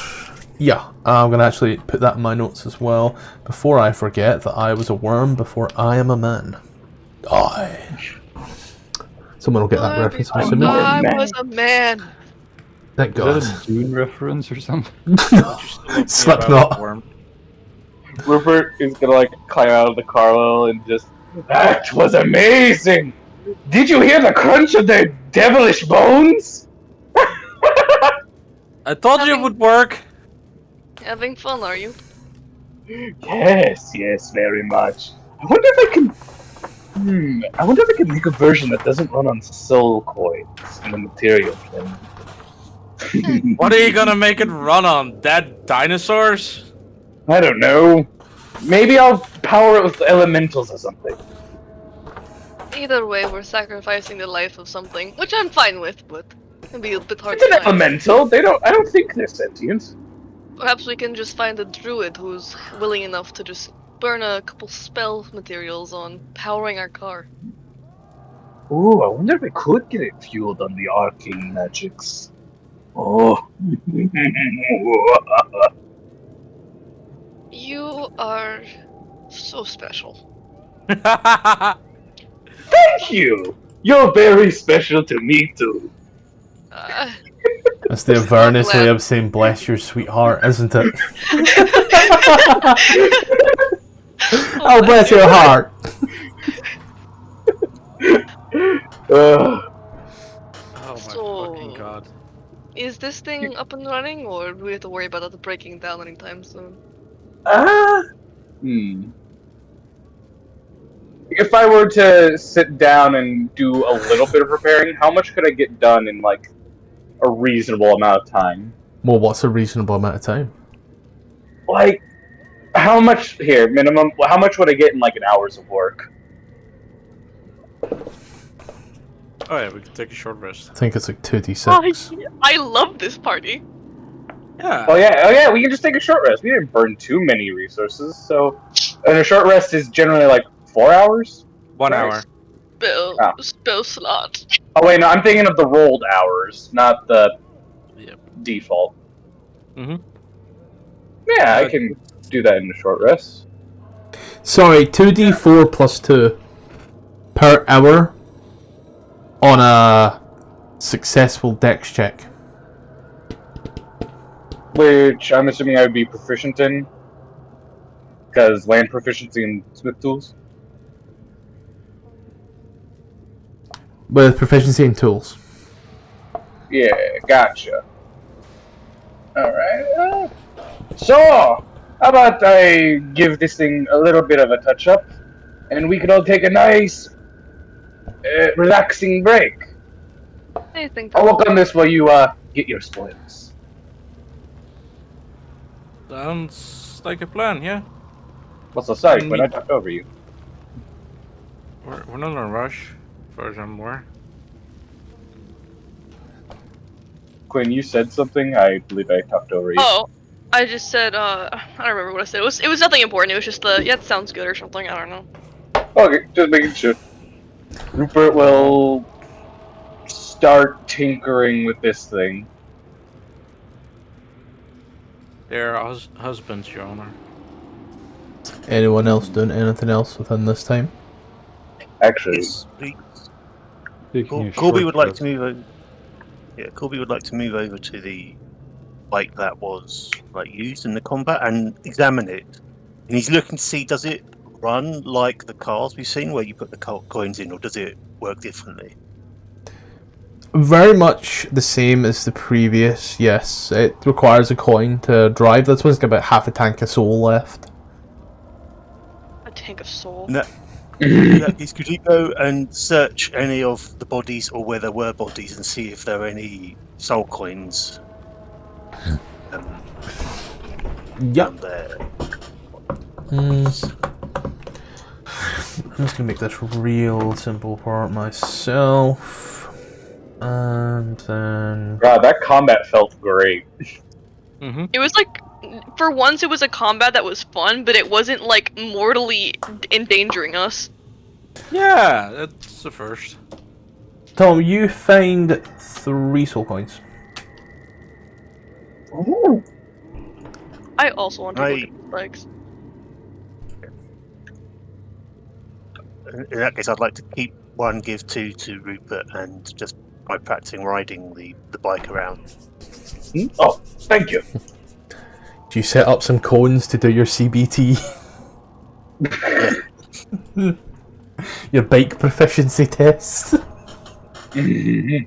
yeah, I'm going to actually put that in my notes as well, before I forget that I was a worm before I am a man. Die. Someone will get that reference. I'm assuming. I was a man. Thank Is God. that a Dune reference or something? Slipknot. Rupert is gonna like climb out of the car a little and just, that was amazing! Did you hear the crunch of their devilish bones? I told you it would work. Having fun, are you? Yes, very much. I wonder if I can make a version that doesn't run on soul coins in the material plane. What are you gonna make it run on? Dead dinosaurs? I don't know. Maybe I'll power it with elementals or something. Either way, we're sacrificing the life of something, which I'm fine with, but it'll be a bit hard It's to an find. elemental. I don't think they're sentient. Perhaps we can just find a druid who's willing enough to just burn a couple spell materials on powering our car. Ooh, I wonder if I could get it fueled on the arcane magics. Oh. You are so special. Thank you! You're very special to me too. That's the Avernus glad. way of saying bless your sweetheart, isn't it? Oh, bless your heart! Oh my So- fucking god. Is this thing up and running, or do we have to worry about it breaking down anytime soon? If I were to sit down and do a little bit of repairing, how much could I get done in like a reasonable amount of time? Well, what's a reasonable amount of time? Like, how much here, minimum? How much would I get in like an hour's of work? Oh yeah, we can take a short rest. I think it's like 2d6. I love this party. Yeah. Oh yeah, we can just take a short rest. We didn't burn too many resources, so and a short rest is generally like 4 hours. 1 hour. Spell slot. Oh wait, no, I'm thinking of the rolled hours, not the Yep. default. Mhm. Yeah, I can. do that in a short rest. Sorry, 2d4 plus 2 per hour on a successful dex check. Which I'm assuming I would be proficient in. Because land proficiency in smith tools. With proficiency in tools. Yeah, gotcha. Alright. So, how about I give this thing a little bit of a touch up, and we can all take a nice, relaxing break. I think I'll work on this while you, get your spoils. Sounds like a plan, yeah. Well, so sorry, Quinn, I talked over you. We're not in a rush, as far as I'm aware. Quinn, you said something. I believe I talked over you. Oh, I just said, I don't remember what I said. It was nothing important. It was just yeah, it sounds good or something. I don't know. Okay, just making sure. Rupert will start tinkering with this thing. They're husbands, Your Honor. Anyone else doing anything else within this time? Actually, Yes, please. Taking a Corby short would like rest. to move over. Yeah, Corby would like to move over to the bike that was used in the combat and examine it. And he's looking to see, does it run like the cars we've seen, where you put the coins in, or does it work differently? Very much the same as the previous, yes. It requires a coin to drive. This one's got about half a tank of soul left. A tank of soul. No. In that case, could you go and search any of the bodies, or where there were bodies, and see if there are any soul coins Yep. on there? I'm just gonna make this real simple for myself. And then... God, that combat felt great. Mm-hmm. It was like, for once, it was a combat that was fun, but it wasn't like mortally endangering us. Yeah, that's the first. Tom, you find 3 soul coins. Ooh. I also want to look Right. at the legs. In that case, I'd like to keep one, give 2 to Rupert, and just by practicing riding the bike around. Oh, thank you. Do you set up some cones to do your CBT? Your bike proficiency test? You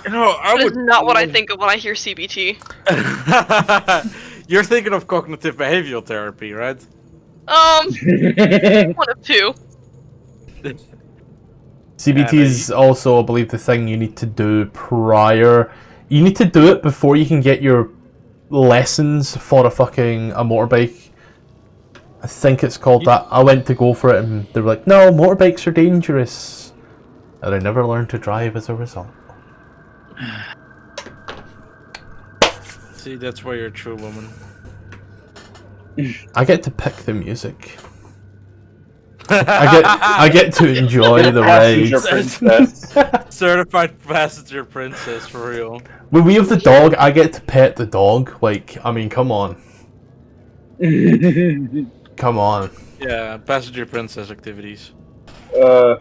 know, I That is would not what I think of when I hear CBT. You're thinking of cognitive behavioral therapy, right? One of 2. CBT Yeah, is also, I believe, the thing you need to do prior. You need to do it before you can get your lessons for a motorbike. I think it's called that. I went to go for it and they were like, no, motorbikes are dangerous. And I never learned to drive as a result. See, that's why you're a true woman. I get to pick the music. I get to enjoy the ride. Passenger princess. Certified passenger princess, for real. When we have the dog, I get to pet the dog. Like, I mean, come on. Come on. Yeah, passenger princess activities. That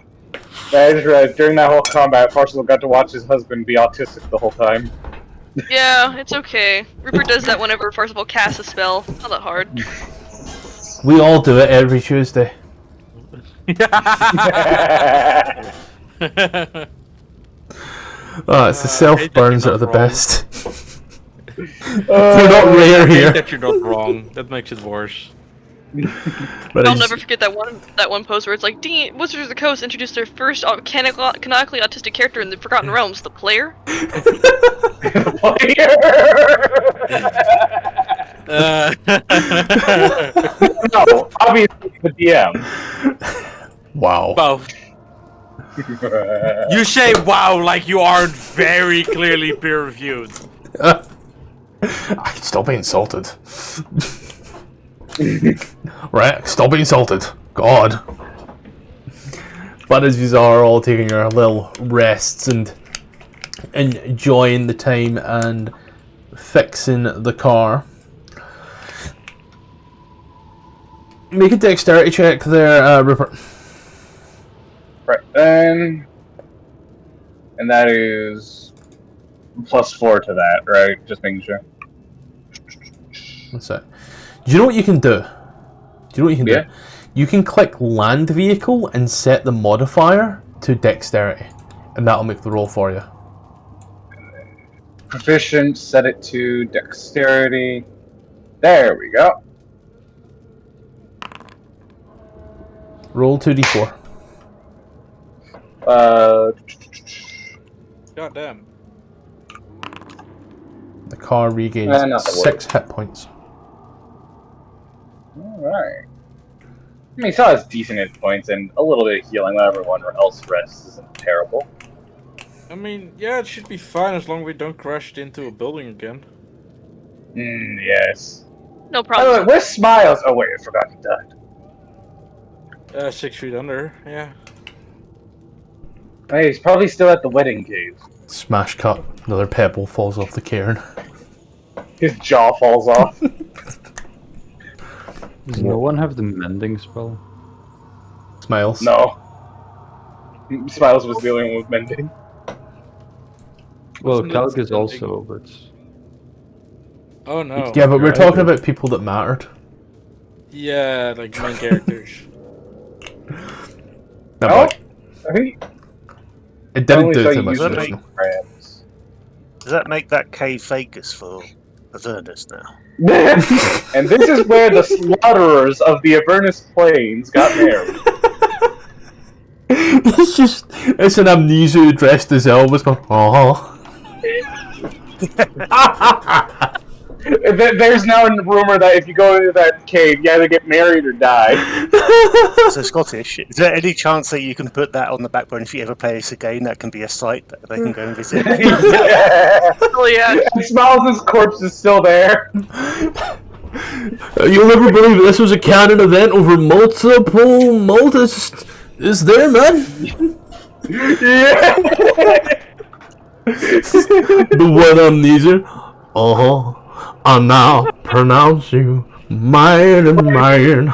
is right. During that whole combat, Parcel got to watch his husband be autistic the whole time. Yeah, it's okay. Rupert does that whenever Parzival casts a spell. It's not that hard. We all do it every Tuesday. Oh, it's the self burns that are the best. They're not rare I hate here. that you're not wrong. That makes it worse. But I'll it's- never forget that one post where it's like, Wizards of the Coast introduced their first canonically autistic character in the Forgotten Realms, the player. No, obviously the DM. Wow. Both. You say wow like you aren't very clearly peer reviewed. I can still be insulted. Right, still be insulted. God. But as you are all taking your little rests and enjoying the time and fixing the car, Make a dexterity check there, Rupert. Right then. And that is +4 to that, right? Just making sure. That's it. Do you know what you can do? Yeah. You can click land vehicle and set the modifier to dexterity, and that'll make the roll for you. Proficient, set it to dexterity. There we go. Roll 2d4. God damn. The car regains Not to 6 hit points. Alright. I mean, he still has decent hit points and a little bit of healing when everyone else rests isn't terrible. I mean, yeah, it should be fine as long as we don't crash into a building again. Yes. No By the way, problem. where's Smiles? Oh wait, I forgot he died. 6 feet under, yeah. Hey, he's probably still at the wedding cave. Smash cut. Another pebble falls off the cairn. His jaw falls off. Does no one have the mending spell? Smiles. No. Smiles was the only one with mending. Well, Wasn't it Calg is mending? also, but Oh no. Yeah, but we're Right. talking about people that mattered. Yeah, like main characters. No, Oh, but I think it didn't only do saw too you much use it. additional. Crabs. Does that make that cave Vegas for Avernus now? And this is where the slaughterers of the Avernus Plains got married. It's an amnesia dressed as Elvis going, oh. There's now a rumor that if you go into that cave, you either get married or die. So Scottish, is there any chance that you can put that on the backbone if you ever play this again? That can be a site that they can go and visit. Oh yeah. And Smiles' corpse is still there. You'll never believe it. This was a canon event over multiple Maltas. Is there, man? Yeah. The one amnesia. I now pronounce you mine and mine.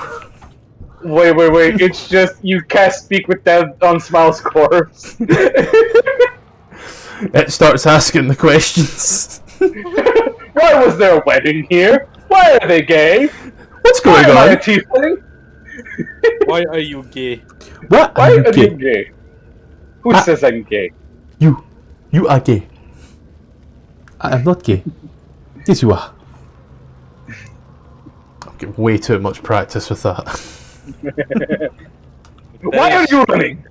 Wait. It's just you cast Speak with Dead on Smiles' corpse. It starts asking the questions. Why was there a wedding here? Why are they gay? What's Why going am I a on? tiefling? Why are you gay? What Why are you are you gay? gay? Who says I'm gay? You are gay. I am not gay. Yes, you are. I've got way too much practice with that. Why are you running?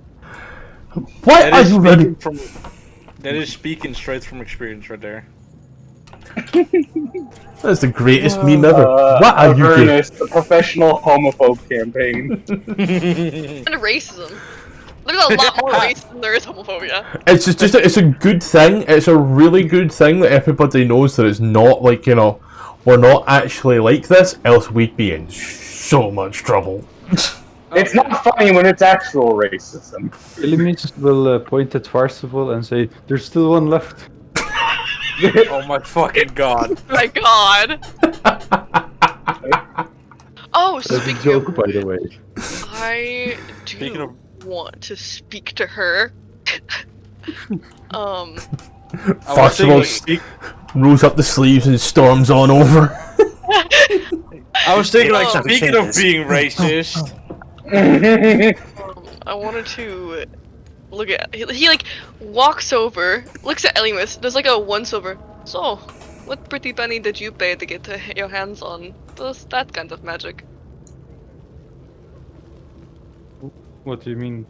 Why are you running? That is speaking straight from experience right there. That's the greatest meme ever. What are you gay? Avernus, the professional homophobe campaign. And racism. There's a lot more racism than there is homophobia. It's just it's a good thing. It's a really good thing that everybody knows that it's not like, you know, we're not actually like this, else we'd be in so much trouble. It's not funny when it's actual racism. Illumis will point at Farcival and say, "There's still one left." Oh my fucking god. My god. Oh, That's a speaking joke, of, by the way. I Speaking do of- want to speak to her. I was Farcival thinking, rolls up the sleeves and storms on over. I was thinking like, Oh. speaking of being racist. I wanted to look at. He like walks over, looks at Elimus, does like a once over. So, what pretty penny did you pay to get your hands on that kind of magic? What do you mean?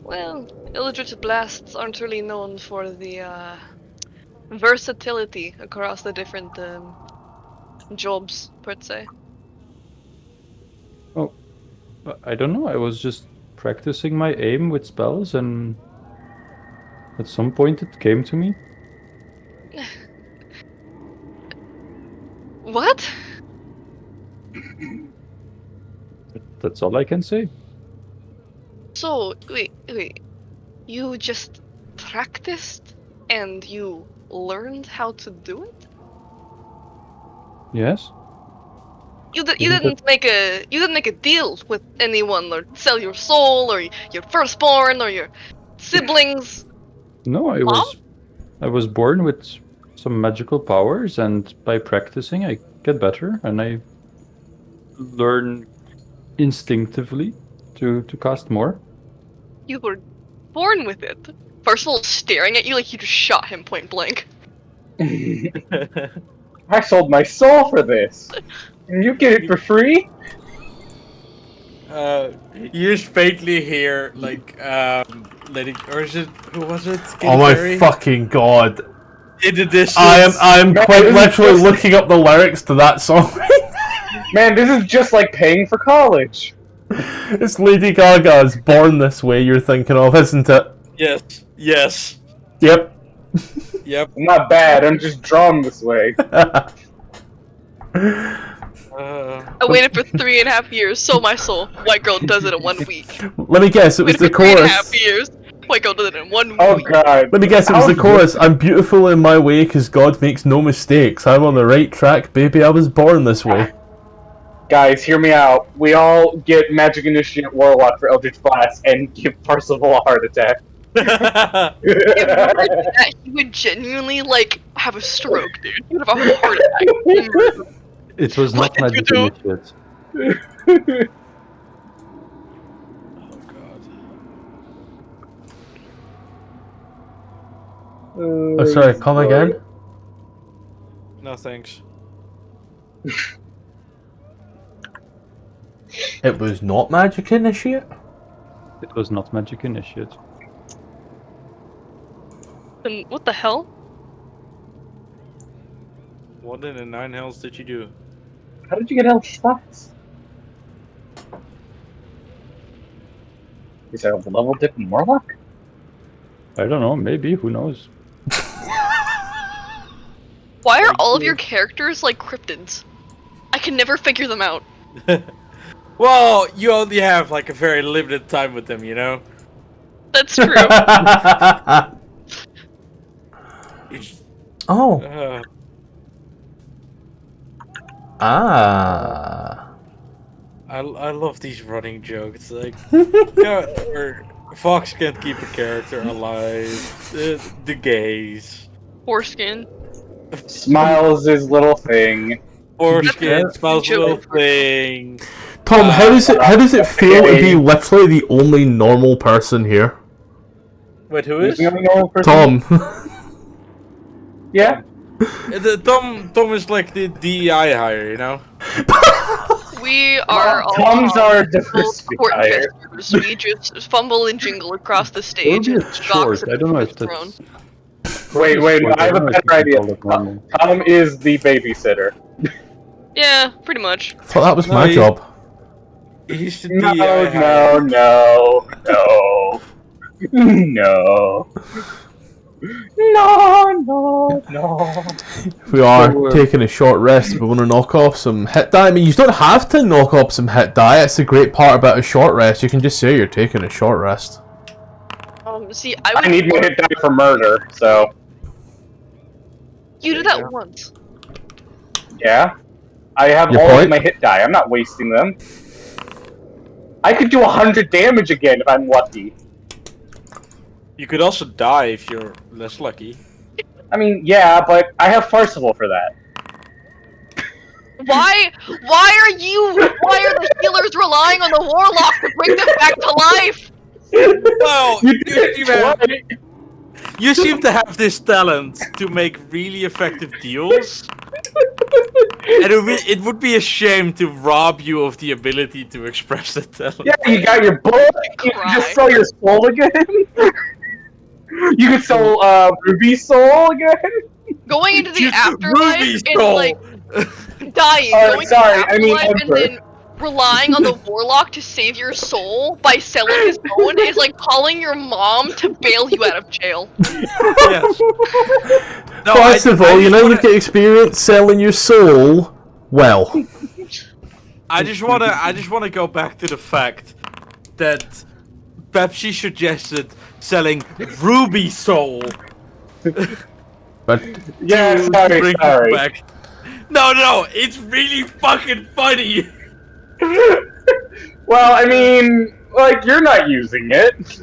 Well, Eldritch blasts aren't really known for the versatility across the different jobs, per se. I don't know. I was just practicing my aim with spells, and at some point it came to me. What? That's all I can say. So, wait. You just practiced and you learned how to do it? Yes. You didn't make a deal with anyone, or sell your soul, or your firstborn, or your siblings. No, I was born with some magical powers, and by practicing, I get better, and I learn instinctively to cast more. You were born with it. Percival's staring at you like you just shot him point blank. I sold my soul for this. And you get it for free? You just faintly hear like Lady, or is it, who was it? Oh my fucking god! In the distance. I am Man, quite this is literally just- looking up the lyrics to that song. Man, this is just like paying for college. It's Lady Gaga's "Born This Way" you're thinking of, isn't it? Yes. Yes. Yep. Yep. I'm not bad, I'm just drawn this way. I waited for 3.5 years, sold my soul. White girl does it in 1 week. Let me guess, it was Waited the for 3.5 chorus. years. White girl does it in 1 Oh week. god. Let me guess, it was How the is chorus. I'm beautiful in my way because God makes no mistakes. I'm on the right track, baby. I was born this way. Guys, hear me out. We all get Magic Initiate Warlock for Eldritch Blast and give Parzival a heart attack. If Robert did that, he would genuinely, like, have a stroke, dude. He would have a heart attack. It was not What did magic you initiate. Oh, sorry, come again? No thanks. It was not Magic Initiate? It was not magic initiate. Then what the hell? What in the 9 hells did you do? How did you get Eldritch Blast? Is that a level dip in Warlock? I don't know, maybe, who knows? Why are all of your characters like cryptids? I can never figure them out. Well, you only have like a very limited time with them, you know? That's true. Oh. I love these running jokes. Like, God, or Fox can't keep a character alive. The gays. Foreskin. Smiles his little thing. Foreskin, That's smells joke. little thing. Tom, how does it feel to be literally the only normal person here? Wait, who is? The only normal person? Tom. Yeah. Tom is like the DEI hire, you know? We are all Tom's our full court diversifier. jesters. We just fumble and jingle across the stage Maybe and it's gawk short, I don't know if the throne. that's... Wait, I have a better idea. Tom is the babysitter. Yeah, pretty much. I thought that was my No, job. He's the No, DEI hire. no. No. We are So, taking a short rest. We want to knock off some hit die. I mean, you don't have to knock off some hit die. That's the great part about a short rest. You can just say you're taking a short rest. See, I need my hit die for murder, so You did that once. yeah. I have Your all point? of my hit die. I'm not wasting them. I could do 100 damage again if I'm lucky. You could also die if you're less lucky. I mean, yeah, but I have Farcival for that. Why are the healers relying on the warlock to bring them back to life? Well, you seem to have this talent to make really effective deals. And it would be a shame to rob you of the ability to express that talent. Yeah, you got your bullet. You can just sell your soul again. You can sell Ruby's soul again. Going into the Just afterlife Ruby's and soul. like dying, Alright, going sorry, to the I mean afterlife and Emperor. then relying on the warlock to save your soul by selling his own is like calling your mom to bail you out of jail. Yes. No, First of all, I you just know wanna- you've got experience selling your soul. Well, I just wanna go back to the fact that Pepsi suggested selling Ruby Soul. but Yeah, to sorry. bring it back. No, it's really fucking funny. Well, I mean, like, you're not using it.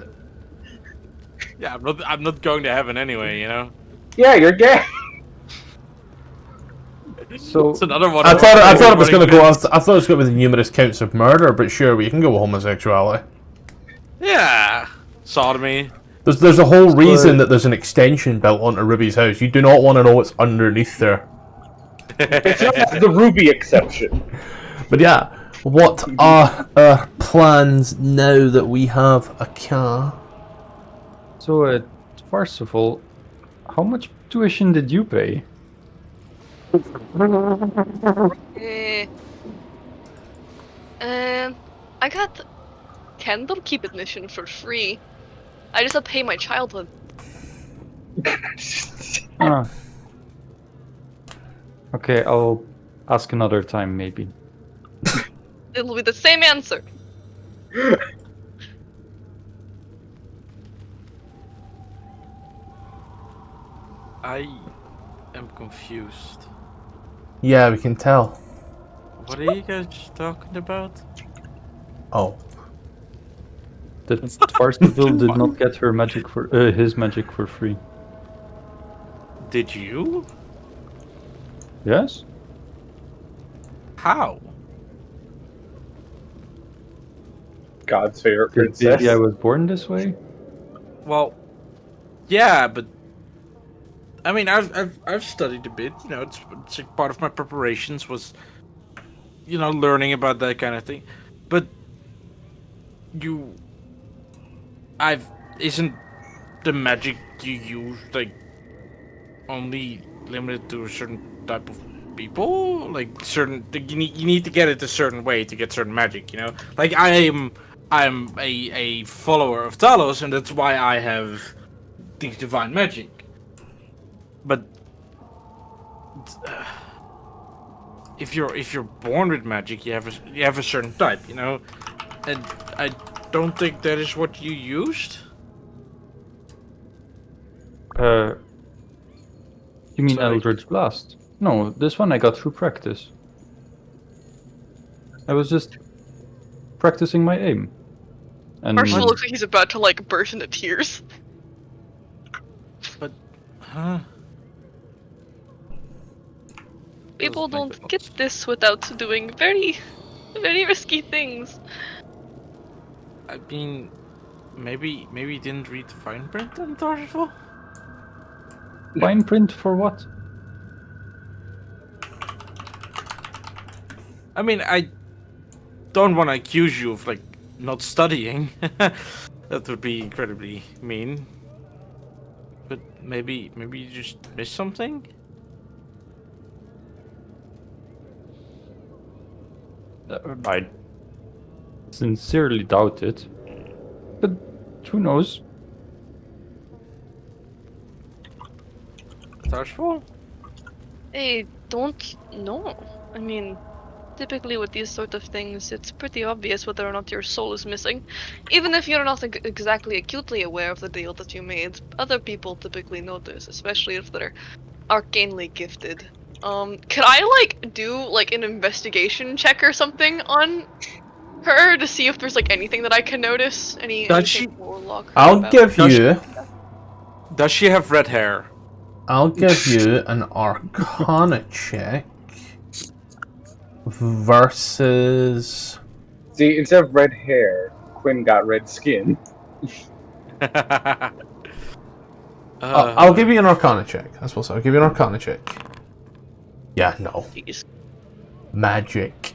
Yeah, I'm not going to heaven anyway, you know. Yeah, you're gay. So It's another one. I of thought my I thought it was favorite going to go. bits. I thought it was going to be the numerous counts of murder, but sure, we can go with homosexuality. Yeah, sodomy. There's a whole reason that there's an extension built onto Ruby's house. You do not want to know what's underneath there. It's not the Ruby exception. But yeah, what are our plans now that we have a car? So, first of all, how much tuition did you pay? Eh. I got Candlekeep admission for free. I just have to pay my childhood. Ah. Okay, I'll ask another time, maybe. It'll be the same answer. I am confused. Yeah, we can tell. What are you guys talking about? Oh, That Farseville did not get her magic for his magic for free. Did you? Yes? How? God's favorite Maybe princess. I was born this way? Well, yeah, but I mean, I've studied a bit. You know, it's like part of my preparations was, you know, learning about that kind of thing. But isn't the magic you use like only limited to a certain type of people? Like you need to get it a certain way to get certain magic. You know, like I'm a follower of Talos, and that's why I have these divine magic. But if you're born with magic, you have a certain type, you know, and I don't think that is what you used. You mean Sorry. Eldritch Blast? No, this one I got through practice. I was just practicing my aim. And Marshall looks like he's about to like burst into tears. Huh? People Doesn't make don't a lot get of this without doing very, very risky things. I mean, maybe you didn't read the fine print on Tarsifal? fine print for what? I mean, I don't want to accuse you of like not studying. That would be incredibly mean. But maybe you just missed something. I sincerely doubt it. But who knows? Tarsifal? I don't know. I mean, typically with these sort of things, it's pretty obvious whether or not your soul is missing. Even if you're not exactly acutely aware of the deal that you made, other people typically notice, especially if they're arcanely gifted. Could I, like, do, like, an investigation check or something on her to see if there's, like, anything that I can notice? Anything warlock I'll about? give you. Does she have red hair? I'll give you an Arcana check versus. See, instead of red hair, Quinn got red skin. I'll give you an Arcana check. That's what's. I'll give you an Arcana check. Yeah, no. Jeez. Magic.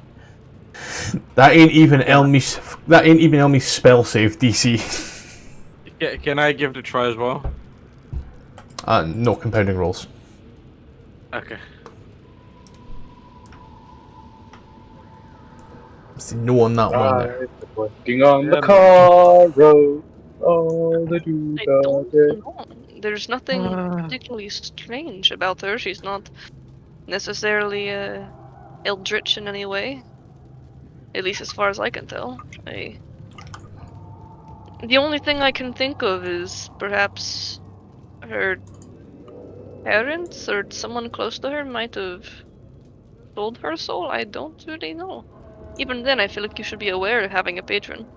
That ain't even Elmi's. That ain't even Elmi's spell save DC. Can I give it a try as well? No compounding rolls. Okay. See, no on that one there. Working on the car road. All the do I don't know. There's nothing particularly strange about her. She's not necessarily eldritch in any way. At least as far as I can tell. The only thing I can think of is perhaps her parents or someone close to her might have sold her soul? I don't really know. Even then, I feel like you should be aware of having a patron.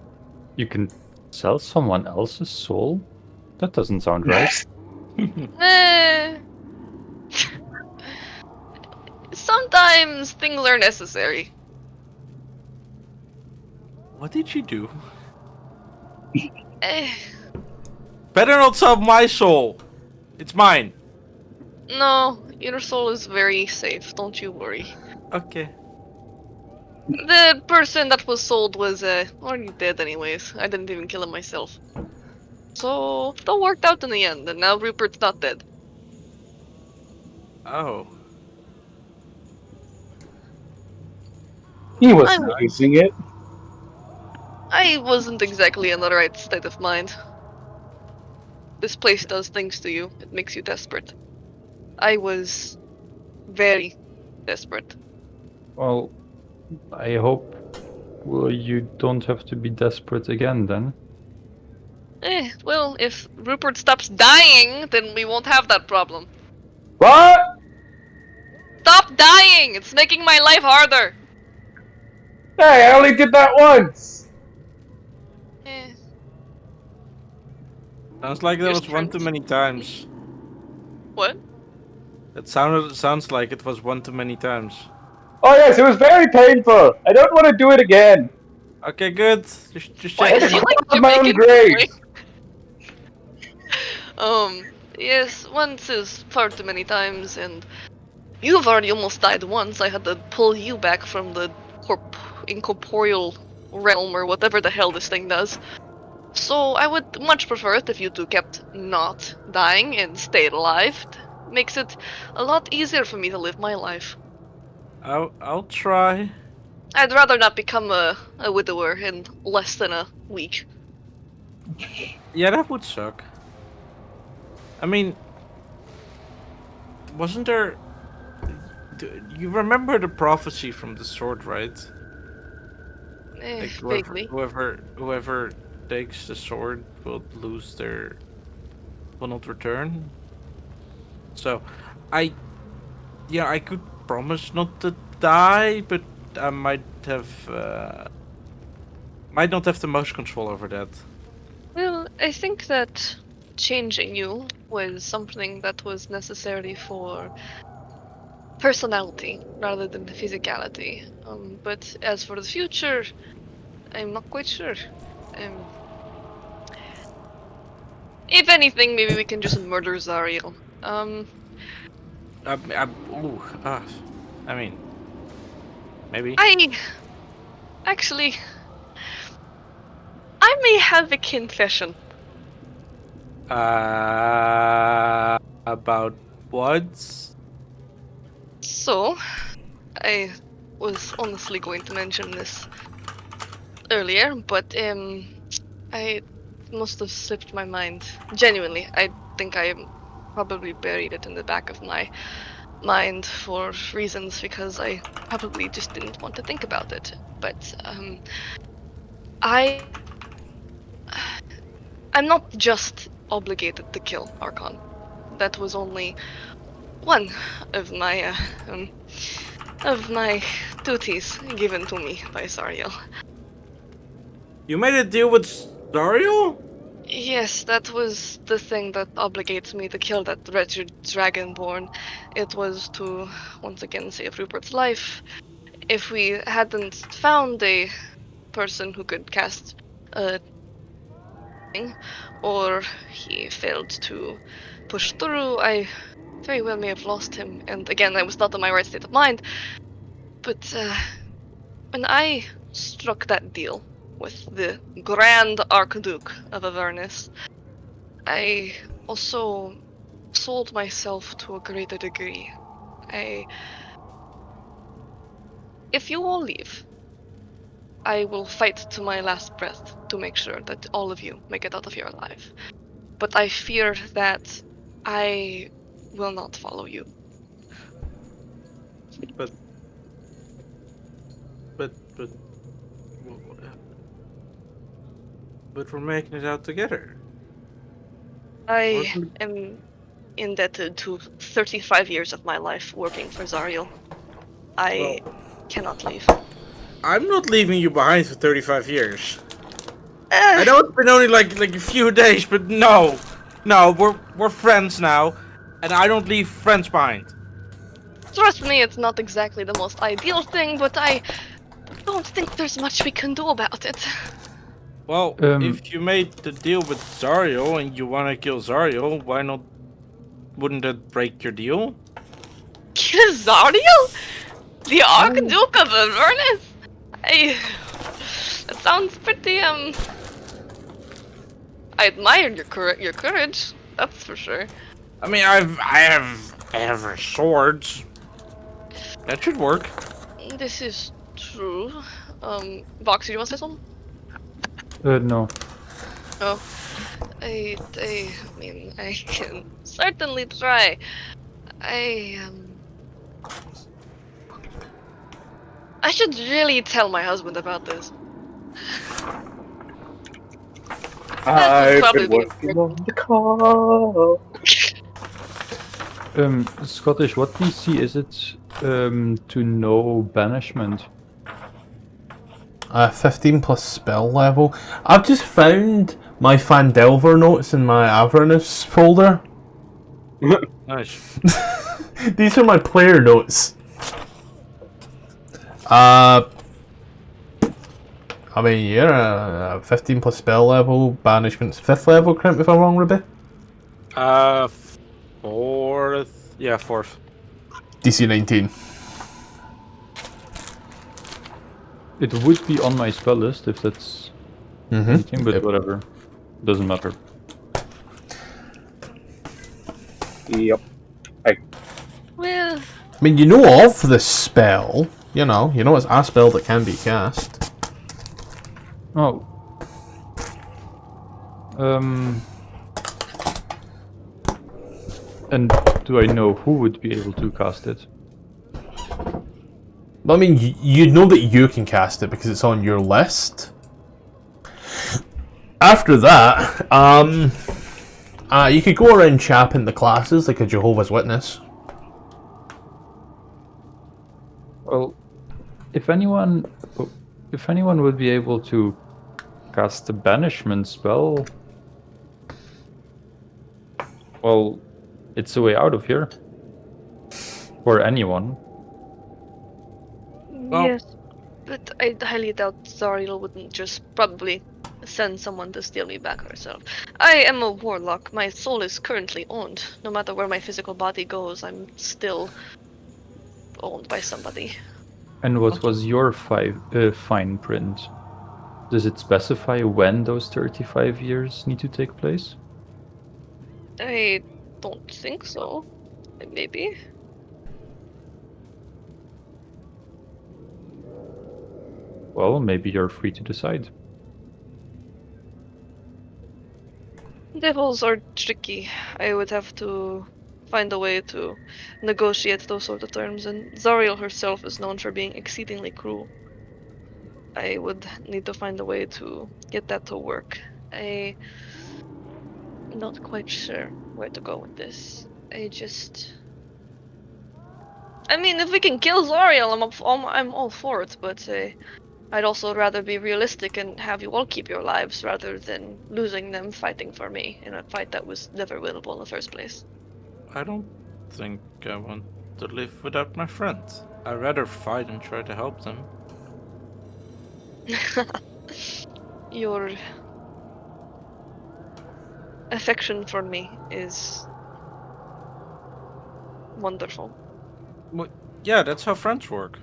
You can sell someone else's soul? That doesn't sound right. Eh. Sometimes things are necessary. What did you do? Eh. Better not sell my soul. It's mine. No, your soul is very safe, don't you worry. Okay. The person that was sold was already dead anyways. I didn't even kill him myself. So, it all worked out in the end, and now Rupert's not dead. Oh. He was using it. I wasn't exactly in the right state of mind. This place does things to you. It makes you desperate. I was very desperate. Well, I hope you don't have to be desperate again then. Well, if Rupert stops dying, then we won't have that problem. What? Stop dying! It's making my life harder! Hey, I only did that once. Eh. Sounds like that Your was one too strength. many times. What? It sounds like it was one too many times. Oh yes, it was very painful. I don't want to do it again. Okay, good. Just Why check does in. he like On my own Jamaican grave. boy? Yes, once is far too many times, and you've already almost died once. I had to pull you back from the incorporeal realm, or whatever the hell this thing does. So I would much prefer it if you two kept not dying and stayed alive. It makes it a lot easier for me to live my life. I'll try. I'd rather not become a widower in less than a week. Yeah, that would suck. I mean, wasn't there? You remember the prophecy from the sword, right? Like Vaguely. whoever takes the sword will not return. So, I could promise not to die, but I might not have the most control over that. Well, I think that changing you was something that was necessary for personality rather than physicality. But as for the future, I'm not quite sure. If anything, maybe we can just murder Zariel. I mean, maybe. Actually, I may have a confession. About what? So, I was honestly going to mention this earlier, but I must have slipped my mind. Genuinely, I think I probably buried it in the back of my mind for reasons because I probably just didn't want to think about it. But I'm not just obligated to kill Archon. That was only one of my duties given to me by Zariel. You made a deal with Zariel? Yes, that was the thing that obligates me to kill that wretched dragonborn. It was to once again save Rupert's life. If we hadn't found a person who could cast a thing, or he failed to push through, I very well may have lost him. And again, I was not in my right state of mind. But when I struck that deal with the Grand Archduke of Avernus, I also sold myself to a greater degree. If you all leave, I will fight to my last breath to make sure that all of you make it out of here alive. But I fear that I will not follow you. But we're making it out together. I am indebted to 35 years of my life working for Zariel. I cannot leave. I'm not leaving you behind for 35 years. Eh, I know it's been only like a few days, but no, we're friends now, and I don't leave friends behind. trust me, it's not exactly the most ideal thing, but I don't think there's much we can do about it. Well, if you made the deal with Zariel and you want to kill Zariel, why not? Wouldn't that break your deal? Kill Zariel? The Archduke of Avernus? That sounds pretty, I admire your courage, that's for sure. I mean, I have swords. That should work. This is true. Vox, do you want to say something? No. Oh. I mean, I can certainly try. I should really tell my husband about this. I've probably been be working on the car. Scottish, what DC is it to know banishment? 15 plus spell level. I've just found my Fandelver notes in my Avernus folder. Nice. These are my player notes. I mean, yeah, 15 plus spell level, banishment's 5th level, correct me if I'm wrong, Ruby? Fourth. Yeah, fourth. DC 19. It would be on my spell list if that's anything, but Yep. whatever. Doesn't matter. Yep. well. I mean, you know of the spell. You know it's a spell that can be cast. Oh. And do I know who would be able to cast it? I mean, you know that you can cast it because it's on your list. After that, you could go around chapping the classes like a Jehovah's Witness. Well, if anyone would be able to cast the banishment spell, well, it's a way out of here for anyone. Well- Yes, but I highly doubt Zariel wouldn't just probably send someone to steal me back herself. I am a warlock. My soul is currently owned. No matter where my physical body goes, I'm still owned by somebody. And what was your fine print? Does it specify when those 35 years need to take place? I don't think so. Maybe. Well, maybe you're free to decide. Devils are tricky. I would have to find a way to negotiate those sort of terms, and Zariel herself is known for being exceedingly cruel. I would need to find a way to get that to work. I'm not quite sure where to go with this. I mean, if we can kill Zariel, I'm all for it, but I'd also rather be realistic and have you all keep your lives rather than losing them fighting for me in a fight that was never winnable in the first place. I don't think I want to live without my friends. I'd rather fight and try to help them. Your affection for me is wonderful. Well, yeah, that's how friends work.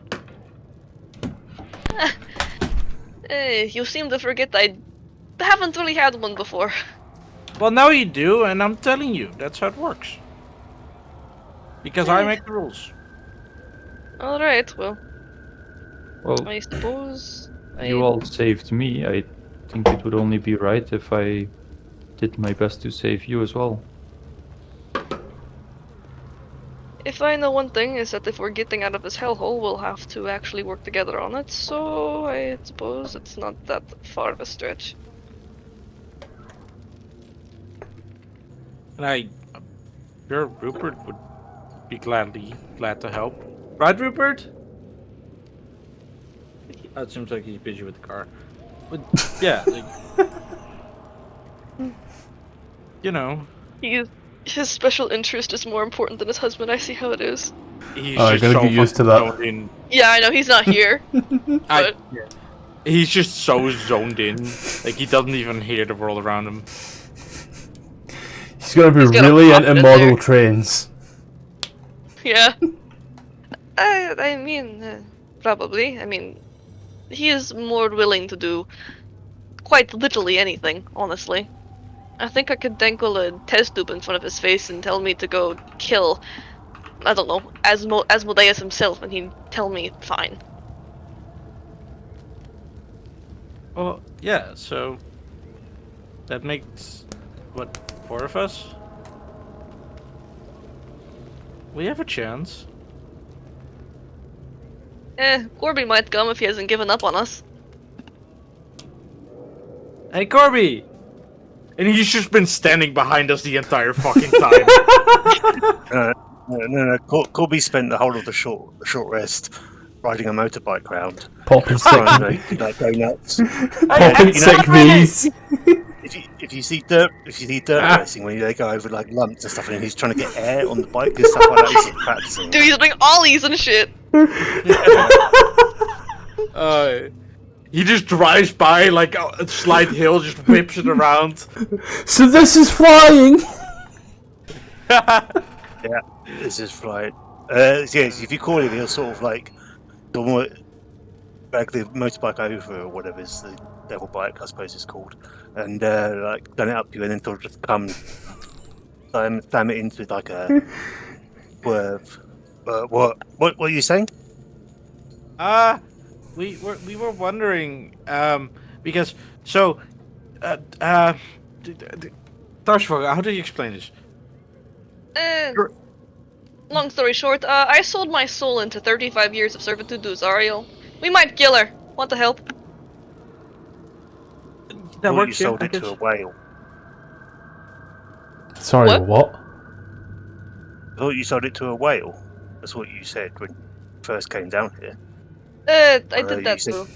You seem to forget I haven't really had one before. Well, now you do, and I'm telling you, that's how it works. Because I make the rules. Alright, well, Well, I suppose you all saved me. I think it would only be right if I did my best to save you as well. If I know one thing is that if we're getting out of this hellhole, we'll have to actually work together on it, so I suppose it's not that far of a stretch. And sure Rupert would be glad to help. Right, Rupert? It seems like he's busy with the car. But yeah, like, you know, His special interest is more important than his husband. I see how it is. he's I just gotta so get used to fucking that. zoned in. Yeah, I know he's not here. But He's just so zoned in, like he doesn't even hear the world around him. He's gonna be He's gonna really pop into in model there. trains. yeah, I mean, probably. I mean, he is more willing to do quite literally anything. Honestly, I think I could dangle a test tube in front of his face and tell me to go kill, I don't know, Asmodeus himself, and he'd tell me fine. Well, yeah, so that makes what, 4 of us? We have a chance. Corby might come if he hasn't given up on us. Hey, Corby! And he's just been standing behind us the entire fucking time. No. Corby spent the whole of the short rest riding a motorbike round, Popping sick, trying to like go nuts. popping you know, sick V's. If you see dirt racing when they go over like lumps and stuff, and he's trying to get air on the bike and stuff like that, he's practicing. Dude, he's doing ollies and shit. He just drives by like a slight hill, just whips it around. So this is flying. Yeah, this is flying. Yes, if you call him, he'll sort of like drag the motorbike over or whatever is the devil bike, I suppose it's called, and like gun it up to you, and then sort of just come slam it into like a swerve. What are you saying? We were wondering, because so, Tarsvog, how do you explain this? Long story short, I sold my soul into 35 years of servitude to Zariel. We might kill her. Want to help? That You works, sold yeah, it to I a guess. whale. Sorry, What? what? I thought you sold it to a whale. That's what you said when you first came down here. I you did that said- too.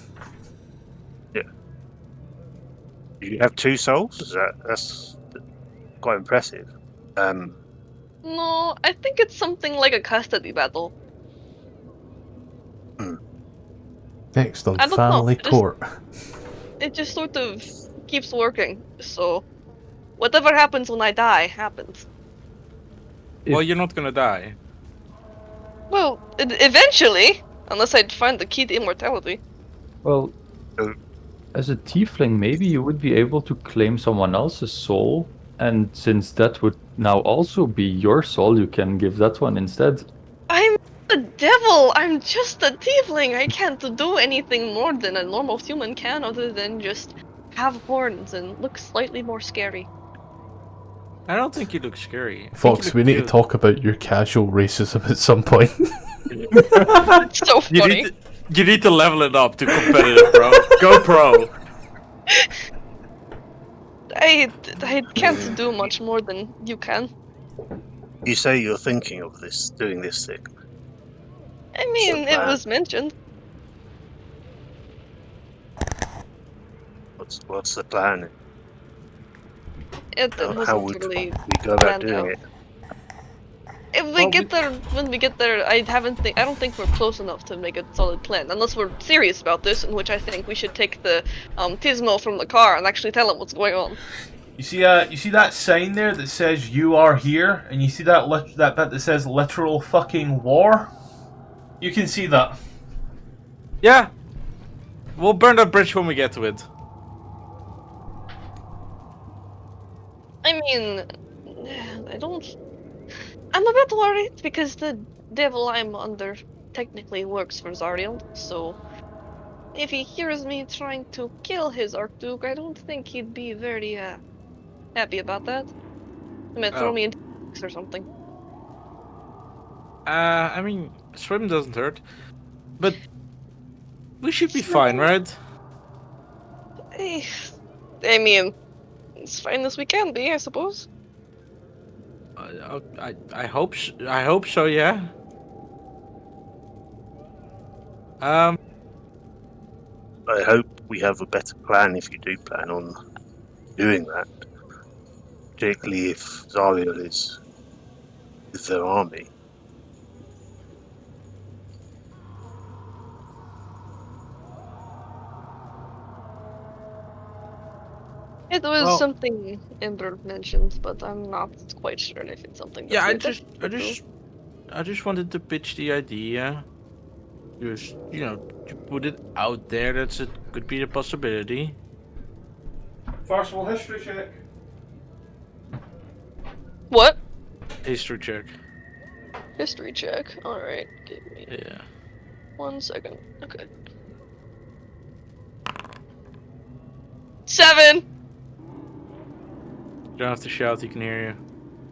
You have 2 souls? That's quite impressive. No, I think it's something like a custody battle. Next on I don't know, Family just- Court. It just sort of keeps working, so whatever happens when I die, happens. Well, you're not gonna die. Well, eventually, unless I find the key to immortality. Well, Uh, as a tiefling, maybe you would be able to claim someone else's soul, and since that would now also be your soul, you can give that one instead. I'm the devil! I'm just a tiefling! I can't do anything more than a normal human can other than just have horns and look slightly more scary. I don't think you look scary. I think Fox, you we look need to cute. talk about your casual racism at some point. It's so You funny. you need to level it up to competitive, bro. Go pro. I can't do much more than you can. You say you're thinking of doing this thing. I mean, it bad. was mentioned. What's the plan? It How wasn't would really we go about planned doing out. it? If we Well, get there, when we get there, I don't think we're close enough to make a solid plan. Unless we're serious about this, in which I think we should take the Tismo from the car and actually tell him what's going on. You see that sign there that says "You are here," and you see that that bit that says "literal fucking war." You can see that. Yeah. We'll burn that bridge when we get to it. I mean, I'm a bit worried because the devil I'm under technically works for Zariel, so if he hears me trying to kill his Archduke, I don't think he'd be very happy about that. He might throw Oh. me into or something. I mean, swim doesn't hurt. But we should be fine, right? I mean, as fine as we can be, I suppose. I hope I hope so, yeah. I hope we have a better plan if you do plan on doing that. Particularly if Zariel is with their army. It was Well- something Ember mentioned, but I'm not quite sure if it's something. Yeah, I that's just wanted to pitch the idea. Just to put it out there that it could be a possibility. First of all, history check. What? History check. History check. All right, give me Yeah. 1 second. Okay. 7. You don't have to shout. He can hear you.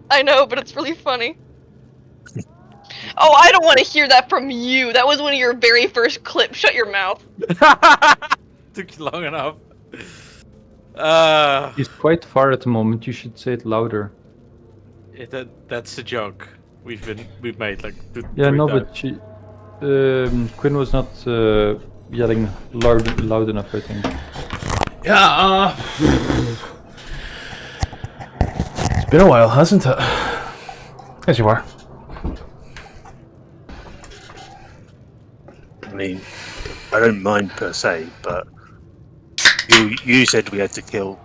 I know, but it's really funny. Oh, I don't want to hear that from you. That was one of your very first clips. Shut your mouth. Took you long enough. He's quite far at the moment. You should say it louder. That's the joke we've made like. Yeah, three no, times. but she, Quinn was not yelling loud enough, I think. Yeah, it's been a while, hasn't it? As you are. I mean, I don't mind per se, but you said we had to kill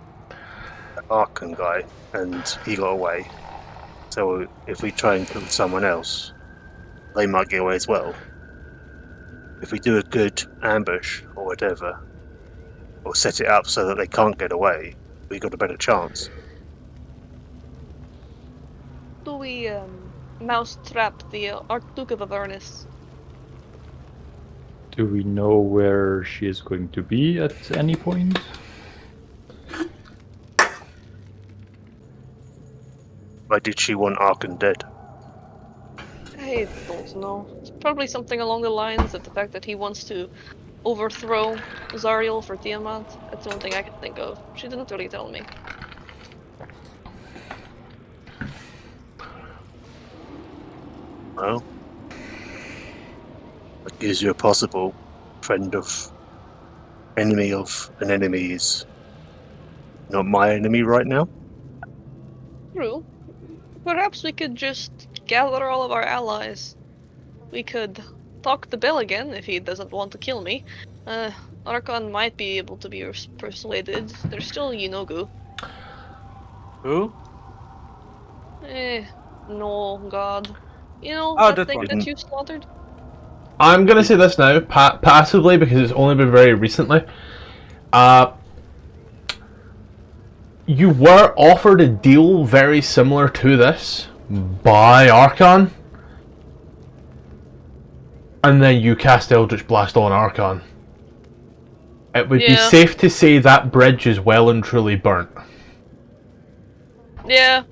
the Archon guy, and he got away. So if we try and kill someone else, they might get away as well. If we do a good ambush or whatever, or set it up so that they can't get away, we got a better chance. Do we mousetrap the Archduke of Avernus? Do we know where she is going to be at any point? Why did she want Archon dead? I don't know. It's probably something along the lines of the fact that he wants to overthrow Zariel for Tiamat. That's the only thing I can think of. She didn't really tell me. Well, that gives you a possible friend of enemy of an enemy is not my enemy right now. True. Perhaps we could just gather all of our allies. We could talk to Bill again if he doesn't want to kill me. Archon might be able to be persuaded. There's still Yunogu. Who? No, God. You know, Oh, that that thing one. that you slaughtered? I'm gonna say this now, passively, because it's only been very recently. You were offered a deal very similar to this by Archon, and then you cast Eldritch Blast on Archon. It would be Yeah. safe to say that bridge is well and truly burnt. Yeah.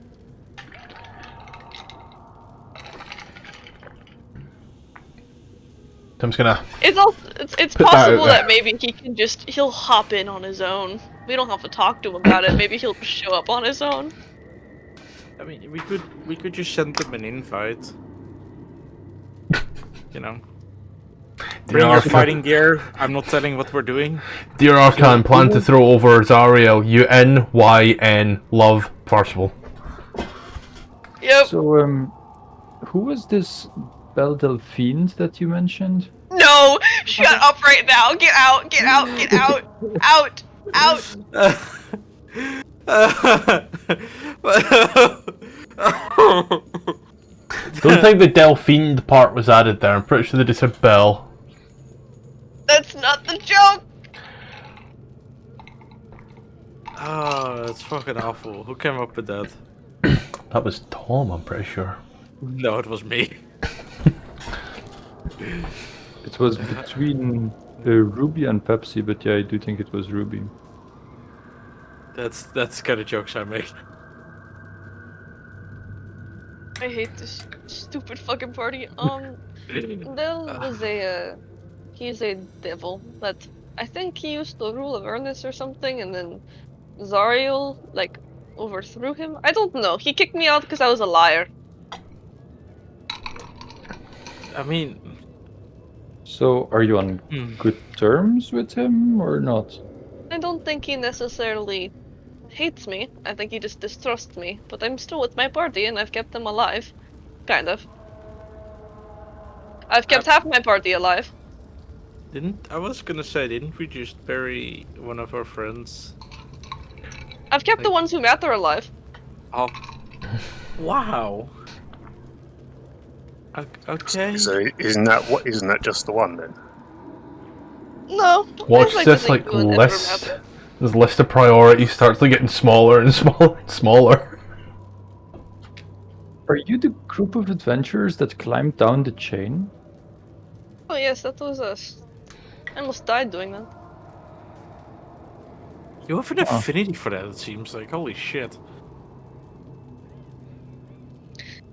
I'm just gonna. It's Put that out possible there. that maybe he'll hop in on his own. We don't have to talk to him about it. Maybe he'll just show up on his own. I mean, we could just send them an invite. You know. Bring your Archon. fighting gear. I'm not telling what we're doing. Dear Archon, plan to throw over Zariel. UNYN. Love, Parsifal. Yep. So, who was this Baldur fiend that you mentioned? No! Shut up right now! Get out! Get out! Get out! Out! Out! Don't think the Delphine part was added there. I'm pretty sure they just said Bell. That's not the joke! Oh, that's fucking awful. Who came up with that? That was Tom, I'm pretty sure. No, it was me. It was between Ruby and Pepsi, but yeah, I do think it was Ruby. That's the kind of jokes I make. I hate this stupid fucking party. There was he's a devil that I think he used to rule Avernus or something, and then Zariel, like, overthrew him? I don't know. He kicked me out because I was a liar. I mean, So, are you on good terms with him or not? I don't think he necessarily hates me. I think he just distrusts me. But I'm still with my party, and I've kept them alive. Kind of. I've kept half my party alive. I was gonna say, didn't we just bury one of our friends? I've kept the Like- ones who matter alive. Oh. Wow. Okay. So isn't that just the one then? No. Watch I'd this to like think it would list. ever matter. This list of priorities starts like getting smaller and smaller and smaller. Are you the group of adventurers that climbed down the chain? Oh yes, that was us. I almost died doing that. You have an affinity for that, it seems like. Holy shit.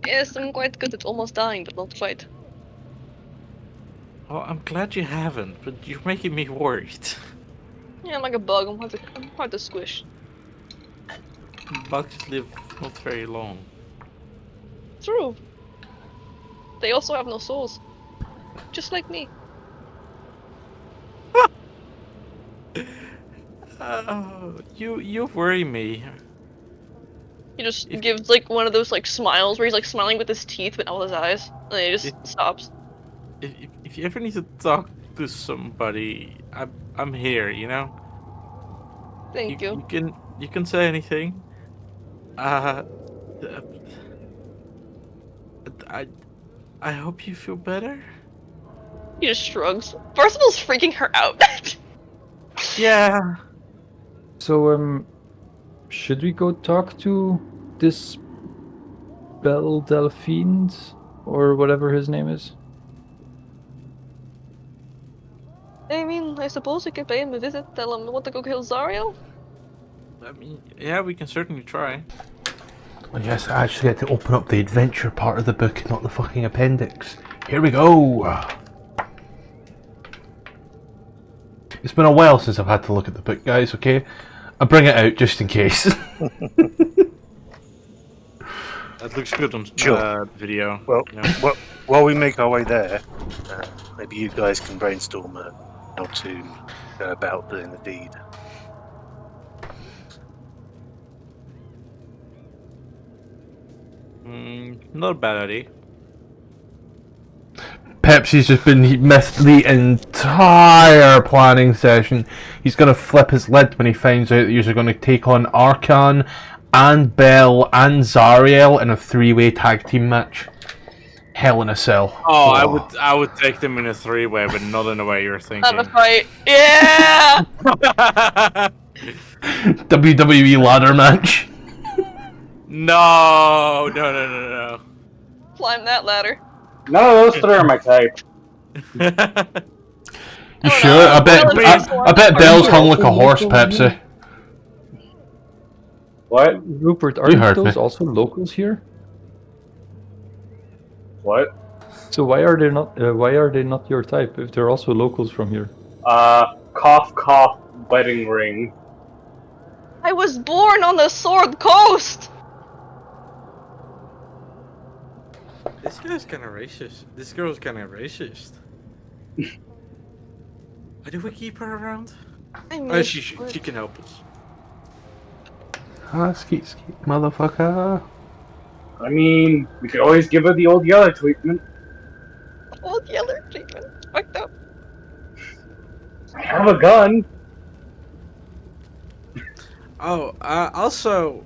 Yes, I'm quite good at almost dying, but not quite. Well, I'm glad you haven't, but you're making me worried. Yeah, I'm like a bug. I'm hard to squish. Bugs live not very long. True. They also have no souls. Just like me. You worry me. He just gives like one of those like smiles where he's like smiling with his teeth but not with his eyes. And then he just stops. If you ever need to talk to somebody, I'm here. You know. Thank you. You can say anything. I hope you feel better. He just shrugs. Percival's freaking her out. Yeah. So, should we go talk to this Belle Delphine or whatever his name is? I mean, I suppose we could pay him a visit, tell him we want to go kill Zariel. I mean, yeah, we can certainly try. Oh yes, I actually get to open up the adventure part of the book, not the fucking appendix. Here we go! It's been a while since I've had to look at the book, guys, okay? I'll bring it out just in case. That looks good on video. Well, yeah. while we make our way there, maybe you guys can brainstorm how to go about doing the deed. Not a bad idea. Pepsi's just been missed the entire planning session. He's going to flip his lid when he finds out that you're going to take on Arkan and Belle and Zariel in a 3-way tag team match. Hell in a cell. Oh, I would take them in a 3-way, but not in the way you're thinking. Not a fight. Yeah! WWE ladder match. No. Climb that ladder. None of those three are my type. You Oh, sure? no. I bet Belle's you hung like a also horse, local Pepsi. What? Rupert, You aren't heard those me. also locals here? What? So why are they not? Why are they not your type if they're also locals from here? Cough, cough, wedding ring. I was born on the Sword Coast! This guy's kind of racist. This girl's kind of racist. Why do we keep her around? I mean, Oh, she can help us. Ah, skeet, motherfucker. I mean, we could always give her the old Yeller treatment. old Yeller treatment. Fucked up. I have a gun. Oh, also,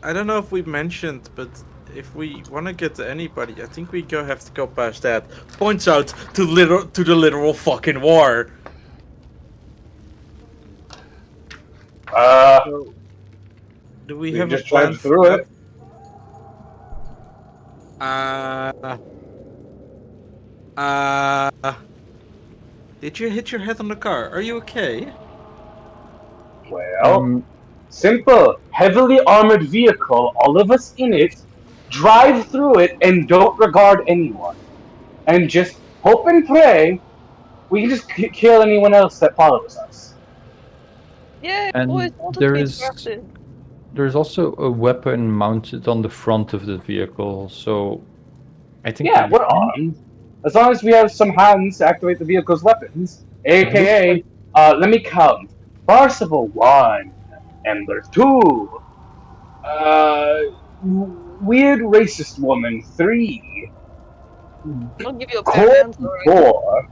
I don't know if we mentioned, but if we want to get to anybody, I think we have to go past that. Points out to the literal fucking war. Do we have just a plan drive through for it. Did you hit your head on the car? Are you okay? Well, simple. Heavily armored vehicle, all of us in it, drive through it and don't regard anyone. And just hope and pray we can just kill anyone else that follows us. Yeah, And boys wanted there to be is- distracted. There's also a weapon mounted on the front of the vehicle, so I think Yeah, we'll be we're fine. armed. as long as we have some hands to activate the vehicle's weapons, aka, let me count. Parsifal 1, Ember 2, weird racist woman 3, I'll give you a pair of hands. Cold 4,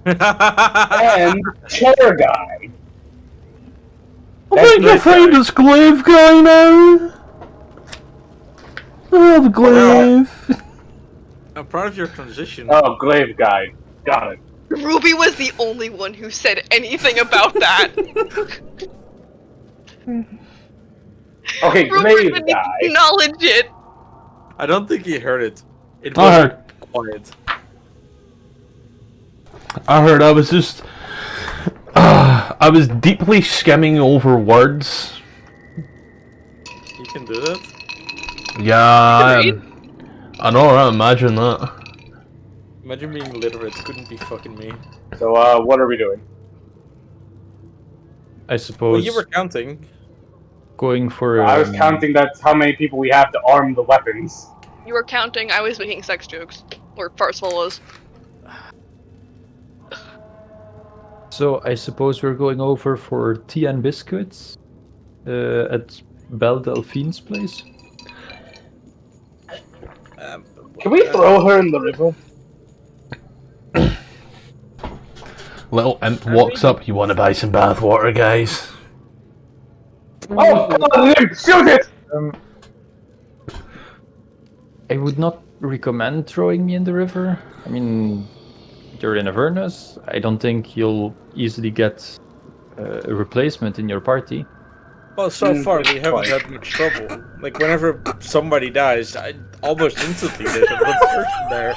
and Chair Guy. I think you'll find us glaive guy now. Oh, the glaive. I'm proud of your transition. Oh, Glaive Guy. Got it. Ruby was the only one who said anything about that. Okay, Ruby Glaive didn't Guy. acknowledge it. I don't think he heard it. It I was heard. quiet. I was just... I was deeply skimming over words. You can do that? Yeah, You I know, right? Imagine that. Imagine being literate. Couldn't be fucking me. So, what are we doing? I Well, suppose you were counting. going for. I was counting that's how many people we have to arm the weapons. You were counting, I was making sex jokes. Or Parsifal was. So I suppose we're going over for tea and biscuits at Belle Delphine's place. Can we throw her in the river? Little imp walks up. You want to buy some bathwater, guys? Oh, God, shoot it! I would not recommend throwing me in the river. I mean, you're in Avernus. I don't think you'll easily get a replacement in your party. Well, so far we haven't had much trouble. Like, whenever somebody dies, almost instantly there's another person there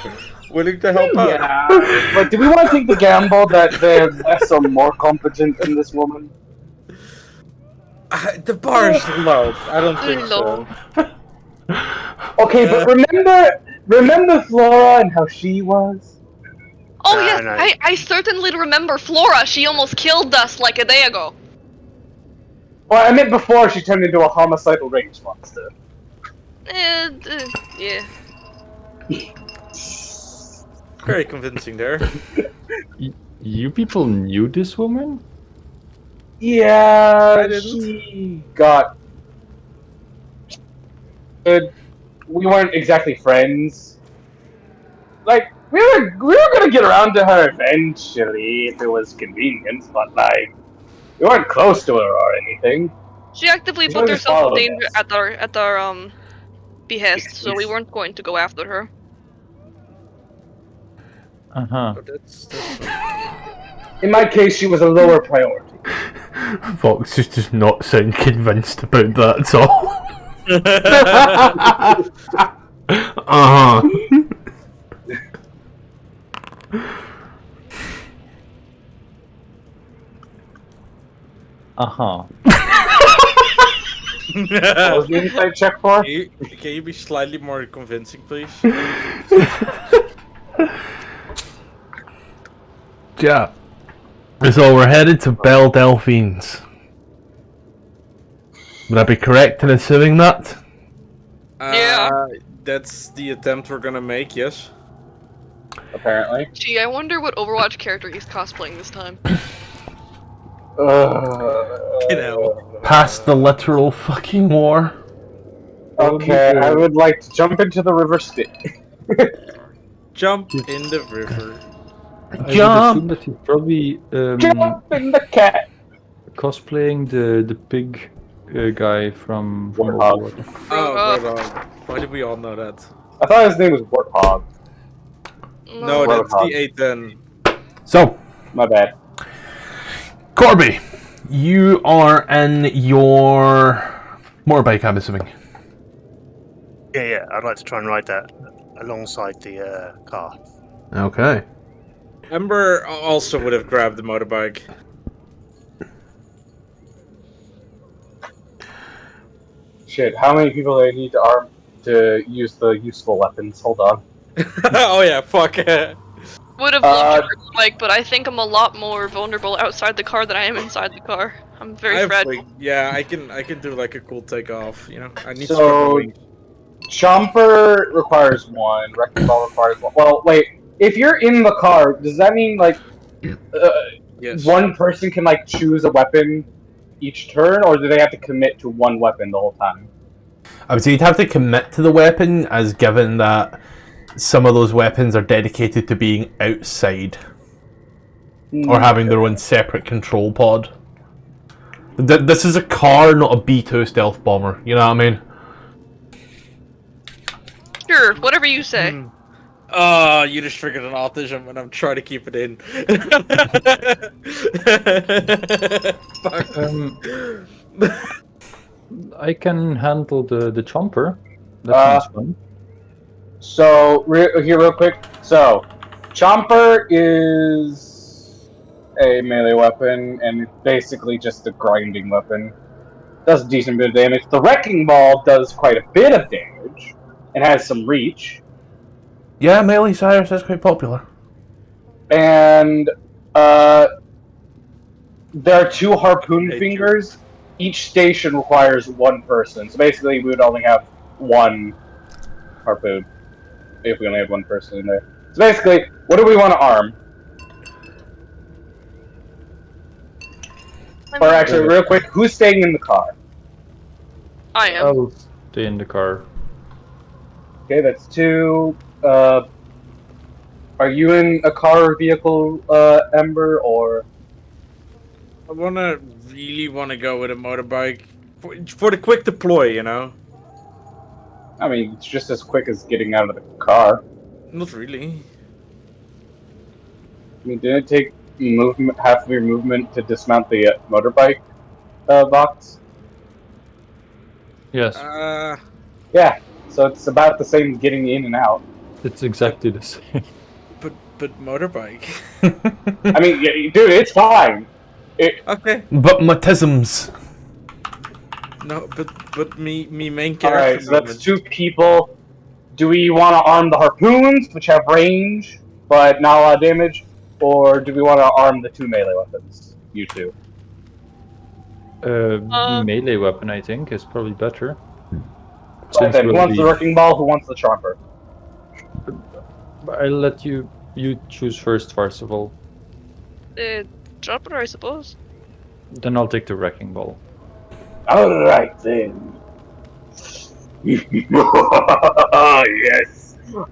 willing to help out. Yeah, but do we want to take the gamble that they're less or more competent than this woman? The bar is low. I don't think so. Okay, but remember Flora and how she was? Oh No, yes, no. I certainly remember Flora. She almost killed us like a day ago. Well, I meant before she turned into a homicidal range monster. Yeah. Very convincing there. You people knew this woman? Yeah, I didn't. she got good. We weren't exactly friends. Like we were gonna get around to her eventually if it was convenient, but like we weren't close to her or anything. She actively She's put always herself in followed danger us. at our behest, so we weren't going to go after her. Uh-huh. But that's In my case, she was a lower priority. Fox is just not sound convinced about that at all. Uh-huh. Uh-huh. What was the inside check for? Can you be slightly more convincing, please? Yeah. So we're headed to Belle Delphine's. Would I be correct in assuming that? Yeah. That's the attempt we're gonna make, yes. Apparently. Gee, I wonder what Overwatch character he's cosplaying this time. You know. Past the literal fucking war. Okay, I would like to jump into the river stick. Jump in the river. I would Jump! assume that you're probably Jump in the cat. cosplaying the pig guy from Warthog. Overwatch. Oh, Warthog. Why did we all know that? I thought his name was Warthog. No, that's Warthog. the A10. So, My bad. Corby, you are in your motorbike, I'm assuming. Yeah, I'd like to try and ride that alongside the car. Okay. Ember also would have grabbed the motorbike. Shit, how many people do I need to arm to use the useful weapons? Hold on. Oh yeah, fuck. Would have loved to like, but I think I'm a lot more vulnerable outside the car than I am inside the car. I'm very fragile. Yeah, I can do like a cool takeoff. You know, I need So- to. Chomper requires one. Wrecking Ball requires one. Well, wait. if you're in the car, does that mean like Yes. one person can like choose a weapon each turn, or do they have to commit to one weapon the whole time? I would say you'd have to commit to the weapon, as given that some of those weapons are dedicated to being outside or having their own separate control pod. This is a car, not a B2 stealth bomber. You know what I mean? Sure, whatever you say. You just triggered an autism, and I'm trying to keep it in. Fuck. I can handle the chomper. That sounds fun. So here, real quick. So, Chomper is a melee weapon, and it's basically just a grinding weapon. Does a decent bit of damage. The Wrecking Ball does quite a bit of damage, and has some reach. Yeah, melee Cyrus is quite popular. And there are 2 harpoon fingers. Each station requires 1 person. So basically, we would only have 1 harpoon if we only had 1 person in there. So basically, what do we want to arm? Or actually, real quick, who's staying in the car? I am. I'll stay in the car. Okay, that's 2. Are you in a car or vehicle, Ember, or? I really wanna go with a motorbike for the quick deploy, you know. I mean, it's just as quick as getting out of the car. Not really. I mean, didn't it take half of your movement to dismount the motorbike box? Yes, Yeah, so it's about the same getting in and out. it's exactly the same. But motorbike. I mean, yeah, dude, it's fine. Okay. But mutisms. No, but me main character. Alright, so that's 2 people. Do we want to arm the harpoons, which have range, but not a lot of damage? Or do we want to arm the 2 melee weapons? You 2. Melee weapon, I think, is probably better. Right then, who wants the Wrecking Ball, who wants the Chomper? I'll let you choose first, Farcival. Chopper, I suppose. Then I'll take the Wrecking Ball. Alright then. Yes,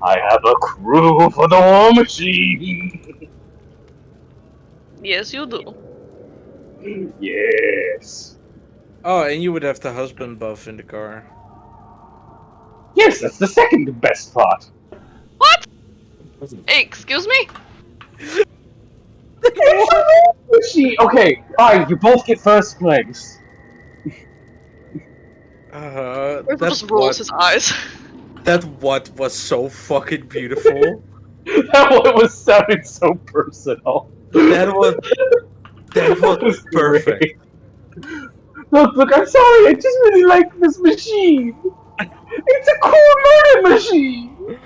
I have a crew for the war machine. Yes, you do. Yes. Oh, and you would have the husband buff in the car. Yes, that's the second best part. What? Hey, excuse me? Okay, fine, you both get first place. River That's just rolls his eyes. That what was so fucking beautiful. That one was sounding so personal. That was perfect. Great. Look, I'm sorry, I just really like this machine. It's a cool murder machine.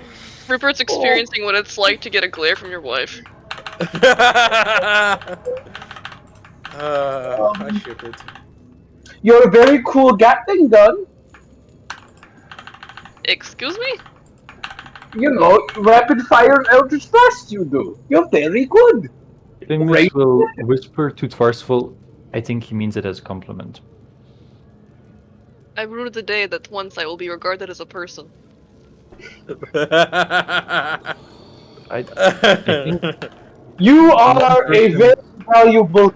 Rupert's experiencing what it's like to get a glare from your wife. I shivered. You're a very cool Gatling gun. Excuse me? You know, rapid fire and eldritch blast you do. You're very good. Lingus will whisper to Farcival, I think he means it as a compliment. I rue the day that once I will be regarded as a person. I think You are a very valuable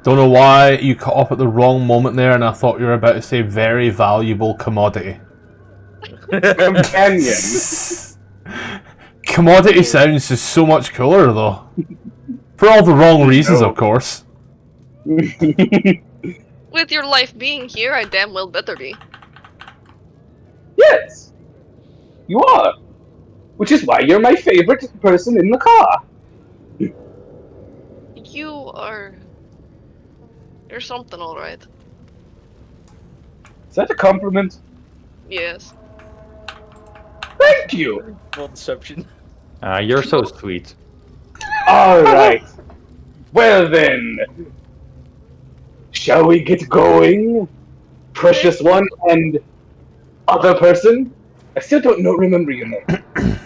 Don't know why you cut off at the wrong moment there, and I thought you were about to say very valuable commodity. companion. Commodity sounds just so much cooler, though. For all the wrong reasons, of course. With your life being here, I damn well better be. Yes, you are. Which is why you're my favorite person in the car. You're something, alright. Is that a compliment? Yes. Thank you. Full deception. you're so sweet. Alright. Well then. Shall we get going? Precious one and other person? I still don't remember your name.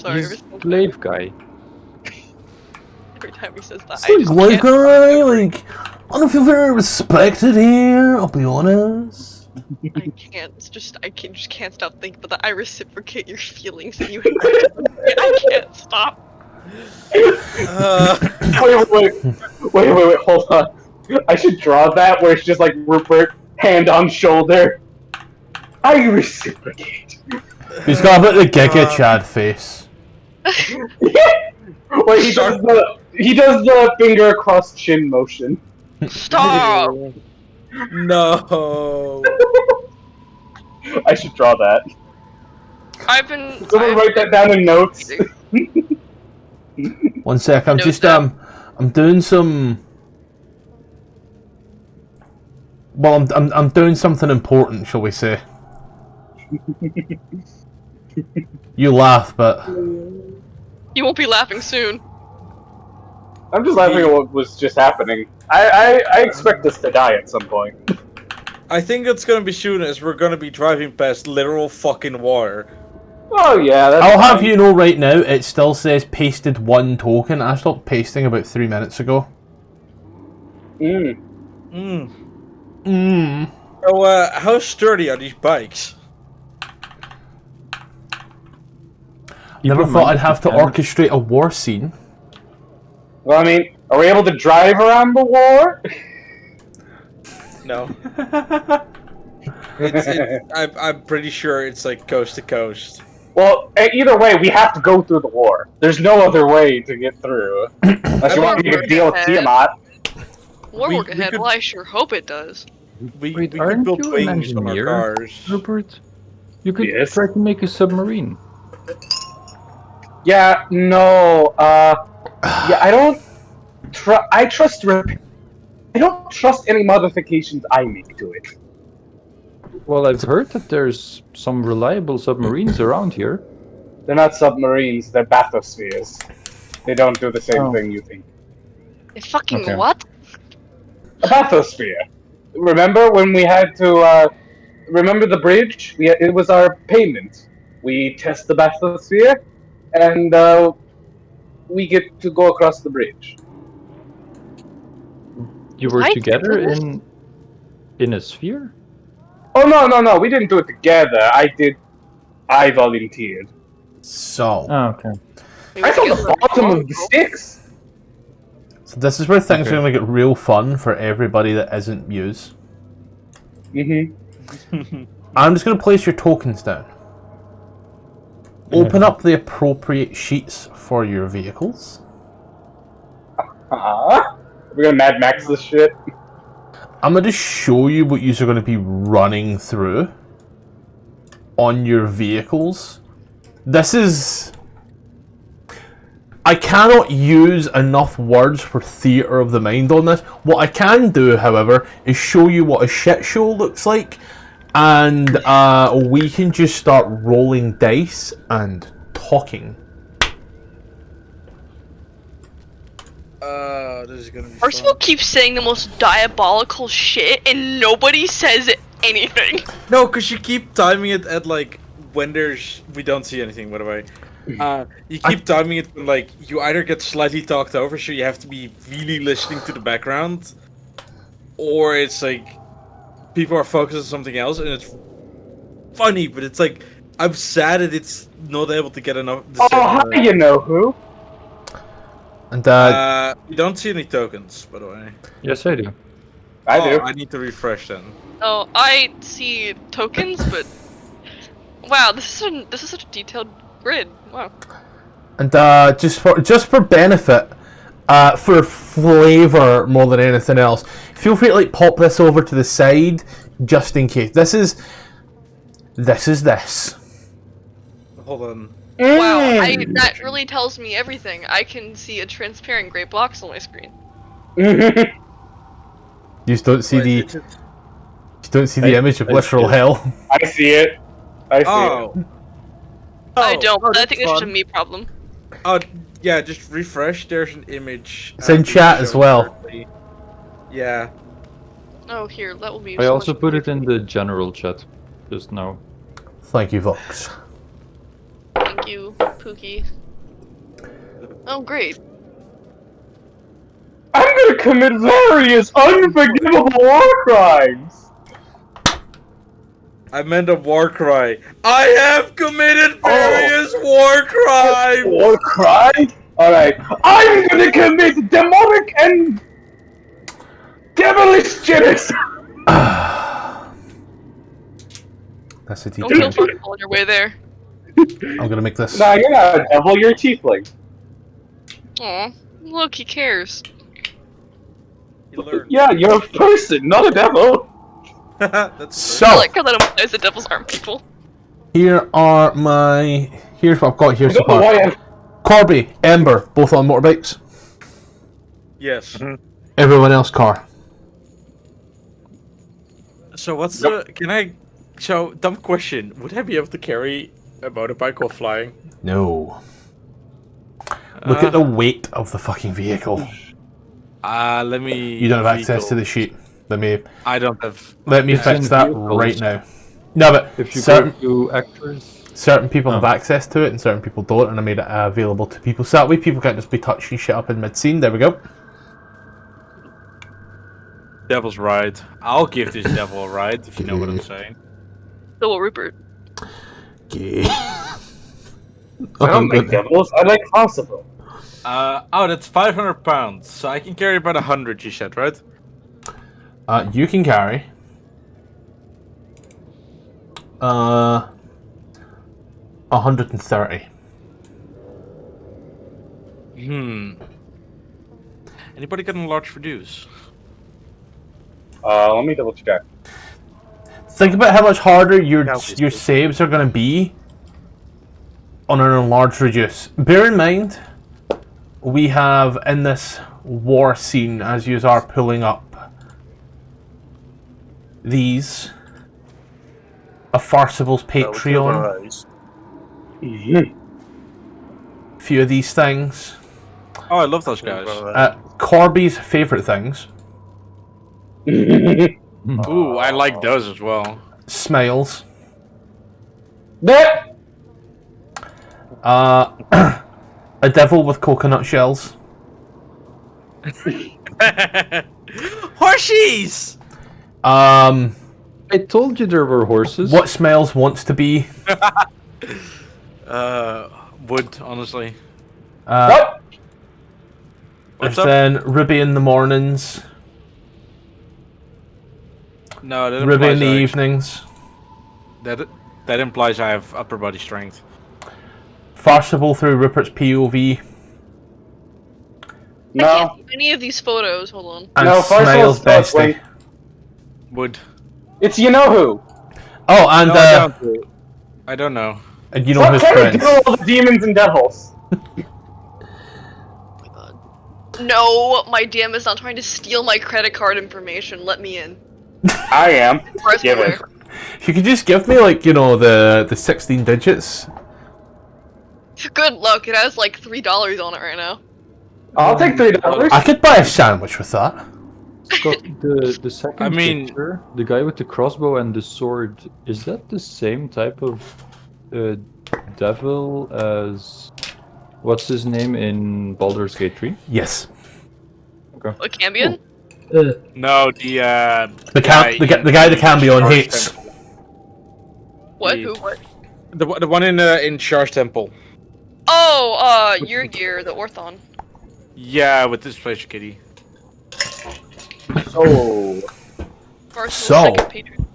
sorry. He's glaive guy. Every time he says that, It's I the just glaive can't. guy, like, I don't feel very respected here, I'll be honest. I can't. It's just just can't stop thinking about that. I reciprocate your feelings, and you hate me. I can't stop. Wait, hold on. I should draw that where it's just like Rupert, hand on shoulder. I reciprocate. He's got a bit of the Giga Chad face. Wait, he does the finger across chin motion. Stop. No. I should draw that. I've been. Someone write that down in notes. 1 sec, I'm No, just stop. I'm doing some. Well, I'm doing something important, shall we say? You laugh, but You won't be laughing soon. I'm just laughing at what was just happening. I expect us to die at some point. I think it's gonna be soon as we're gonna be driving past literal fucking water. Oh yeah, that's I'll have fine. you know right now, it still says pasted 1 token. I stopped pasting about 3 minutes ago. So, how sturdy are these bikes? Never thought I'd have to orchestrate a war scene. Well, I mean, are we able to drive around the war? No. I'm pretty sure it's like coast to coast. Well, either way, we have to go through the war. There's no other way to get through. Unless you want to make a deal with Tiamat. Warwork we ahead. could- Well, I sure hope it does. We Wait, could aren't build you an wings on our engineer, cars. Rupert? You could Yes. try to make a submarine. Yeah, no, yeah, I don't I don't trust any modifications I make to it. Well, I've heard that there's some reliable submarines around here. They're not submarines, they're bathyspheres. They don't do the same Oh. thing you think. Fucking Okay. what? A bathysphere. Remember when we had to, remember the bridge? It was our payment. We test the bathysphere, and, we get to go across the bridge. You were My together goodness. in a sphere? Oh, no, we didn't do it together. I volunteered. So, Oh, okay. I saw the bottom of the sticks! so this is where things Okay. are going to get real fun for everybody that isn't Muse. Mm-hmm. I'm just going to place your tokens down. Open up the appropriate sheets for your vehicles. We're gonna Mad Max this shit. I'm going to show you what you're going to be running through on your vehicles. This is... I cannot use enough words for theatre of the mind on this. What I can do, however, is show you what a shit show looks like, and we can just start rolling dice and talking. This is gonna be Percival keeps saying the most diabolical shit, and nobody says anything. No, because you keep timing it at like when we don't see anything, by the way. You keep timing it when like you either get slightly talked over, so you have to be really listening to the background, or it's like people are focused on something else, and it's funny, but it's like I'm sad that it's not able to get enough. Oh, hi, you know who? And You don't see any tokens, by the way. Yes, I do. I do. I need to refresh then. Oh, I see tokens, but wow, this is such a detailed grid. Wow. And just for benefit, for flavor more than anything else, feel free to like pop this over to the side just in case. This is this. Hold on. Wow, that really tells me everything. I can see a transparent gray box on my screen. You just don't see the image of literal hell. I see it. I see it. I don't. I that's think it's just a fun. me problem. Oh, yeah, just refresh. There's an image. It's in being chat as shown well. currently. Yeah. Oh, here, that will be. I so also much put it easier. in the general chat just now. Thank you, Vox. Thank you, Pookie. Oh, great. I'm gonna commit various unforgivable war crimes! I meant a war cry. I have committed various war crimes! War crime? Alright. I'm gonna commit demonic and devilish genocide! That's a Don't feel TTFN. comfortable on your way there. I'm gonna make this. Nah, you're not a devil, you're a tiefling. Aw, look, he cares. You learned. Yeah, you're a person, not a devil! That's So, I like how that implies that devils aren't people. here are my... Here's what I've got here I so don't know far. why I'm... Corby, Ember, both on motorbikes. yes. Everyone else car. So what's the? Can I? So dumb question. Would I be able to carry a motorbike while flying? No. Look at the weight of the fucking vehicle. Let me. You don't have access to the sheet. Let me I don't have. fix that vehicles. right now. No, but If you certain go to actors, certain people have access to it and certain people don't, and I made it available to people. So that way people can't just be touching shit up in mid-scene. There we go. Devil's ride. I'll give this devil a ride if you know what I'm saying. So will Rupert. Okay. I don't like devils, I like possible. That's 500 pounds. So I can carry about 100. You said, right? You can carry 130. Anybody got a large reduce? Let me double check. Think about how much harder your saves are going to be on an enlarged reduce. Bear in mind, we have in this war scene, as you are pulling up these, a Farcible's Patreon, few of these things. Oh, I love those guys. Corby's favourite things. Ooh, I like those as well. Smiles. That A devil with coconut shells. Horseshoes! I told you there were horses. What Smiles wants to be. Wood, honestly. what? There's What's up? then Ruby in the mornings, No, that Ruby in implies the I- evenings, That implies I have upper body strength. Farcible through Rupert's POV, I No. can't see any of these photos. Hold on. and No, Smiles Farcible's bestie. wait. Wood. It's you know who. Oh, and No, I don't know. and you know Stop his trying to friends. kill all the demons and devils. Oh my god. No, my DM is not trying to steal my credit card information. Let me in. I am. First Give it. aware. You could just give me, like, you know, the 16 digits. Good luck. It has like $3 on it right now. I'll take $3. I could buy a sandwich with that. Scott, the second I mean- picture, the guy with the crossbow and the sword, is that the same type of devil as what's his name in Baldur's Gate 3? Yes. A Cambion? No, the The guy the Cambion hates. What? the- Who? What? The one in Char's Temple. Oh, your gear, the Orthon. Yeah, with this pleasure kitty. So, First So- second patron.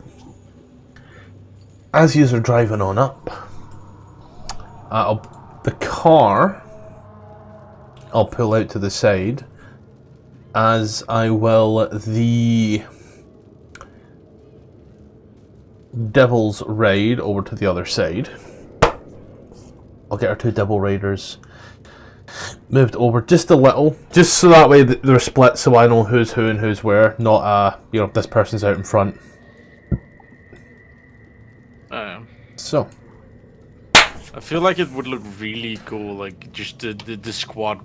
As yous are driving on up, the car, I'll pull out to the side, as I will the Devil's Raid over to the other side. I'll get our two Devil Raiders moved over just a little, just so that way they're split, so I know who's who and who's where, not you know, this person's out in front. So, I feel like it would look really cool, like just the squad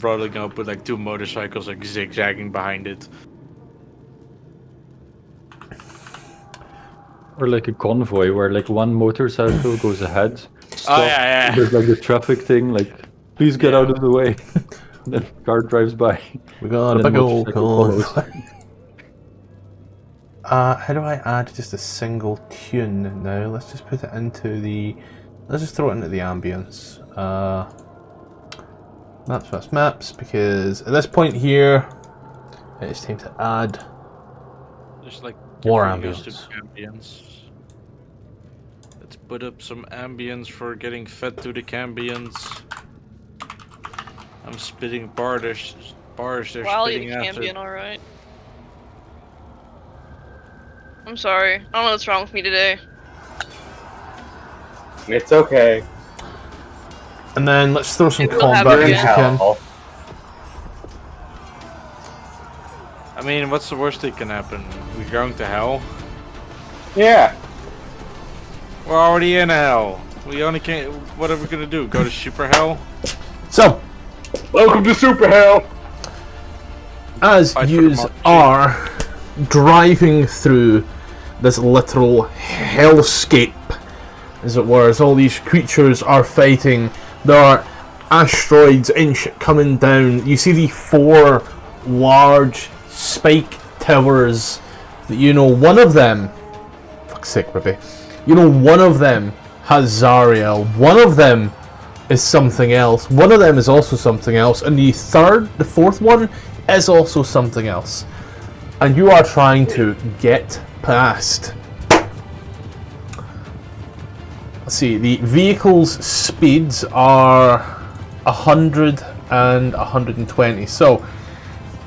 rolling up with like two motorcycles like zigzagging behind it. Or like a convoy where like one motorcycle goes ahead. Oh yeah, yeah. There's like the traffic thing, like Please get Yeah. out of the way. Then car drives by. We got a Then big old motorcycle con. follows. How do I add just a single tune now? Let's just put it into the... Let's just throw it into the ambience. Maps, because at this point here, it's time to add Just like War get used to ambience. ambience. Let's put up some ambience for getting fed to the cambience. I'm spitting bars. They're Wow, spitting you acid. Cambion, alright. I'm sorry. I don't know what's wrong with me today. It's okay. And then let's throw some It will happen combat You're in music in. hell. I mean, what's the worst that can happen? We're going to hell? Yeah. We're already in hell. We only can't. What are we gonna do? Go to super hell? So, Welcome to Super Hell. as Fight for you democracy. are driving through this literal hellscape, as it were, as all these creatures are fighting, there are asteroids and shit coming down. You see the 4 large spike towers that you know one of them, fuck's sake, Rippy, you know one of them has Zariel, one of them is something else, one of them is also something else, and the 4th one is also something else. And you are trying to get past. Let's see, the vehicle's speeds are 100 and 120. So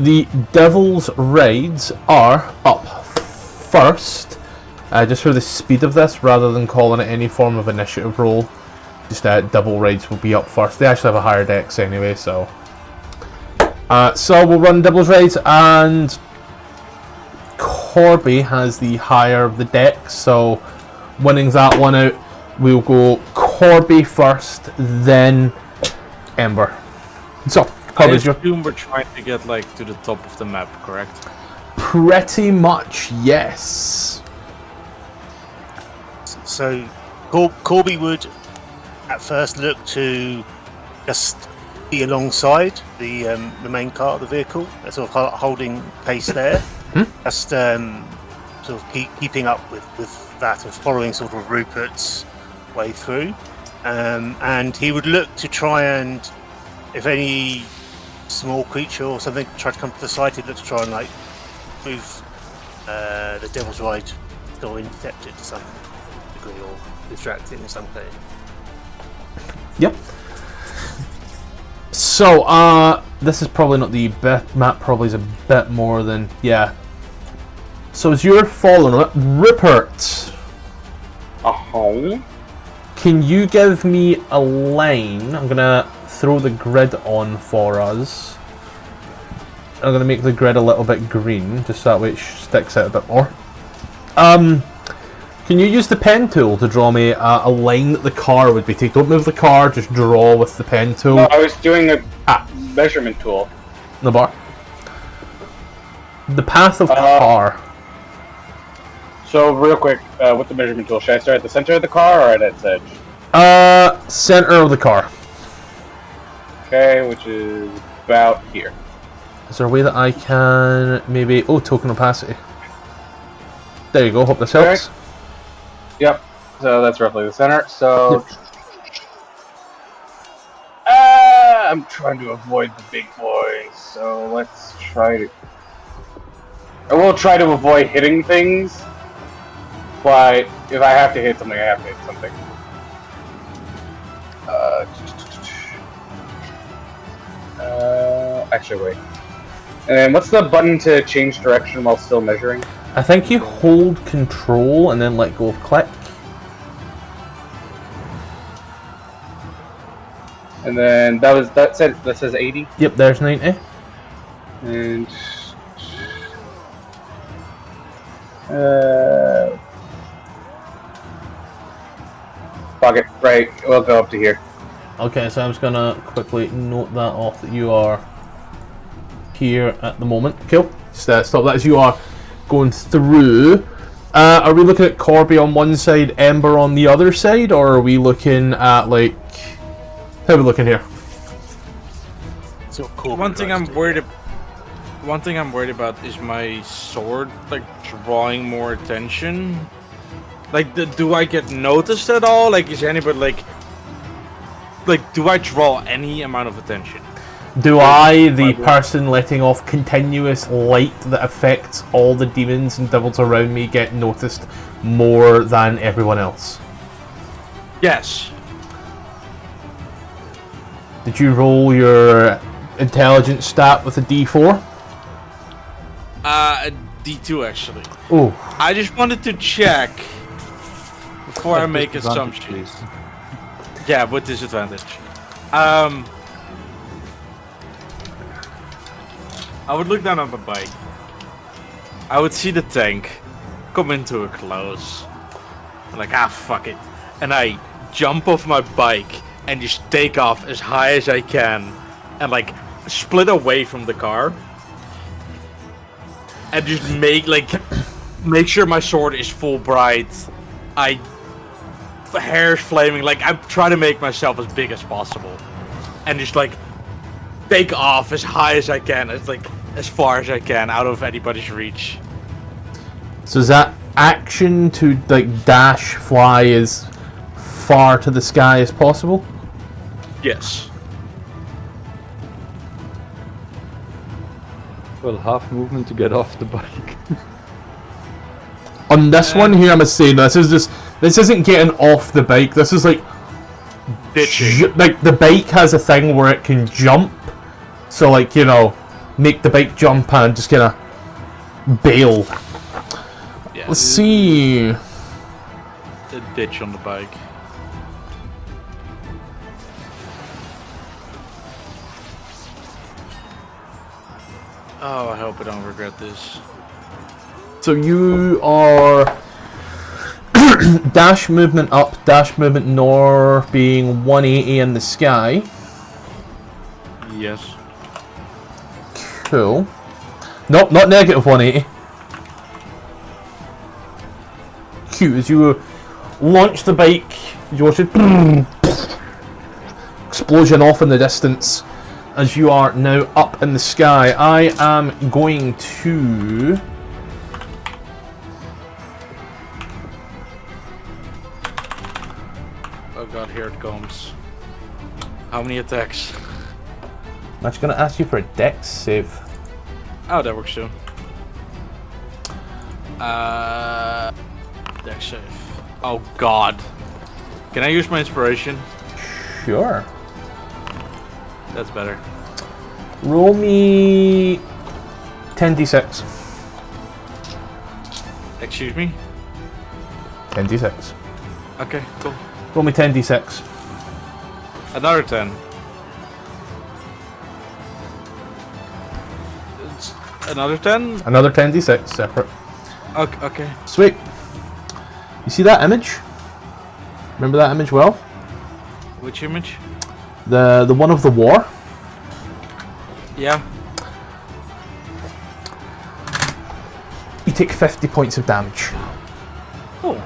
the Devil's Rides are up first, just for the speed of this, rather than calling it any form of initiative roll. Just Devil Rides will be up first. They actually have a higher dex anyway, so. So we'll run Devil's Rides, and Corby has the higher of the dex, so winning that one out, we'll go Corby first, then Ember. So, I Corby's your... assume we're trying to get like to the top of the map, correct? Pretty much, yes. So Corby would at first look to just be alongside the main car of the vehicle, sort of holding pace there, just sort of keeping up with that and following sort of Rupert's way through, and he would look to try and, if any small creature or something tried to come to the side, he'd look to try and like move the Devil's Ride or intercept it to some degree or distract it in some way. Yep. So, this is probably not the best map, probably is a bit more than, yeah. So as you're following it, Rupert, can you give me a line? I'm gonna throw the grid on for us. I'm gonna make the grid a little bit green, just so that way it sticks out a bit more. Can you use the pen tool to draw me a line that the car would be taking? Don't move the car, just draw with the pen tool. No, I was doing a measurement tool. The bar. The path of car. So real quick, with the measurement tool, should I start at the center of the car or at its edge? Center of the car. Okay, which is about here. Is there a way that I can maybe... Oh, token opacity. There you go, hope this helps. Yep. So that's roughly the center. So I'm trying to avoid the big boys. So let's try to. I will try to avoid hitting things, but if I have to hit something, I have to hit something. Actually, wait. And what's the button to change direction while still measuring? I think you hold control and then let go of click. And then that says 80. Yep, there's 90. And fuck it, right, we'll go up to here. Okay, so I'm just gonna quickly note that off that you are here at the moment. Cool. Just stop that as you are going through. Are we looking at Corby on one side, Ember on the other side, or are we looking at like... How are we looking here? Sort of corporate One thing I'm roasting, worried. yeah. One thing I'm worried about is my sword like drawing more attention. Like, do I get noticed at all? Like, is anybody like, do I draw any amount of attention? Do I, the person letting off continuous light that affects all the demons and devils around me, get noticed more than everyone else? Yes. Did you roll your intelligence stat with a D4? A D2 actually. Oh, I just wanted to check before I make Disadvantage, assumptions. please. Yeah, with disadvantage. I would look down on my bike. I would see the tank come into a close. I'm like, fuck it. And I jump off my bike and just take off as high as I can and like split away from the car. And just make sure my sword is full bright. Hair's flaming, like I'm trying to make myself as big as possible. And just like take off as high as I can, as far as I can, out of anybody's reach. so is that action to like dash, fly as far to the sky as possible? Yes. Well, half movement to get off the bike. On this one here, I must say, this isn't getting off the bike. This is like Ditching. like the bike has a thing where it can jump, so like, you know, make the bike jump and just kind of bail. Yeah, Let's see. a ditch on the bike. Oh, I hope I don't regret this. So you are dash movement up, dash movement north, being 180 in the sky. Yes. Cool. Nope, not negative 180. Cute. As you launch the bike, you watch it explosion off in the distance. As you are now up in the sky, I am going to. Oh god, here it comes. How many attacks? I'm actually going to ask you for a dex save. Oh, that works too. Dex save. Oh god. Can I use my inspiration? Sure. That's better. Roll me 10d6. Excuse me? 10d6. Okay, cool. Roll me 10d6. Another 10. It's another 10? Another 10d6 separate. Okay, okay. Sweet. You see that image? Remember that image well? Which image? The one of the war? Yeah. You take 50 points of damage. Oh.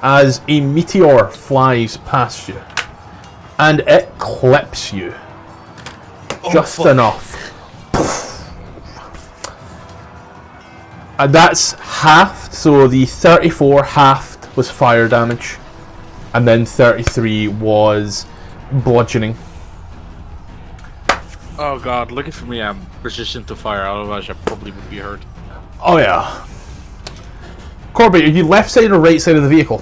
As a meteor flies past you. And it clips you. Just enough. And that's halved, so the 34 halved was fire damage. And then 33 was bludgeoning. Oh god, lucky for me I'm resistant to fire, otherwise I probably would be hurt. Oh yeah. Corbett, are you left side or right side of the vehicle?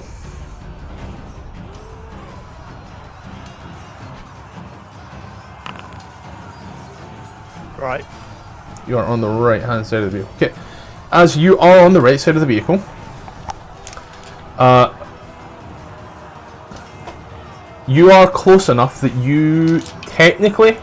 Right. You are on the right hand side of the vehicle. Okay. As you are on the right side of the vehicle, you are close enough that you technically.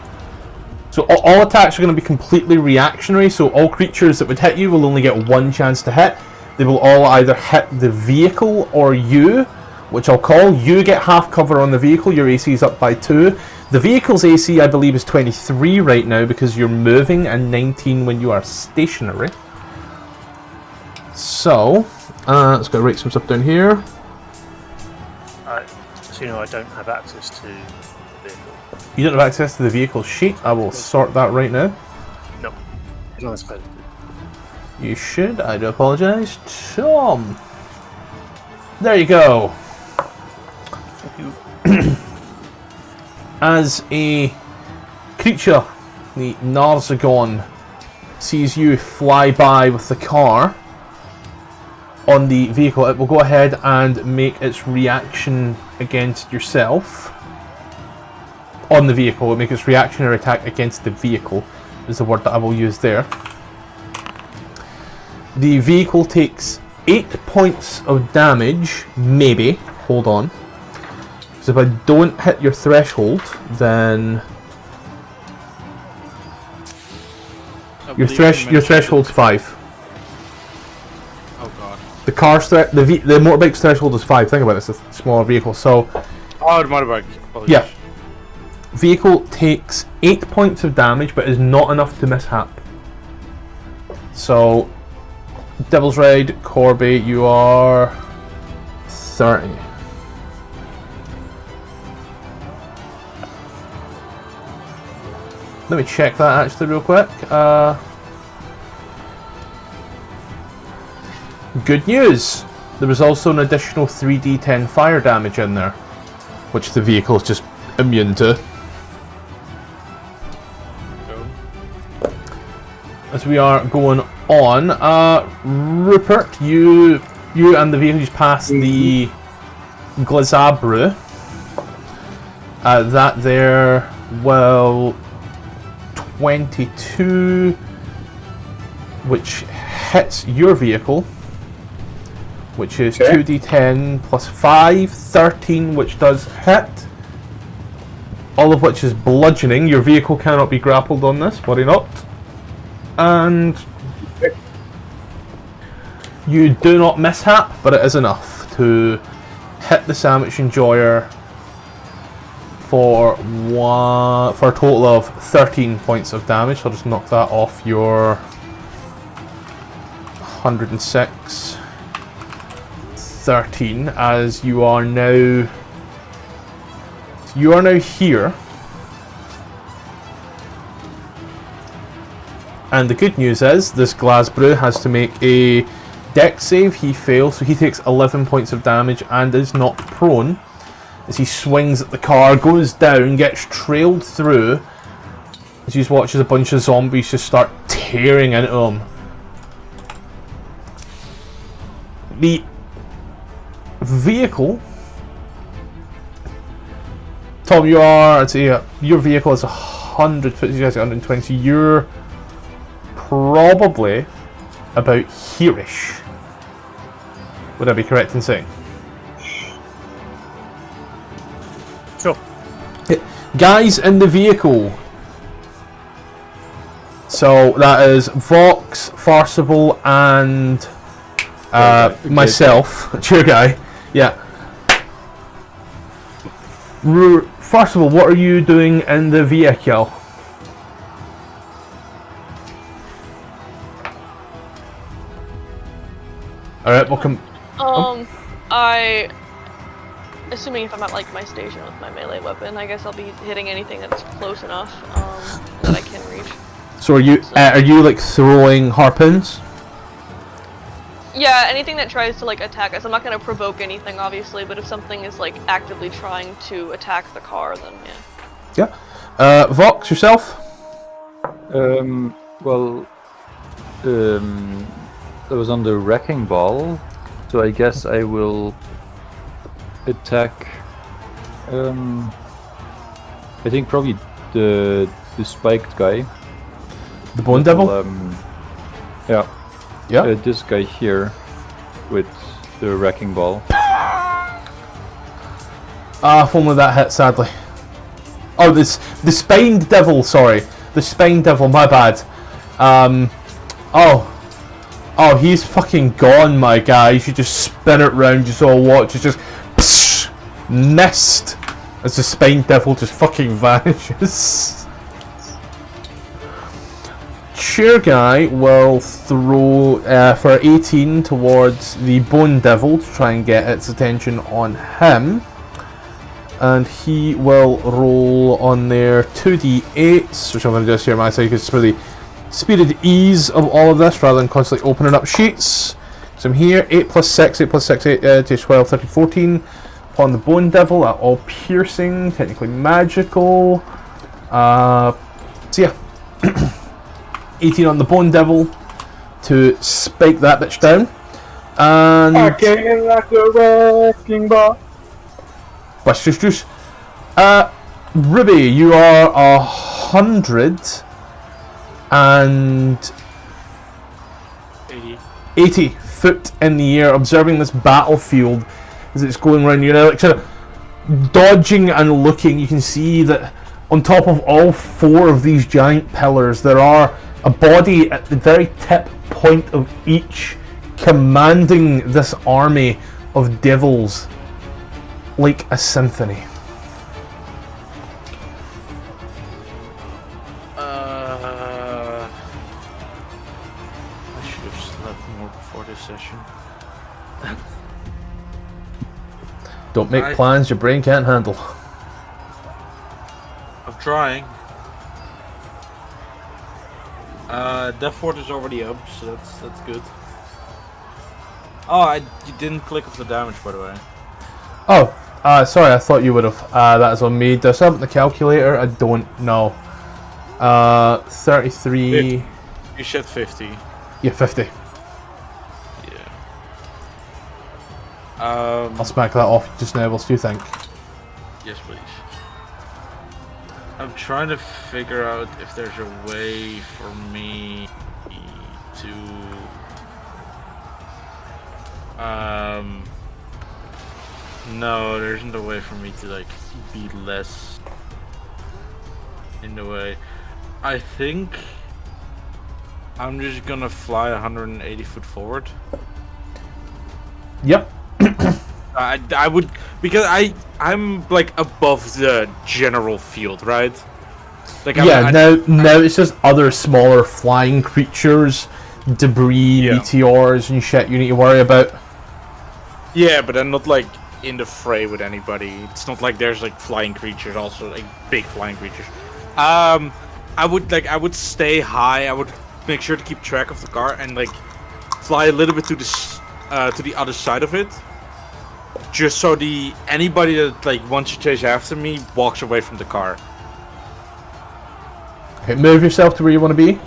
So all attacks are going to be completely reactionary, so all creatures that would hit you will only get one chance to hit. They will all either hit the vehicle or you, which I'll call. You get half cover on the vehicle, your AC is up by 2. The vehicle's AC, I believe, is 23 right now because you're moving, and 19 when you are stationary. So, let's go write some stuff down here. So, you know, I don't have access to the vehicle. You don't have access to the vehicle sheet. I will sort that right now. No. Not supposed to. You should. I do apologise. Tom. There you go. As a creature, the Narzagon sees you fly by with the car on the vehicle, it will go ahead and make its reaction against yourself. On the vehicle, it will make its reaction or attack against the vehicle, is the word that I will use there. The vehicle takes 8 points of damage, maybe. Hold on. Because if I don't hit your threshold, then your threshold's 5. Oh god. The car's the motorbike's threshold is 5. Think about it, it's a smaller vehicle. So Oh, the motorbike. Apologies. yeah, vehicle takes 8 points of damage, but is not enough to mishap. So Devil's Ride, Corby, you are 30. Let me check that actually real quick. Good news! There was also an additional 3d10 fire damage in there, which the vehicle is just immune to. As we are going on, Rupert, you and the vehicle just passed the Glazabru. That there will 22, which hits your vehicle, which is 2d10 plus 5, 13, which does hit. All of which is bludgeoning. Your vehicle cannot be grappled on this, worry not. And you do not mishap, but it is enough to hit the Sandwich Enjoyer for a total of 13 points of damage. So I'll just knock that off your 106. 13, as you are now here. And the good news is, this Glazbrew has to make a dex save. He fails, so he takes 11 points of damage and is knocked prone. As he swings at the car, goes down, gets trailed through. As you watch as a bunch of zombies just start tearing into him. The vehicle... Tom, you are... I'd say your vehicle is 100, puts you guys at 120. You're probably about here-ish. Would I be correct in saying? Sure. Guys in the vehicle. So that is Vox, Farcival, and myself, cheer guy. Yeah. Farcival, what are you doing in the vehicle? Alright, welcome. Assuming if I'm at like my station with my melee weapon, I guess I'll be hitting anything that's close enough that I can reach. So are you like throwing harpoons? Yeah, anything that tries to like attack us. I'm not gonna provoke anything, obviously, but if something is like actively trying to attack the car, then yeah. Yeah. Vox, yourself? Well, I was on the wrecking ball, so I guess I will attack. I think probably the spiked guy. The Bone Devil? Yeah. Yeah. This guy here with the wrecking ball. If only that hit, sadly. Oh, the spined devil, sorry. The spined devil, my bad. Oh, he's fucking gone, my guy. You should just spin it round, just all watch. It's just psh, missed as the spined devil just fucking vanishes. Cheer guy will throw for 18 towards the Bone Devil to try and get its attention on him. and he will roll on their 2d8s, which I'm going to just here on my side because it's for the speeded ease of all of this rather than constantly opening up sheets. So I'm here, 8 plus 6, 8 plus 6, 8, 12, 13, 14. Upon the Bone Devil, all piercing, technically magical. So yeah, 18 on the Bone Devil to spike that bitch down. And I came like a wrecking ball. Buster's Juice. Ruby, you are 180 foot in the air, observing this battlefield as it's going around. You're like sort of dodging and looking. You can see that on top of all 4 of these giant pillars, there are a body at the very tip point of each, commanding this army of devils like a symphony. I should have slept more before this session. Don't make plans your brain can't handle. I'm trying. Death Fort is already up, so that's good. Oh, you didn't click off the damage, by the way. Oh, sorry, I thought you would have. That is on me. Does something the calculator? I don't know. 33. You said 50. Yeah, 50. Yeah. I'll smack that off just now. What do you think? Yes, please. I'm trying to figure out if there's a way for me to no, there isn't a way for me to like be less in the way. I think I'm just gonna fly 180 foot forward. Yep. I would, because I'm like above the general field, right? Like Yeah, now it's just other smaller flying creatures, debris, meteors, and shit you need to worry about. Yeah, but I'm not like in the fray with anybody. It's not like there's like flying creatures, also like big flying creatures. I would stay high. I would make sure to keep track of the car and like fly a little bit to the other side of it, just so anybody that like wants to chase after me walks away from the car. Okay, move yourself to where you want to be.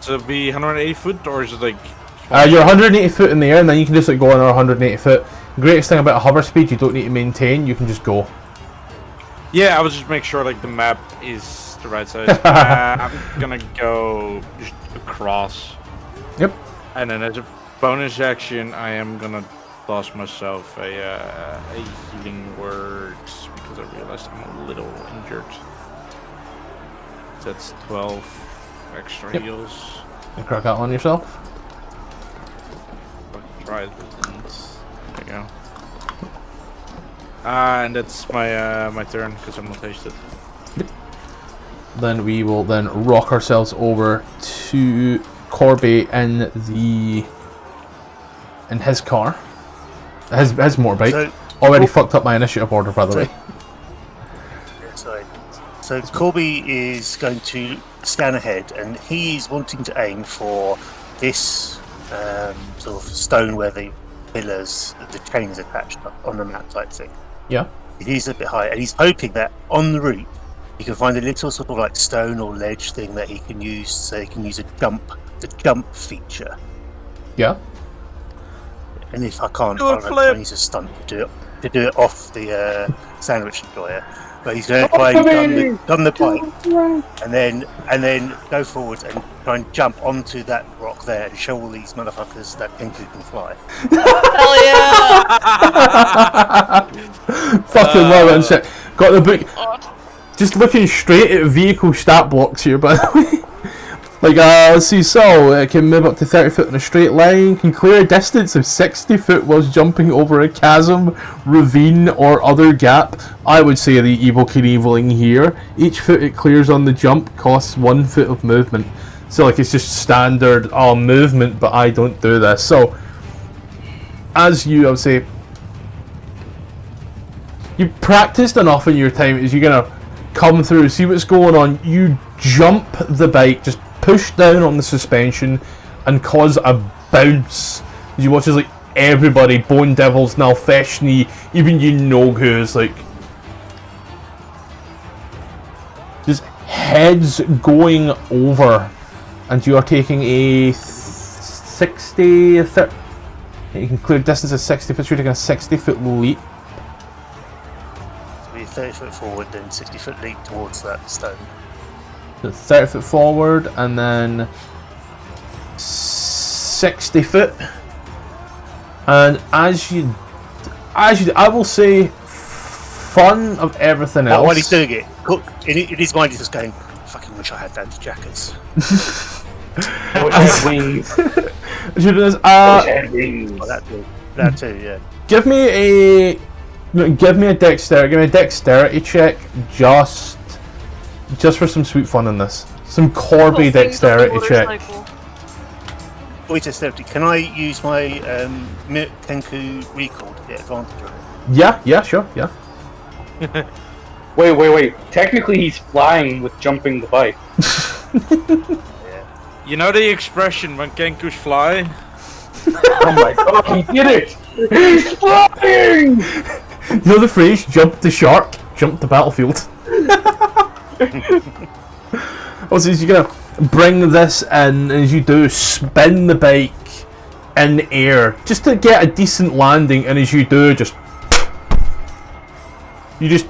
To be 180 foot, or is it like? You're 180 foot in the air, and then you can just like go another 180 foot. The greatest thing about a hover speed, you don't need to maintain. You can just go. Yeah, I was just make sure like the map is the right side. I'm gonna go just across. Yep. And then as a bonus action, I am gonna toss myself a healing word because I realized I'm a little injured. That's 12 extra heals. And crack that on yourself. Right, and there you go. And that's my turn because I'm not hasted. Yep. Then we will then rock ourselves over to Corby in his car. His motorbike. Already fucked up my initiative order, by the way. Sorry. So Corby is going to scan ahead, and he's wanting to aim for this sort of stone where the pillars, the chain is attached on the map type thing. Yeah. It is a bit high, and he's hoping that on the route he can find a little sort of like stone or ledge thing that he can use, so he can use the jump feature. Yeah. And if I can't, I'll use a stunt to do it off the sandwich enjoyer. But he's going to try and gun the bike, and then go forward and try and jump onto that rock there and show all these motherfuckers that Pinku can fly. Hell yeah! Fucking love it and shit. Got the book. Just looking straight at vehicle stat blocks here, by the way. Like, let's see, so it can move up to 30 foot in a straight line, can clear a distance of 60 foot whilst jumping over a chasm, ravine, or other gap. I would say the evil Knieveling here. Each foot it clears on the jump costs 1 foot of movement. So, like, it's just standard movement, but I don't do this. So, as you, I would say, You practiced enough in your time as you're gonna come through, see what's going on. You jump the bike, just push down on the suspension, and cause a bounce. As you watch as like everybody, Bone Devils, Nalfeshni, even you know who's like just heads going over, and you are taking a 60. You can clear distance of 60 foot. You're taking a 60-foot leap. 30 foot forward, then 60 foot leap towards that stone. So 30 foot forward, and then 60 foot. And as you, I will say, fun of everything else. While he's doing it, in his mind, he's just going, "I fucking wish I had that jackets." Wings. That too, yeah. Give me a dexterity check, just for some sweet fun in this. Some Corby dexterity check. Wait a second, can I use my Tenku recall to get advantage on it? Yeah, sure, yeah. Wait. Technically, he's flying with jumping the bike. You know the expression when Kenkus fly? Oh my god, he did it! He's flying! You know the phrase, jump the shark, jump the battlefield? Also, you're gonna bring this in, and as you do, spin the bike in the air, just to get a decent landing, and as you do, you just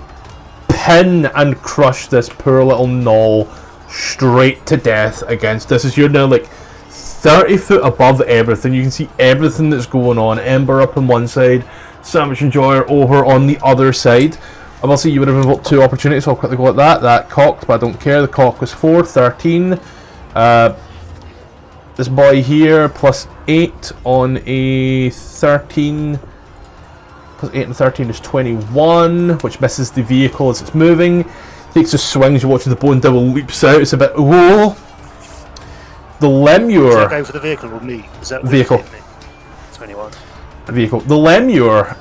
pin and crush this poor little knoll straight to death against this. As you're now like 30 foot above everything, you can see everything that's going on. Ember up on one side, Sandwich Enjoyer over on the other side. Obviously, you would have invoked 2 opportunities, so I'll quickly go at that. That cocked, but I don't care. The cock was 4, 13. This boy here, plus 8 on a 13. Plus 8 and 13 is 21, which misses the vehicle as it's moving. Takes a swing as you watch the Bone Devil leaps out. It's a bit, whoa. The Lemure. Is that going for the vehicle or me? Is that vehicle? Me? 21. Vehicle. The Lemure.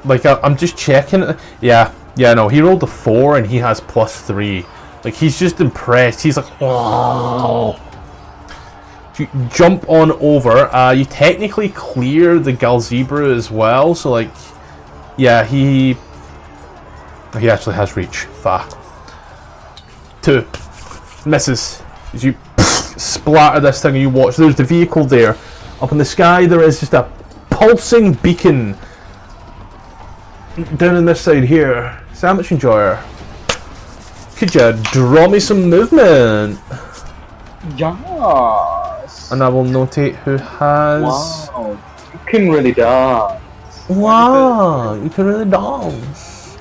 Like I'm just checking it. Yeah. No, he rolled a 4 and he has plus 3. Like he's just impressed. He's like, oh. You jump on over. You technically clear the Galzebra as well. So like, yeah, he actually has reach. 2 misses. As you splatter this thing and you watch, there's the vehicle there. Up in the sky there is just a pulsing beacon. Down on this side here. Sandwich Enjoyer, could you draw me some movement? Yes. And I will notate who has... Wow. You can really dance. Wow, you can really dance.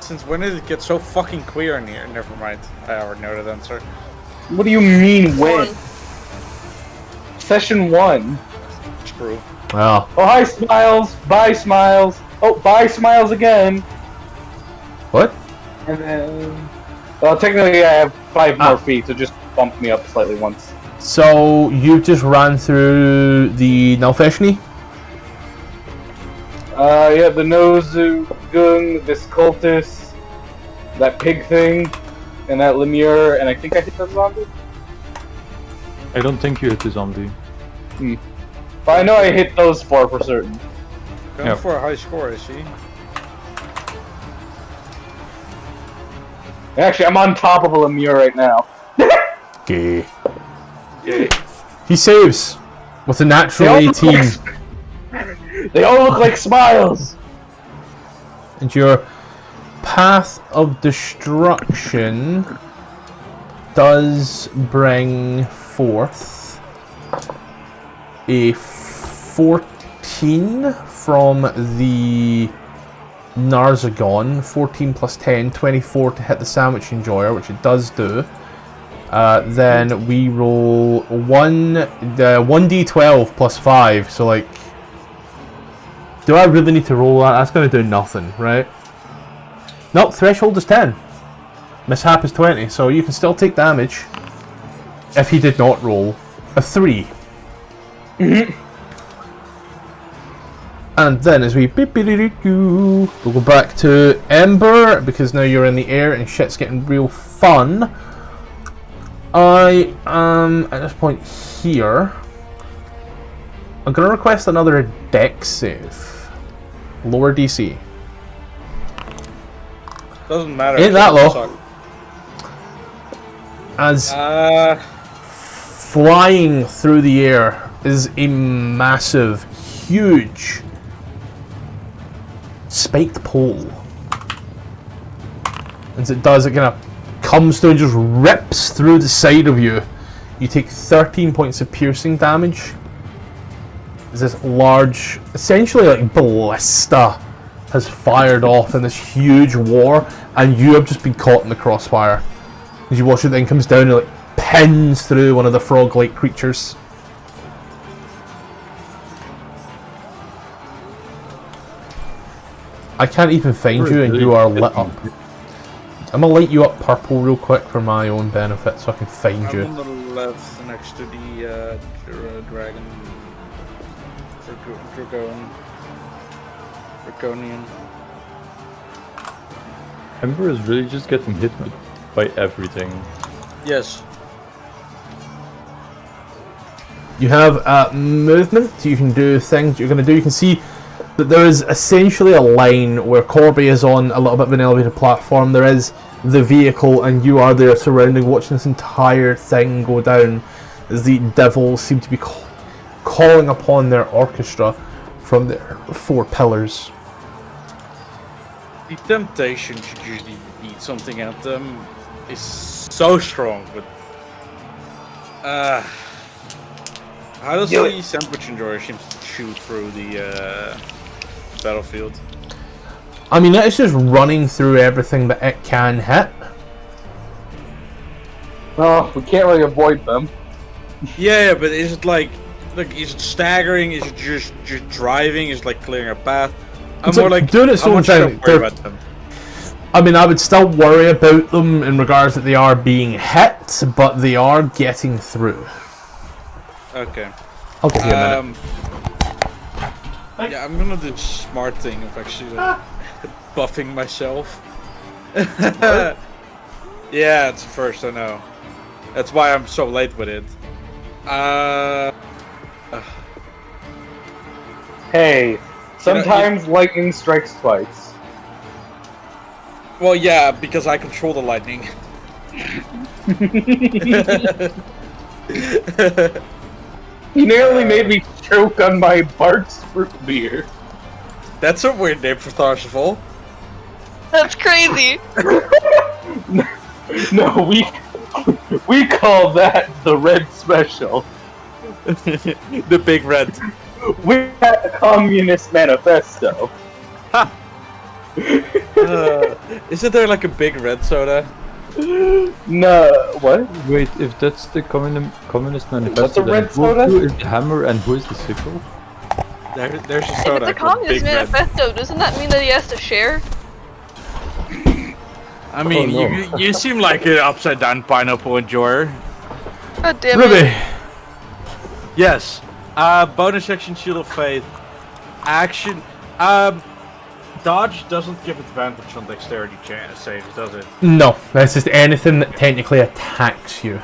Since when did it get so fucking queer in here? Never mind. I already know the answer. What do you mean when? Session 1. Screw. Wow. Oh, hi, Smiles. Bye, Smiles. Oh, bye, Smiles again. What? And then... Well, technically I have 5 more feet, so just bump me up slightly once. So, you just ran through the Nalfeshni? Yeah, the Nozugung, this cultist, that pig thing, and that Lemure, and I think I hit the zombie? I don't think you hit the zombie. But I know I hit those 4 for certain. Going for a high score, is he? Actually, I'm on top of a Lemure right now. Okay. He saves with a natural 18. They all look like Smiles! And your Path of Destruction does bring forth a 14 from the Narzagon. 14 plus 10, 24 to hit the Sandwich Enjoyer, which it does do. Then we roll 1d12 plus 5, so like... Do I really need to roll that? That's going to do nothing, right? Nope, threshold is 10. Mishap is 20, so you can still take damage if he did not roll a 3. And then as we we'll go back to Ember, because now you're in the air and shit's getting real fun. I am at this point here. I'm gonna request another dex save. Lower DC. Doesn't matter. Ain't that low? Suck. As flying through the air is a massive, huge spiked pole. As it does, it kind of comes through and just rips through the side of you. You take 13 points of piercing damage. As this large, essentially like ballista, has fired off in this huge war, and you have just been caught in the crossfire. As you watch it, then comes down and like pins through one of the frog-like creatures. I can't even find you, and you are lit up. I'm gonna light you up purple real quick for my own benefit, so I can find you. I'm on the left next to the dragon. Draconian. Ember is really just getting hit by everything. Yes. You have movement, you can do things you're going to do. You can see that there is essentially a line where Corby is on a little bit of an elevated platform. There is the vehicle, and you are there surrounding, watching this entire thing go down as the devils seem to be calling upon their orchestra from their 4 pillars. The temptation to just beat something at them is so strong, but how does the sandwich enjoyer seem to shoot through the battlefield? I mean, it's just running through everything that it can hit. Oh, we can't really avoid them. Yeah, but is it like is it staggering? Is it just driving? Is it like clearing a path? I'm more like doing its own thing. About them. I mean, I would still worry about them in regards that they are being hit, but they are getting through. Okay. I'll give you a minute. Yeah, I'm gonna do the smart thing of actually buffing myself. Yeah, it's the first, I know. That's why I'm so late with it. Hey, sometimes lightning strikes twice. Well, yeah, because I control the lightning. You nearly made me choke on my Bart's fruit beer. That's a weird name for Tharsifal. That's crazy. No, we call that the red special. The big red. We had a communist manifesto. Isn't there like a big red soda? No, what? Wait, if that's the communist manifesto, What's a red then soda? who is the hammer and who is the sickle? There's a If soda. it's a called communist Big Red. manifesto, doesn't that mean that he has to share? I mean, Oh, no. you seem like an upside down pineapple enjoyer. God damn Ruby! it. Yes. Bonus action, Shield of Faith. Action. Dodge doesn't give advantage on dexterity saves, does it? No, that's just anything that technically attacks you.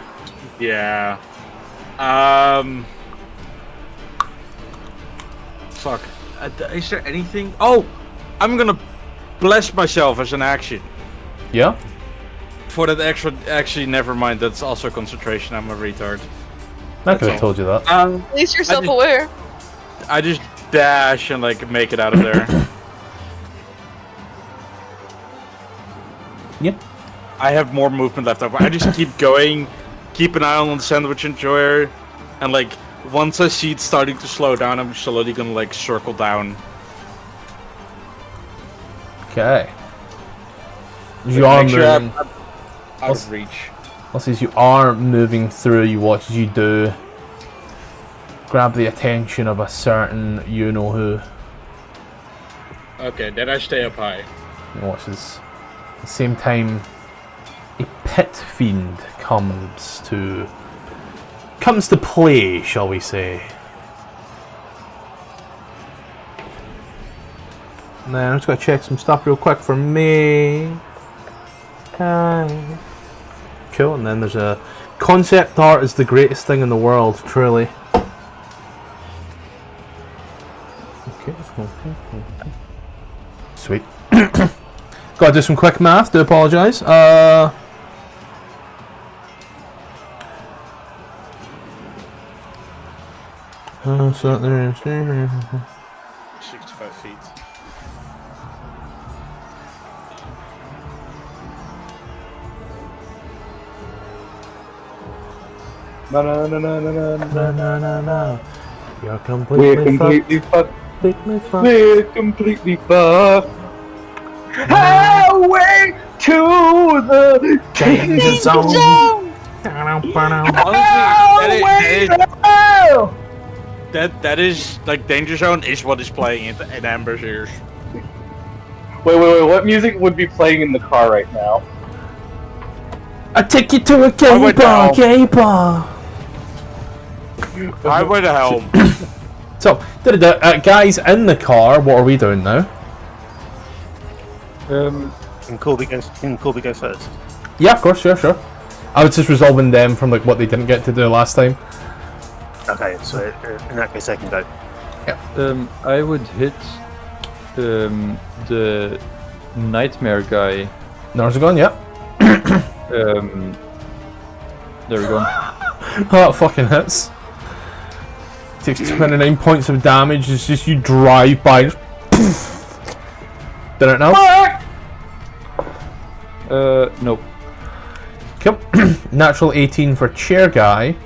Yeah. Fuck. Is there anything? Oh! I'm gonna bless myself as an action. Yeah? For that extra. Actually, never mind. That's also concentration. I'm a retard. I could have told you that. At least you're self-aware. I just dash and like make it out of there. Yep. I have more movement left over. I just keep going, keep an eye on the sandwich enjoyer, and like once I see it starting to slow down, I'm slowly gonna like circle down. Okay. You are Make sure moving. I'm out of reach. Also, as you are moving through, you watch as you do grab the attention of a certain you-know-who. Okay, then I stay up high. You watch as at the same time a pit fiend comes to play, shall we say. And then I'm just gonna check some stuff real quick for me. Okay. Cool, and then there's a concept art is the greatest thing in the world, truly. Okay. Sweet. Gotta do some quick math, do apologise. So there's 65 feet. No, no, no, no, no, no, no. no. You're We're completely completely fucked. completely fucked. We're completely fucked. Highway to the Danger zone. That is like Danger Zone is what is playing in Amber's ears. Wait, what music would be playing in the car right now? I take you to a gay would bar, know. gay bar. Highway to Helm. So, guys in the car, what are we doing now? Can Corby go first? Yeah, of course, sure. I was just resolving them from like what they didn't get to do last time. Okay, so in that case I can go. I would hit the nightmare guy. Narzagon, yeah. There we go. Oh, that fucking hits. Takes 29 points of damage. It's just you drive by. Did it now? Nope. Cool. Natural 18 for chair guy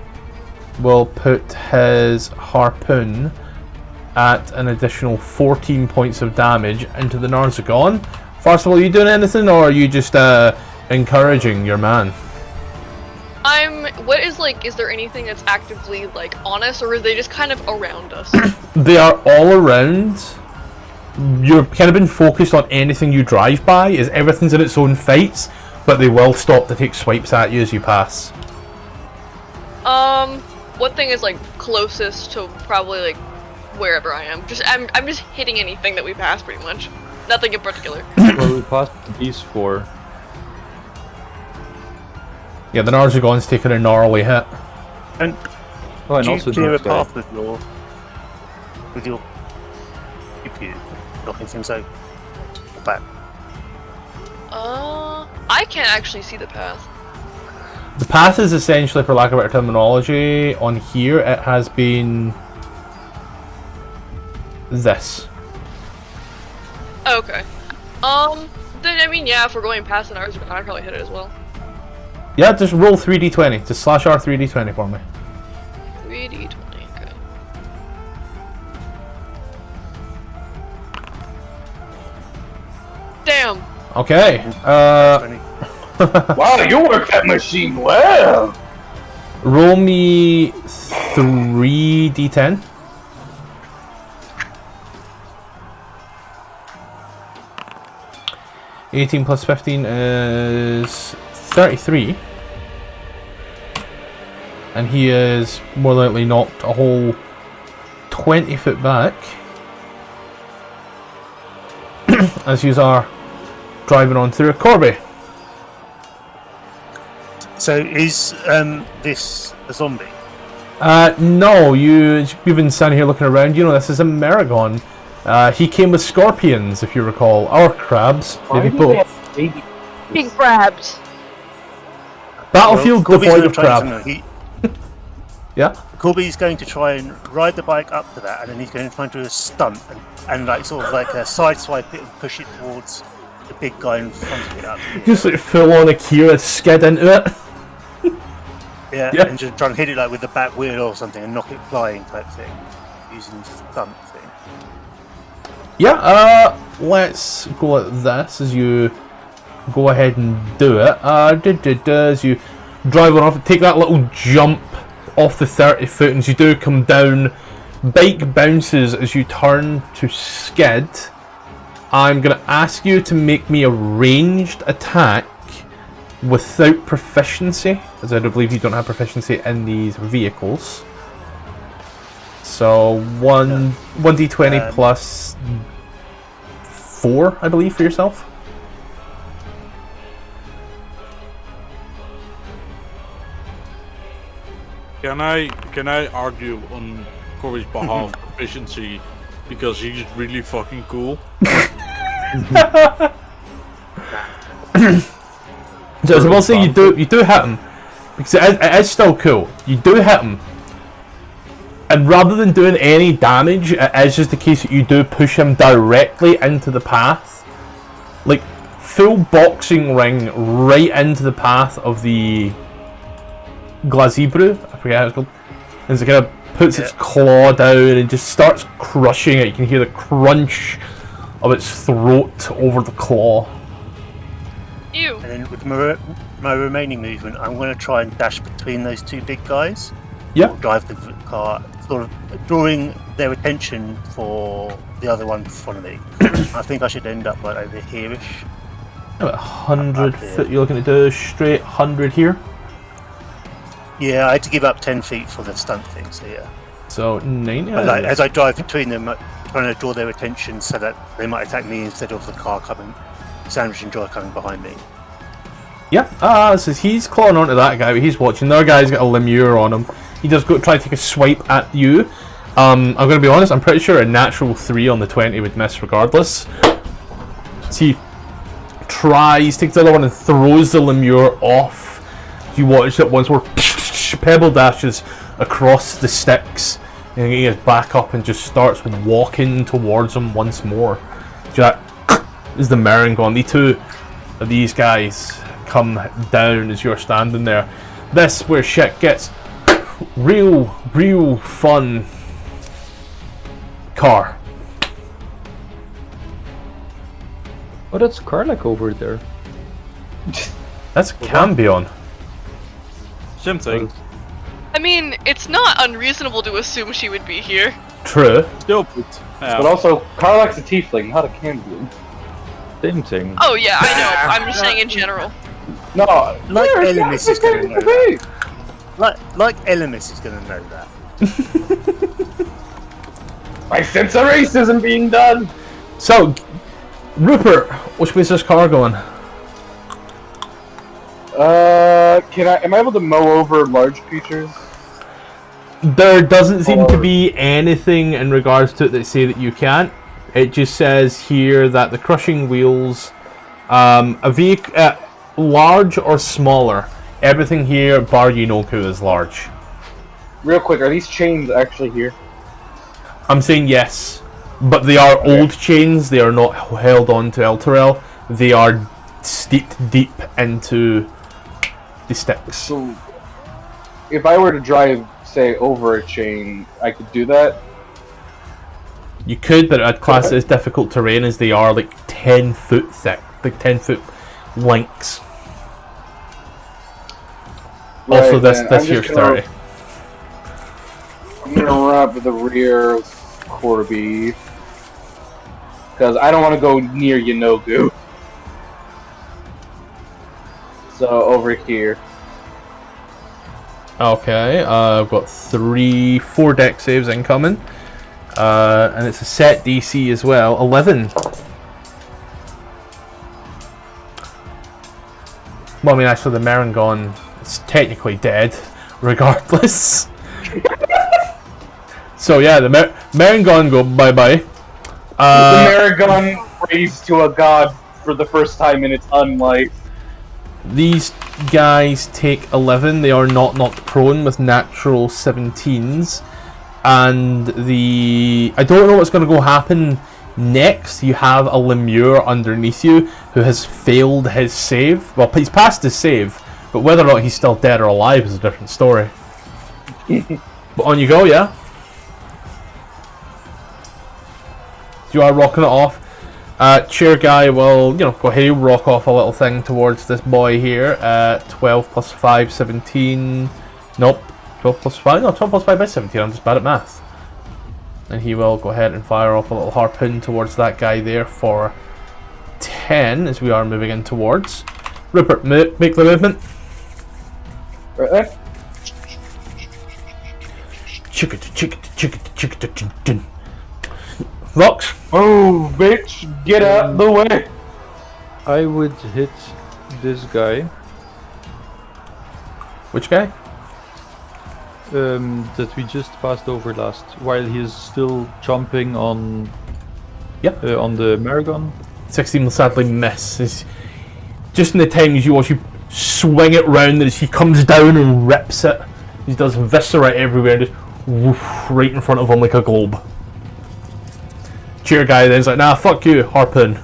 will put his harpoon at an additional 14 points of damage into the Narzagon. First of all, are you doing anything, or are you just encouraging your man? What is like? Is there anything that's actively like on us, or are they just kind of around us? They are all around. You're kind of been focused on anything you drive by, as everything's in its own fights, but they will stop to take swipes at you as you pass. What thing is like closest to probably like wherever I am? I'm just hitting anything that we pass pretty much. Nothing in particular. Well, we passed these four. Yeah, the Narzagon's taking a gnarly hit. And Oh, and do you also clear a this guy. path with your computer locking things out? Back. I can't actually see the path. The path is essentially, for lack of better terminology, on here it has been this. Okay. Then I mean, yeah, if we're going past an I'd probably hit it as well. Yeah, just roll 3d20. Just slash R 3d20 for me. 3d20. Okay. Damn. Okay. 20. Wow, you work that machine well. Roll me 3d10. (18 plus 15 is 33. And he is more likely knocked a whole 20 foot back. As you are driving on through a Corby. So is this a zombie? No, you've been standing here looking around. You know, this is a Maragon. He came with scorpions, if you recall, or crabs, maybe both. Big crabs. Battlefield Corby's devoid gonna of try crab. to- Yeah. Corby's going to try and ride the bike up to that, and then he's going to try and do a stunt and like sort of like a sideswipe it and push it towards the big guy in front of it. Up. Just like full on Akira skid into it. Yeah, Yeah. and just try and hit it like with the back wheel or something and knock it flying type thing, using the stunt thing. Yeah, let's go at this as you go ahead and do it. As you drive on off, take that little jump off the 30 foot, and as you do come down, bike bounces as you turn to skid. I'm going to ask you to make me a ranged attack without proficiency, as I do believe you don't have proficiency in these vehicles. So 1d20 plus 4, I believe, for yourself. Can I argue on Corey's behalf efficiency because he's really fucking cool? So I will say you do hit him, because it is still cool. You do hit him, and rather than doing any damage, it is just the case that you do push him directly into the path, like full boxing ring right into the path of the Glazebrew. I forget how it's called. And it kind of puts its claw down and just starts crushing it. You can hear the crunch of its throat over the claw. Ew. And then with my remaining movement, I'm going to try and dash between those two big guys. Yeah. Or drive the car, sort of drawing their attention for the other one in front of me. I think I should end up like over here-ish. About 100 foot you're looking to do, straight 100 here. Yeah, I had to give up 10 feet for the stunt thing, so yeah. So 90. But like, as I drive between them, trying to draw their attention so that they might attack me instead of the car coming, Sandwich and Joy coming behind me. Yeah, so he's clawing onto that guy, but he's watching. The other guy's got a Lemure on him. He does go try to take a swipe at you. I'm going to be honest, I'm pretty sure a natural 3 on the 20 would miss regardless. So he tries, takes the other one and throws the Lemure off. You watch it once more. Pebble dashes across the sticks and he gets back up and just starts walking towards him once more. So that is the Merengon. The two of these guys come down as you're standing there. This where shit gets real fun. Car. Oh, that's Karlak over there. That's Cambion. Same thing. I mean, it's not unreasonable to assume she would be here. True. Still put. But also, Karlak's a tiefling, not a Cambion. Same thing. Oh yeah, I know. I'm just saying in general. No, Like there's Elemis not is going to the know thing. that. Like Elemis is going to know that. I sense a racism being done. So, Rupert, which way is this car going? Am I able to mow over large creatures? There doesn't seem to be anything in regards to it that say that you can't. It just says here that the crushing wheels, a vehicle, large or smaller. Everything here, bar Yinoku, is large. Real quick, are these chains actually here? I'm saying yes, but they are old chains. They are not held on to Elturel. They are steeped deep into the sticks. So, if I were to drive, say, over a chain, I could do that? You could, but I'd class it as difficult terrain as they are like 10 foot thick, like 10 foot lengths. Right, Also, this I'm here's just gonna- 30. I'm gonna run up to the rear of Corby. Because I don't want to go near Yanogu. So, over here. Okay, I've got 4 deck saves incoming. And it's a set DC as well, 11. Well, I mean, actually, the Merengon is technically dead, regardless. So yeah, the Merengon go bye-bye. The Maragon prays to a god for the first time in its unlife. These guys take 11. They are not knocked prone with natural 17s. And I don't know what's going to go happen next. You have a Lemure underneath you who has failed his save. Well, he's passed his save, but whether or not he's still dead or alive is a different story. But on you go, yeah? You are rocking it off. Chair guy will, go ahead and rock off a little thing towards this boy here. 12 plus 5, 17. Nope. 12 plus 5? No, 12 plus 5 is 17. I'm just bad at math. And he will go ahead and fire off a little harpoon towards that guy there for 10 as we are moving in towards. Rupert, make the movement. Right there. Vox? Oh, bitch, get out the way. I would hit this guy Which guy? that we just passed over last, while he is still chomping on. Yep. On the Maragon. 16 will sadly miss. It's just in the time as you watch you swing it round, as he comes down and rips it. He does viscera everywhere, just woof, right in front of him like a globe. Cheer guy then's like, nah, fuck you, harpoon.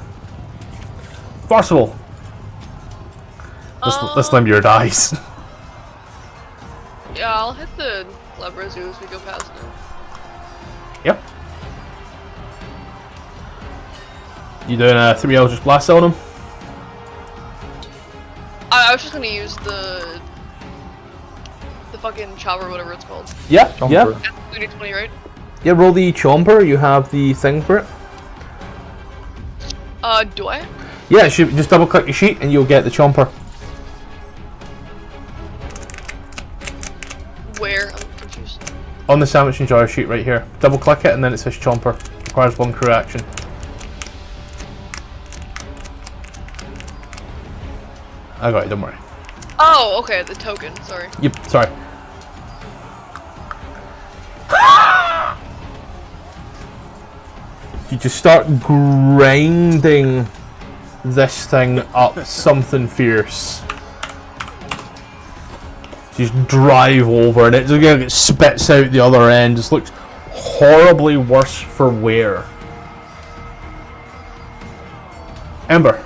Forcible. This Limburger dies. Yeah, I'll hit the Lebrazu as we go past him. Yep. You doing a 3 Eldritch Blast on him? I was just gonna use the fucking chopper, whatever it's called. Yeah, Chomper. yeah. 20, right? Yeah, roll the chomper, you have the thing for it. Do I? Yeah, just double click your sheet and you'll get the chomper. Where? I'm confused. On the sandwich and jar sheet right here. Double click it and then it says chomper. Requires 1 crew action. I got it, don't worry. Oh, okay, the token, sorry. Yep, sorry. You just start grinding this thing up something fierce. You just drive over and it spits out the other end. Just looks horribly worse for wear. Ember,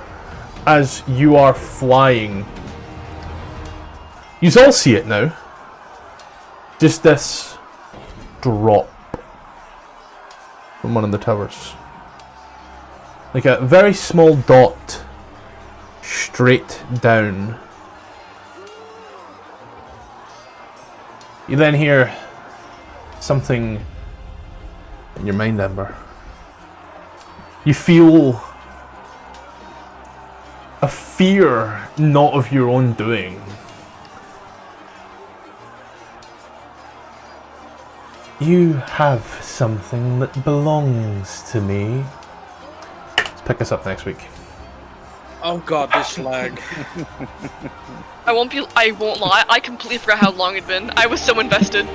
as you are flying, you all see it now. Just this drop from one of the towers. Like a very small dot straight down. You then hear something in your mind, Ember. You feel a fear not of your own doing. You have something that belongs to me. Let's pick this up next week. Oh god, this lag. I won't lie, I completely forgot how long it'd been. I was so invested.